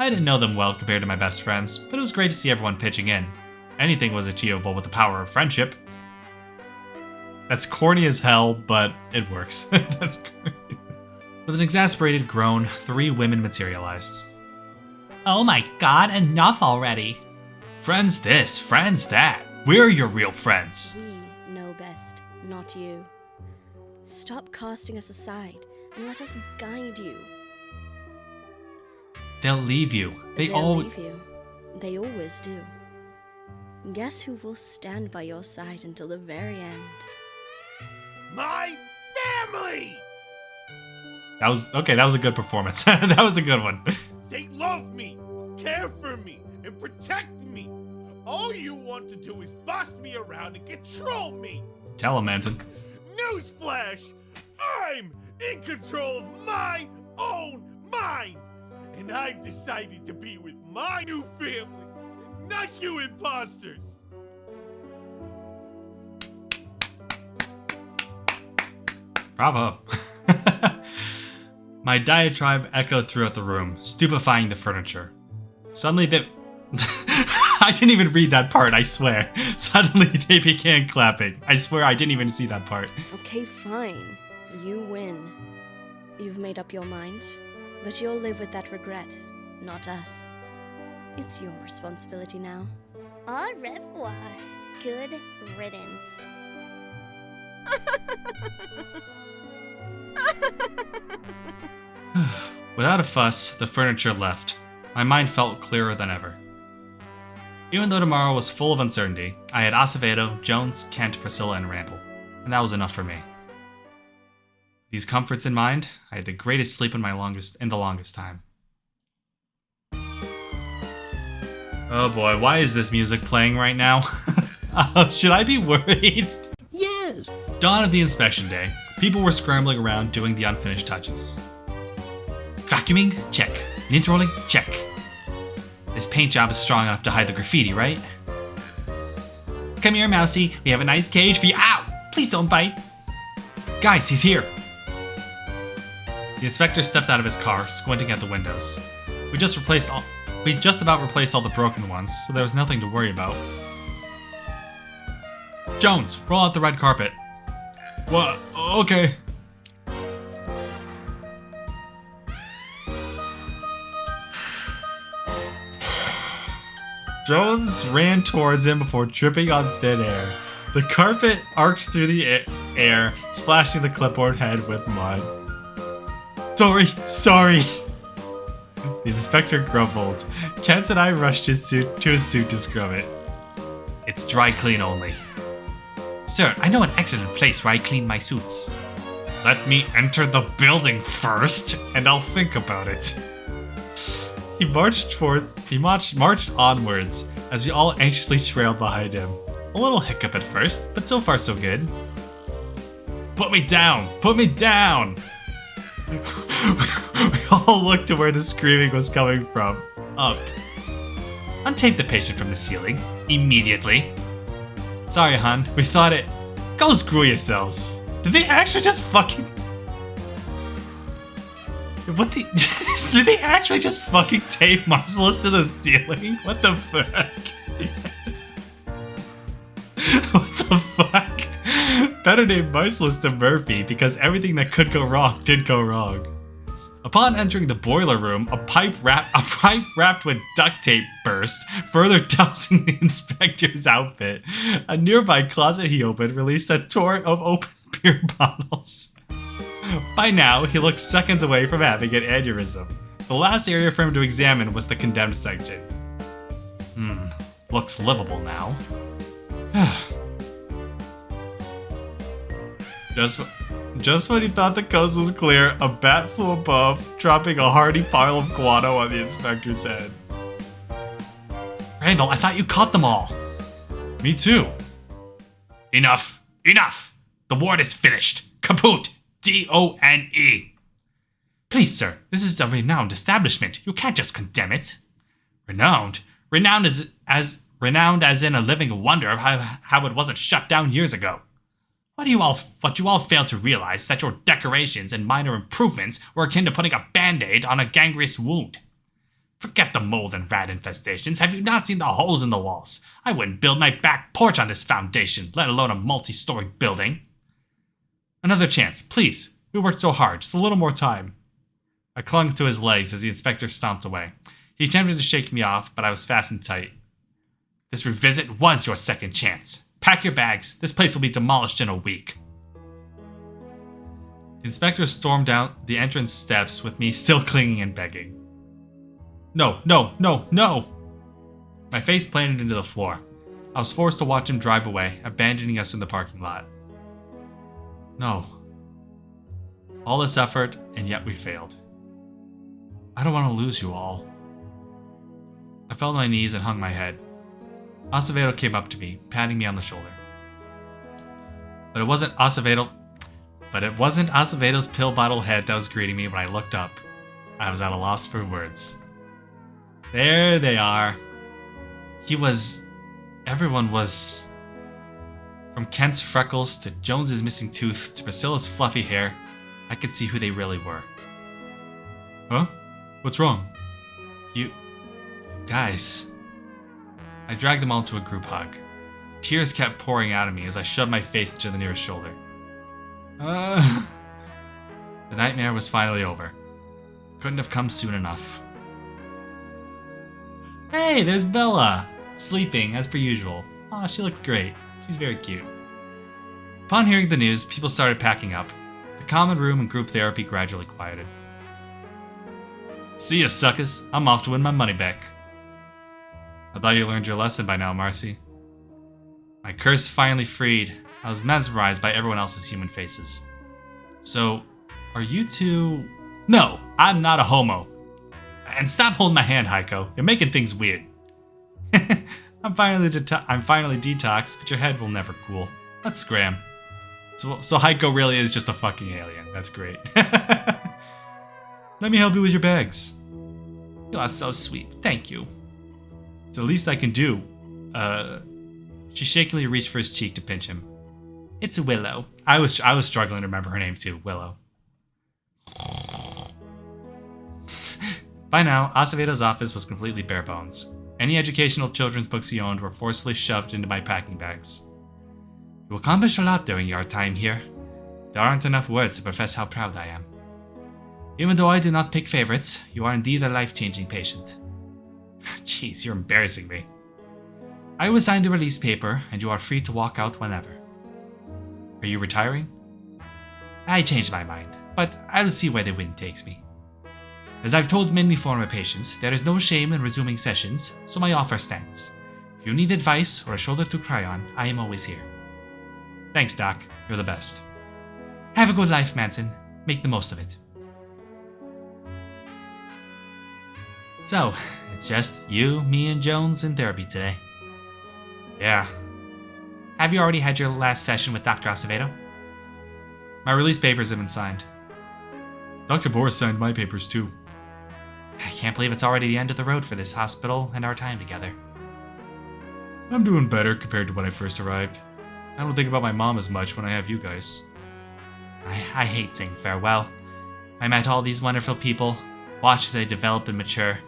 I didn't know them well compared to my best friends, but it was great to see everyone pitching in. Anything was achievable with the power of friendship. That's corny as hell, but it works. That's great. With an exasperated groan, 3 women materialized. Oh my god, enough already. Friends this, friends that. We're your real friends. We know best, not you. Stop casting us aside and let us guide you. They'll leave you. They'll leave you. They always do. Guess who will stand by your side until the very end? My family! That was a good performance. That was a good one. They love me, care for me, and protect me. All you want to do is boss me around and control me. Tell him, Manson. Newsflash! I'm in control of my own mind! And I've decided to be with my new family, not you imposters! Bravo. My diatribe echoed throughout the room, stupefying the furniture. Suddenly I didn't even read that part, I swear. Suddenly they began clapping. I swear I didn't even see that part. Okay, fine. You win. You've made up your mind, but you'll live with that regret, not us. It's your responsibility now. Au revoir. Good riddance. Without a fuss, the furniture left. My mind felt clearer than ever. Even though tomorrow was full of uncertainty, I had Acevedo, Jones, Kent, Priscilla, and Randall, and that was enough for me. These comforts in mind, I had the greatest sleep in the longest time. Oh boy, why is this music playing right now? Should I be worried? Yes. Dawn of the inspection day. People were scrambling around doing the unfinished touches. Vacuuming? Check. Lint rolling? Check. This paint job is strong enough to hide the graffiti, right? Come here, Mousy. We have a nice cage for you. Ow! Please don't bite. Guys, he's here. The inspector stepped out of his car, squinting at the windows. We just about replaced all the broken ones, so there was nothing to worry about. Jones, roll out the red carpet. What? Okay. Jones ran towards him before tripping on thin air. The carpet arced through the air, splashing the clipboard head with mud. Sorry. The inspector grumbled. Kent and I rushed to his suit to scrub it. It's dry clean only. Sir, I know an excellent place where I clean my suits. Let me enter the building first, and I'll think about it. He marched onwards as we all anxiously trailed behind him. A little hiccup at first, but so far so good. Put me down! Put me down! We all looked to where the screaming was coming from. Up. Untape the patient from the ceiling. Immediately. Sorry, hon. We thought it... Go screw yourselves. Did they actually just fucking... What the... Did they actually just fucking tape Marcellus to the ceiling? What the fuck? What the fuck? Better name Marcellus than Murphy, because everything that could go wrong did go wrong. Upon entering the boiler room, a pipe wrapped with duct tape burst, further dousing the inspector's outfit. A nearby closet he opened released a torrent of open beer bottles. By now, he looked seconds away from having an aneurysm. The last area for him to examine was the condemned section. Looks livable now. Just when he thought the coast was clear, a bat flew above, dropping a hearty pile of guano on the inspector's head. Randall, I thought you caught them all. Me too. Enough. The ward is finished. Kaput. D-O-N-E. Please, sir, this is a renowned establishment. You can't just condemn it. Renowned? Renowned as in a living wonder of how it wasn't shut down years ago. What you all fail to realize is that your decorations and minor improvements were akin to putting a band-aid on a gangrenous wound. Forget the mold and rat infestations. Have you not seen the holes in the walls? I wouldn't build my back porch on this foundation, let alone a multi-story building. Another chance, please. We worked so hard. Just a little more time. I clung to his legs as the inspector stomped away. He attempted to shake me off, but I was fastened tight. This revisit was your second chance. Pack your bags. This place will be demolished in a week. The inspector stormed down the entrance steps with me still clinging and begging. No. My face planted into the floor. I was forced to watch him drive away, abandoning us in the parking lot. No. All this effort, and yet we failed. I don't want to lose you all. I fell on my knees and hung my head. Acevedo came up to me, patting me on the shoulder. But it wasn't Acevedo's pill bottle head that was greeting me when I looked up. I was at a loss for words. There they are. Everyone was... From Kent's freckles to Jones's missing tooth to Priscilla's fluffy hair, I could see who they really were. Huh? What's wrong? You guys. I dragged them all to a group hug. Tears kept pouring out of me as I shoved my face into the nearest shoulder. The nightmare was finally over. Couldn't have come soon enough. Hey, there's Bella! Sleeping, as per usual. Aw, she looks great. She's very cute. Upon hearing the news, people started packing up. The common room and group therapy gradually quieted. See ya, suckers. I'm off to win my money back. I thought you learned your lesson by now, Marcy. My curse finally freed. I was mesmerized by everyone else's human faces. So, are you two... No, I'm not a homo. And stop holding my hand, Heiko. You're making things weird. I'm finally detoxed, but your head will never cool. Let's scram. So Heiko really is just a fucking alien. That's great. Let me help you with your bags. You are so sweet. Thank you. It's the least I can do. She shakily reached for his cheek to pinch him. It's Willow. I was struggling to remember her name too. Willow. By now, Acevedo's office was completely bare bones. Any educational children's books he owned were forcefully shoved into my packing bags. You accomplished a lot during your time here. There aren't enough words to profess how proud I am. Even though I do not pick favorites, you are indeed a life-changing patient. Jeez, you're embarrassing me. I will sign the release paper, and you are free to walk out whenever. Are you retiring? I changed my mind, but I'll see where the wind takes me. As I've told many former patients, there is no shame in resuming sessions, so my offer stands. If you need advice or a shoulder to cry on, I am always here. Thanks, Doc. You're the best. Have a good life, Manson. Make the most of it. So, it's just you, me, and Jones in therapy today. Yeah. Have you already had your last session with Dr. Acevedo? My release papers have been signed. Dr. Boris signed my papers too. I can't believe it's already the end of the road for this hospital and our time together. I'm doing better compared to when I first arrived. I don't think about my mom as much when I have you guys. I hate saying farewell. I met all these wonderful people, watch as they develop and mature,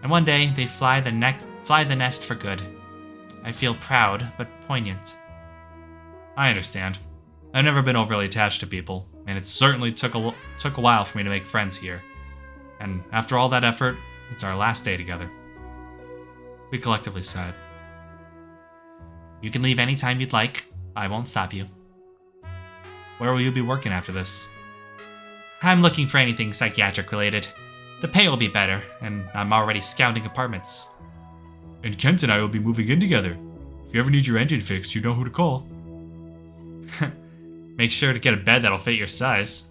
and one day they fly the nest for good. I feel proud, but poignant. I understand. I've never been overly attached to people, and it certainly took a while for me to make friends here. And after all that effort, it's our last day together. We collectively sighed. You can leave anytime you'd like. I won't stop you. Where will you be working after this? I'm looking for anything psychiatric related. The pay will be better, and I'm already scouting apartments. And Kent and I will be moving in together. If you ever need your engine fixed, you know who to call. Make sure to get a bed that'll fit your size.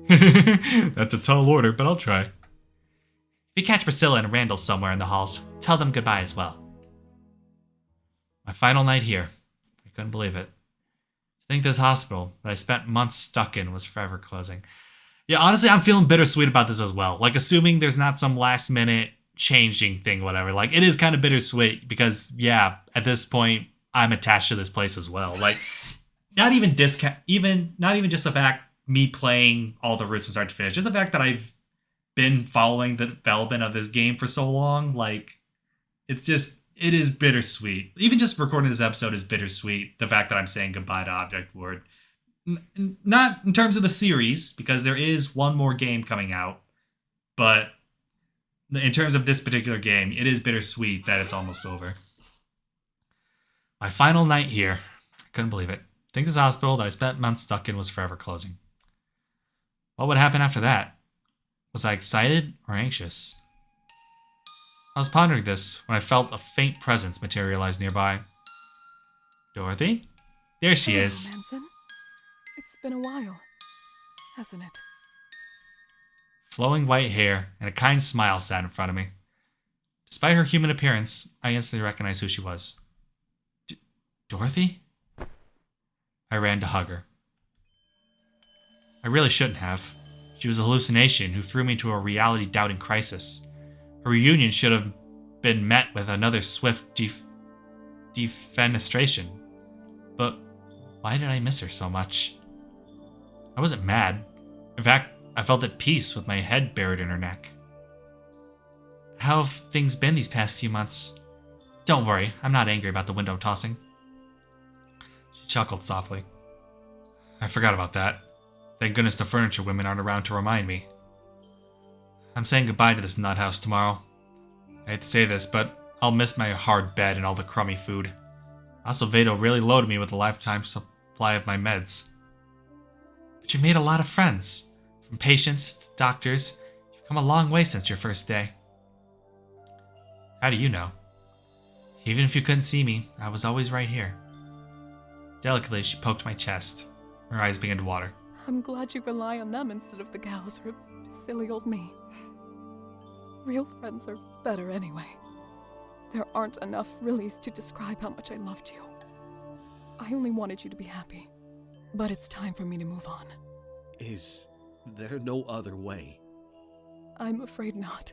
That's a tall order, but I'll try. If you catch Priscilla and Randall somewhere in the halls, tell them goodbye as well. My final night here. I couldn't believe it. I think this hospital that I spent months stuck in was forever closing. Yeah, honestly, I'm feeling bittersweet about this as well. Like, assuming there's not some last minute changing thing, whatever. Like, it is kind of bittersweet because, yeah, at this point, I'm attached to this place as well. Like, not even just the fact me playing all the routes from start to finish, just the fact that I've been following the development of this game for so long. Like, it is bittersweet. Even just recording this episode is bittersweet. The fact that I'm saying goodbye to Object Ward. Not in terms of the series, because there is one more game coming out, but in terms of this particular game, it is bittersweet that it's almost over. My final night here. I couldn't believe it. I think this hospital that I spent months stuck in was forever closing. What would happen after that? Was I excited or anxious? I was pondering this when I felt a faint presence materialize nearby. Dorothy? There she Hello, is. Manson. It's been a while, hasn't it? Flowing white hair and a kind smile sat in front of me. Despite her human appearance, I instantly recognized who she was. Dorothy? I ran to hug her. I really shouldn't have. She was a hallucination who threw me into a reality-doubting crisis. A reunion should have been met with another swift defenestration. But why did I miss her so much? I wasn't mad. In fact, I felt at peace with my head buried in her neck. How have things been these past few months? Don't worry, I'm not angry about the window tossing. She chuckled softly. I forgot about that. Thank goodness the furniture women aren't around to remind me. I'm saying goodbye to this nut house tomorrow. I hate to say this, but I'll miss my hard bed and all the crummy food. Acevedo really loaded me with a lifetime supply of my meds. But you've made a lot of friends. From patients to doctors, you've come a long way since your first day. How do you know? Even if you couldn't see me, I was always right here. Delicately, she poked my chest. Her eyes began to water. I'm glad you rely on them instead of the gals or silly old me. Real friends are better anyway. There aren't enough reallys to describe how much I loved you. I only wanted you to be happy. But it's time for me to move on. Is there no other way? I'm afraid not.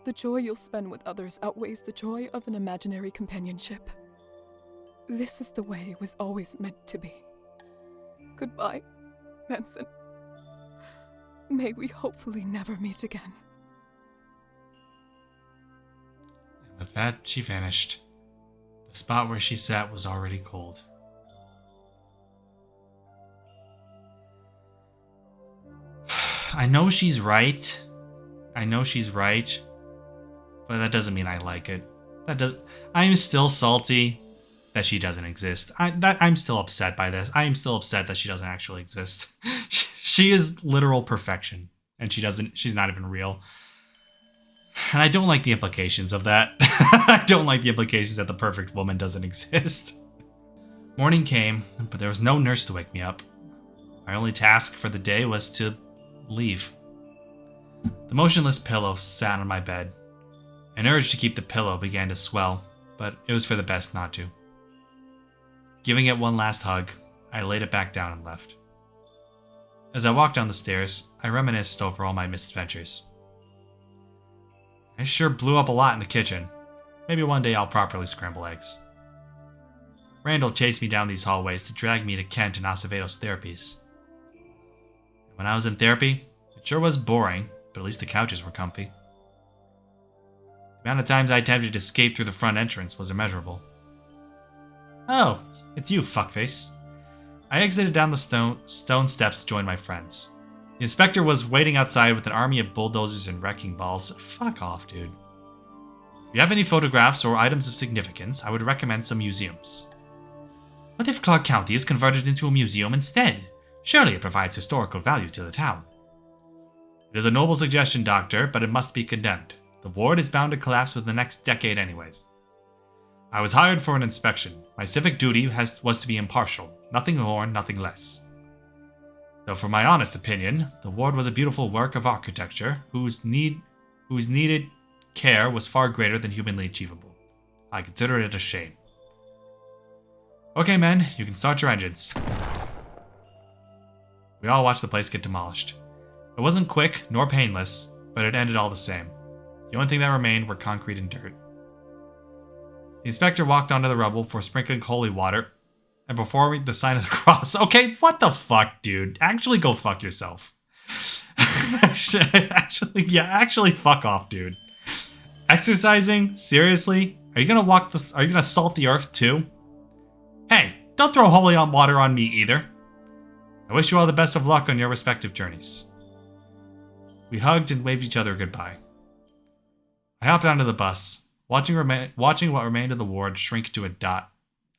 The joy you'll spend with others outweighs the joy of an imaginary companionship. This is the way it was always meant to be. Goodbye, Manson. May we hopefully never meet again. And with that, she vanished. The spot where she sat was already cold. I know she's right. But that doesn't mean I like it. I'm still salty that she doesn't exist. I'm still upset by this. I am still upset that she doesn't actually exist. She is literal perfection, and she's not even real. And I don't like the implications of that. I don't like the implications that the perfect woman doesn't exist. Morning came, but there was no nurse to wake me up. My only task for the day was to leave. The motionless pillow sat on my bed. An urge to keep the pillow began to swell, but it was for the best not to. Giving it one last hug, I laid it back down and left. As I walked down the stairs, I reminisced over all my misadventures. I sure blew up a lot in the kitchen. Maybe one day I'll properly scramble eggs. Randall chased me down these hallways to drag me to Kent and Acevedo's therapies. When I was in therapy, it sure was boring, but at least the couches were comfy. The amount of times I attempted to escape through the front entrance was immeasurable. Oh, it's you, fuckface. I exited down the stone steps to join my friends. The inspector was waiting outside with an army of bulldozers and wrecking balls. Fuck off, dude. If you have any photographs or items of significance, I would recommend some museums. What if Clark County is converted into a museum instead? Surely it provides historical value to the town. It is a noble suggestion, Doctor, but it must be condemned. The ward is bound to collapse within the next decade anyways. I was hired for an inspection. My civic duty was to be impartial. Nothing more, nothing less. Though for my honest opinion, the ward was a beautiful work of architecture whose needed care was far greater than humanly achievable. I consider it a shame. Okay, men, you can start your engines. We all watched the place get demolished. It wasn't quick nor painless, but it ended all the same. The only thing that remained were concrete and dirt. The inspector walked onto the rubble for sprinkling holy water and performing the sign of the cross. Okay, what the fuck, dude? Actually go fuck yourself. Actually fuck off, dude. Exercising? Seriously? Are you gonna salt the earth too? Hey, don't throw holy water on me either. I wish you all the best of luck on your respective journeys. We hugged and waved each other goodbye. I hopped onto the bus, watching what remained of the ward shrink to a dot.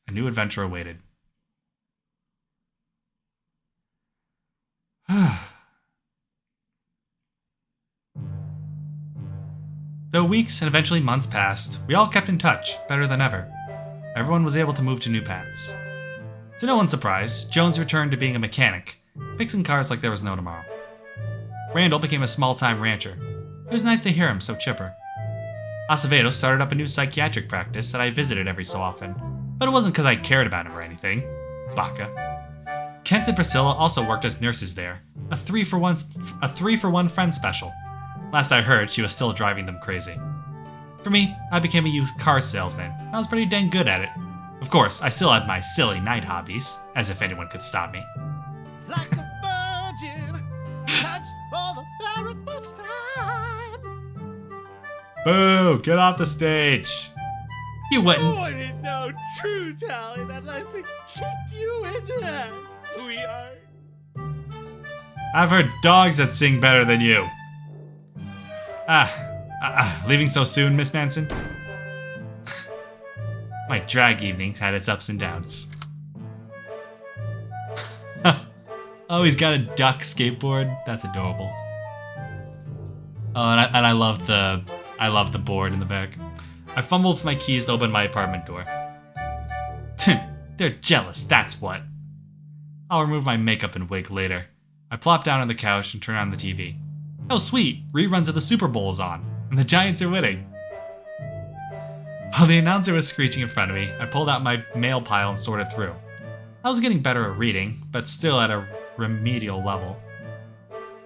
A new adventure awaited. Though weeks and eventually months passed, we all kept in touch, better than ever. Everyone was able to move to new paths. To no one's surprise, Jones returned to being a mechanic, fixing cars like there was no tomorrow. Randall became a small-time rancher. It was nice to hear him so chipper. Acevedo started up a new psychiatric practice that I visited every so often, but it wasn't because I cared about him or anything. Baka. Kent and Priscilla also worked as nurses there, a three for one friend special. Last I heard, she was still driving them crazy. For me, I became a used car salesman, and I was pretty dang good at it. Of course, I still had my silly night hobbies, as if anyone could stop me. Like a virgin, touched for the very first time. Boo! Get off the stage! You wouldn't. No one didn't know true talent unless they keep you in there, sweetheart. I've heard dogs that sing better than you. Leaving so soon, Miss Manson? My drag evenings had its ups and downs. Oh, he's got a duck skateboard. That's adorable. Oh, and I love the board in the back. I fumbled for my keys to open my apartment door. They're jealous, that's what. I'll remove my makeup and wig later. I plop down on the couch and turn on the TV. Oh sweet, reruns of the Super Bowl is on, and the Giants are winning. While the announcer was screeching in front of me, I pulled out my mail pile and sorted through. I was getting better at reading, but still at a remedial level.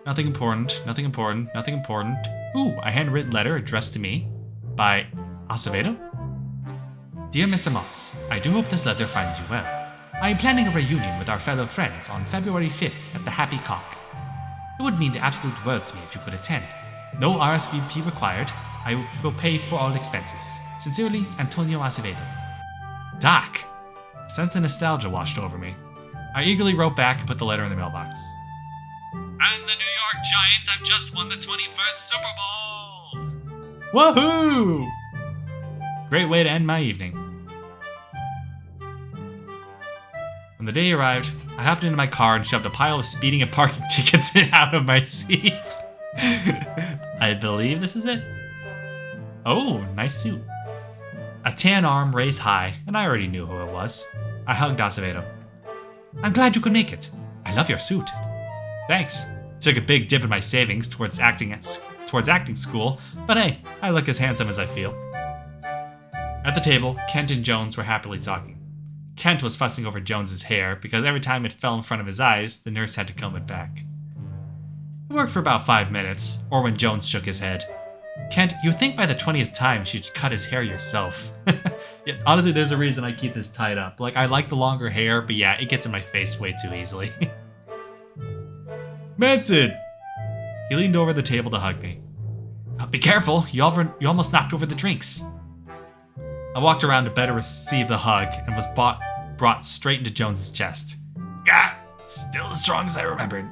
Nothing important, nothing important, nothing important. Ooh, a handwritten letter addressed to me by Acevedo. Dear Mr. Moss, I do hope this letter finds you well. I am planning a reunion with our fellow friends on February 5th at the Happy Cock. It would mean the absolute world to me if you could attend. No RSVP required. I will pay for all expenses. Sincerely, Antonio Acevedo. Doc! A sense of nostalgia washed over me. I eagerly wrote back and put the letter in the mailbox. And the New York Giants have just won the 21st Super Bowl! Woohoo! Great way to end my evening. When the day arrived, I hopped into my car and shoved a pile of speeding and parking tickets out of my seat. I believe this is it. Oh, nice suit. A tan arm raised high, and I already knew who it was. I hugged Acevedo. I'm glad you could make it. I love your suit. Thanks. Took a big dip in my savings towards acting school, but hey, I look as handsome as I feel. At the table, Kent and Jones were happily talking. Kent was fussing over Jones's hair because every time it fell in front of his eyes, the nurse had to comb it back. It worked for about 5 minutes, or when Jones shook his head. Kent, you'd think by the 20th time you'd cut his hair yourself. Yeah, honestly, there's a reason I keep this tied up. Like, I like the longer hair, but yeah, it gets in my face way too easily. Manson! He leaned over the table to hug me. Oh, be careful, you almost knocked over the drinks. I walked around to better receive the hug and was brought straight into Jones's chest. Gah! Still as strong as I remembered.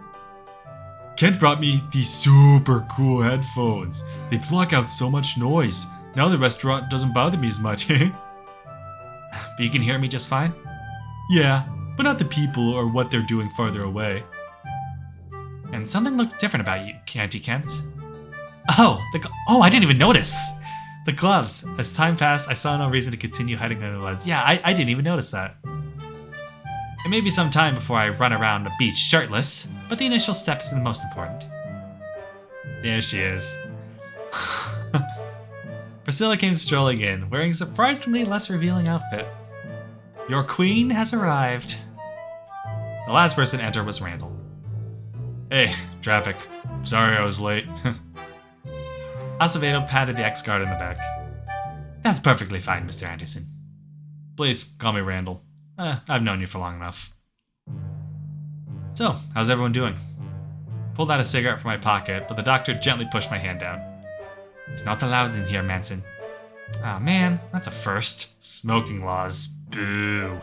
Kent brought me these super cool headphones. They block out so much noise. Now the restaurant doesn't bother me as much. But you can hear me just fine? Yeah, but not the people or what they're doing farther away. And something looks different about you, Auntie Kent. Oh, I didn't even notice. The gloves. As time passed, I saw no reason to continue hiding who it was. Yeah, I didn't even notice that. It may be some time before I run around the beach shirtless, but the initial step is the most important. There she is. Priscilla came strolling in, wearing a surprisingly less revealing outfit. Your queen has arrived. The last person to enter was Randall. Hey, traffic. Sorry I was late. Acevedo patted the ex-guard in the back. That's perfectly fine, Mr. Anderson. Please, call me Randall. I've known you for long enough. So, how's everyone doing? Pulled out a cigarette from my pocket, but the doctor gently pushed my hand down. It's not allowed in here, Manson. Aw, man, that's a first. Smoking laws. Boo.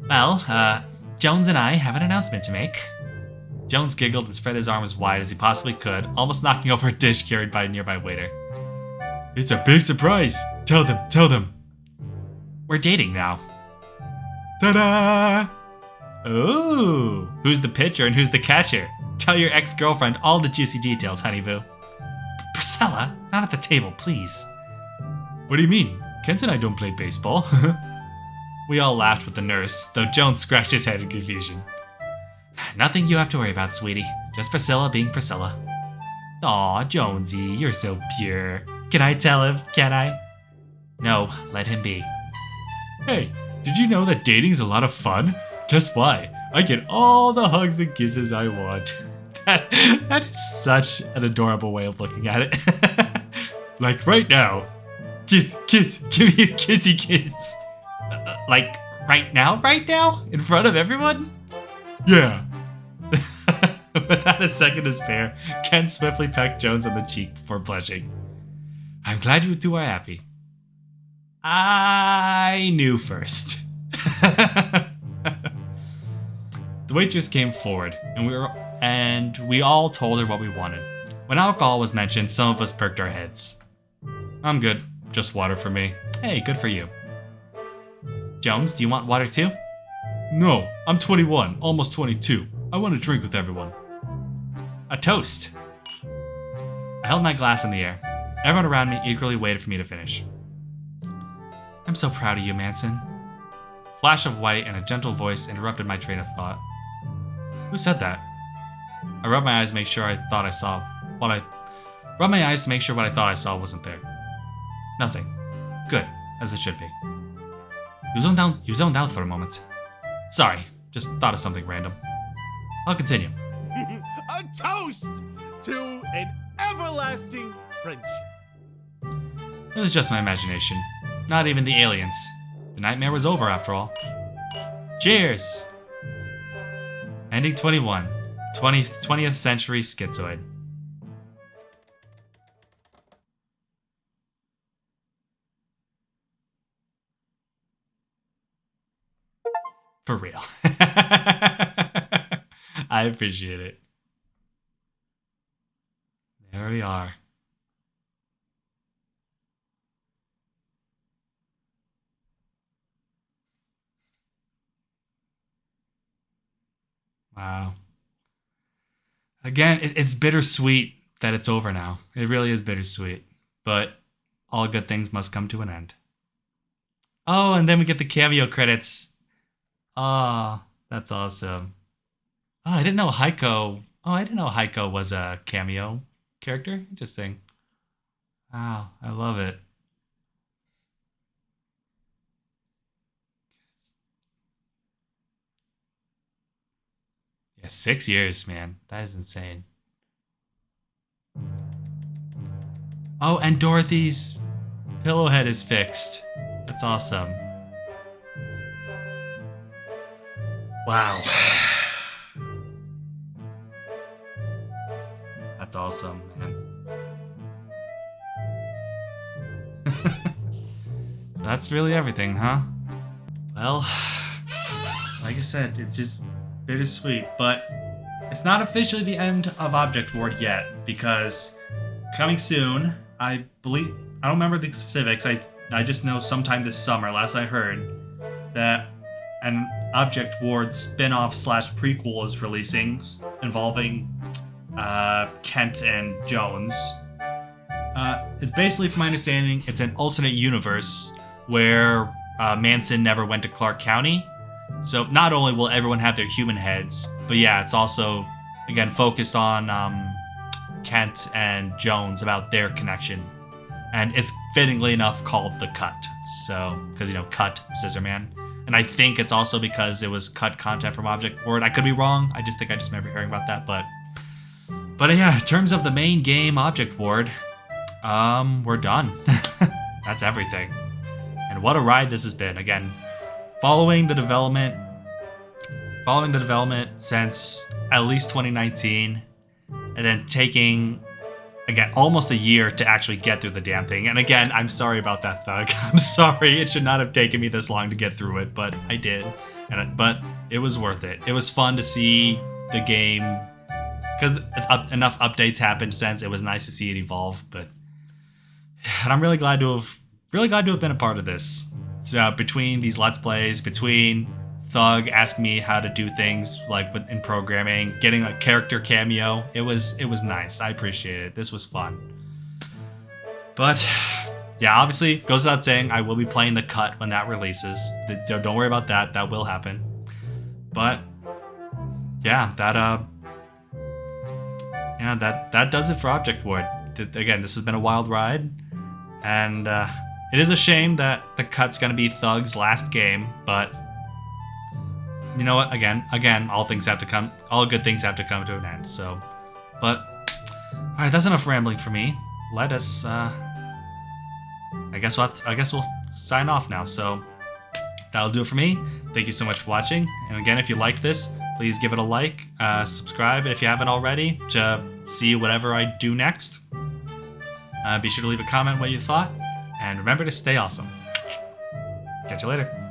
Well, Jones and I have an announcement to make. Jones giggled and spread his arm as wide as he possibly could, almost knocking over a dish carried by a nearby waiter. It's a big surprise. Tell them. We're dating now. Ta-da! Ooh, who's the pitcher and who's the catcher? Tell your ex-girlfriend all the juicy details, honey boo. Priscilla, not at the table, please. What do you mean? Kent and I don't play baseball. We all laughed with the nurse, though Jones scratched his head in confusion. Nothing you have to worry about, sweetie. Just Priscilla being Priscilla. Aw, Jonesy, you're so pure. Can I tell him? Can I? No, let him be. Hey, did you know that dating's a lot of fun? Guess why? I get all the hugs and kisses I want. That is such an adorable way of looking at it. Like right now. Kiss, give me a kissy kiss. Like right now? In front of everyone? Yeah. Without a second to spare, Ken swiftly pecked Jones on the cheek before blushing. I'm glad you two are happy. I knew first. The waitress came forward, and we all told her what we wanted. When alcohol was mentioned, some of us perked our heads. I'm good. Just water for me. Hey, good for you. Jones, do you want water too? No, I'm 21, almost 22. I want to drink with everyone. A toast. I held my glass in the air. Everyone around me eagerly waited for me to finish. I'm so proud of you, Manson. A flash of white and a gentle voice interrupted my train of thought. Who said that? I rubbed my eyes to make sure what I thought I saw wasn't there. Nothing. Good, as it should be. You zoned out for a moment. Sorry, just thought of something random. I'll continue. A toast to an everlasting friendship. It was just my imagination. Not even the aliens. The nightmare was over after all. Cheers! Ending 21. 20th century schizoid. For real. I appreciate it. There we are. Wow. Again, it's bittersweet that it's over now. It really is bittersweet. But all good things must come to an end. Oh, and then we get the cameo credits. Ah, that's awesome. Oh, I didn't know Heiko was a cameo character. Interesting. Wow, I love it. Yeah, 6 years, man. That is insane. Oh, and Dorothy's pillow head is fixed. That's awesome. Wow. That's awesome, man. So that's really everything, huh? Well, like I said, it's just bittersweet, but it's not officially the end of Object Ward yet, because coming soon, I don't remember the specifics, I just know sometime this summer, last I heard, that an Object Ward spin-off / prequel is releasing involving Kent and Jones. It's basically, from my understanding, it's an alternate universe where Manson never went to Clark County. So not only will everyone have their human heads, but yeah, it's also, again, focused on Kent and Jones about their connection. And it's fittingly enough called The Cut. So, because, Cut, Scissor Man. And I think it's also because it was cut content from Object Ward. I could be wrong. I just remember hearing about that. But yeah, in terms of the main game, Object Ward, we're done. That's everything. And what a ride this has been. Again, following the development since at least 2019, and then taking, again, almost a year to actually get through the damn thing. And again, I'm sorry about that, Thug. I'm sorry. It should not have taken me this long to get through it, but I did. But it was worth it. It was fun to see the game, because enough updates happened since. It was nice to see it evolve. And I'm really glad to have been a part of this. So between these Let's Plays, between Thug asking me how to do things like in programming, getting a character cameo, it was nice. I appreciate it. This was fun. But yeah, obviously, goes without saying, I will be playing The Cut when that releases. Don't worry about that. That will happen. But yeah, that does it for Object Ward. Again, this has been a wild ride, and it is a shame that The Cut's gonna be Thug's last game, but you know what? Again, all good things have to come to an end. So, but all right, that's enough rambling for me. Let us. I guess we'll sign off now. So that'll do it for me. Thank you so much for watching. And again, if you liked this, please give it a like, subscribe if you haven't already to see whatever I do next. Be sure to leave a comment what you thought, and remember to stay awesome. Catch you later.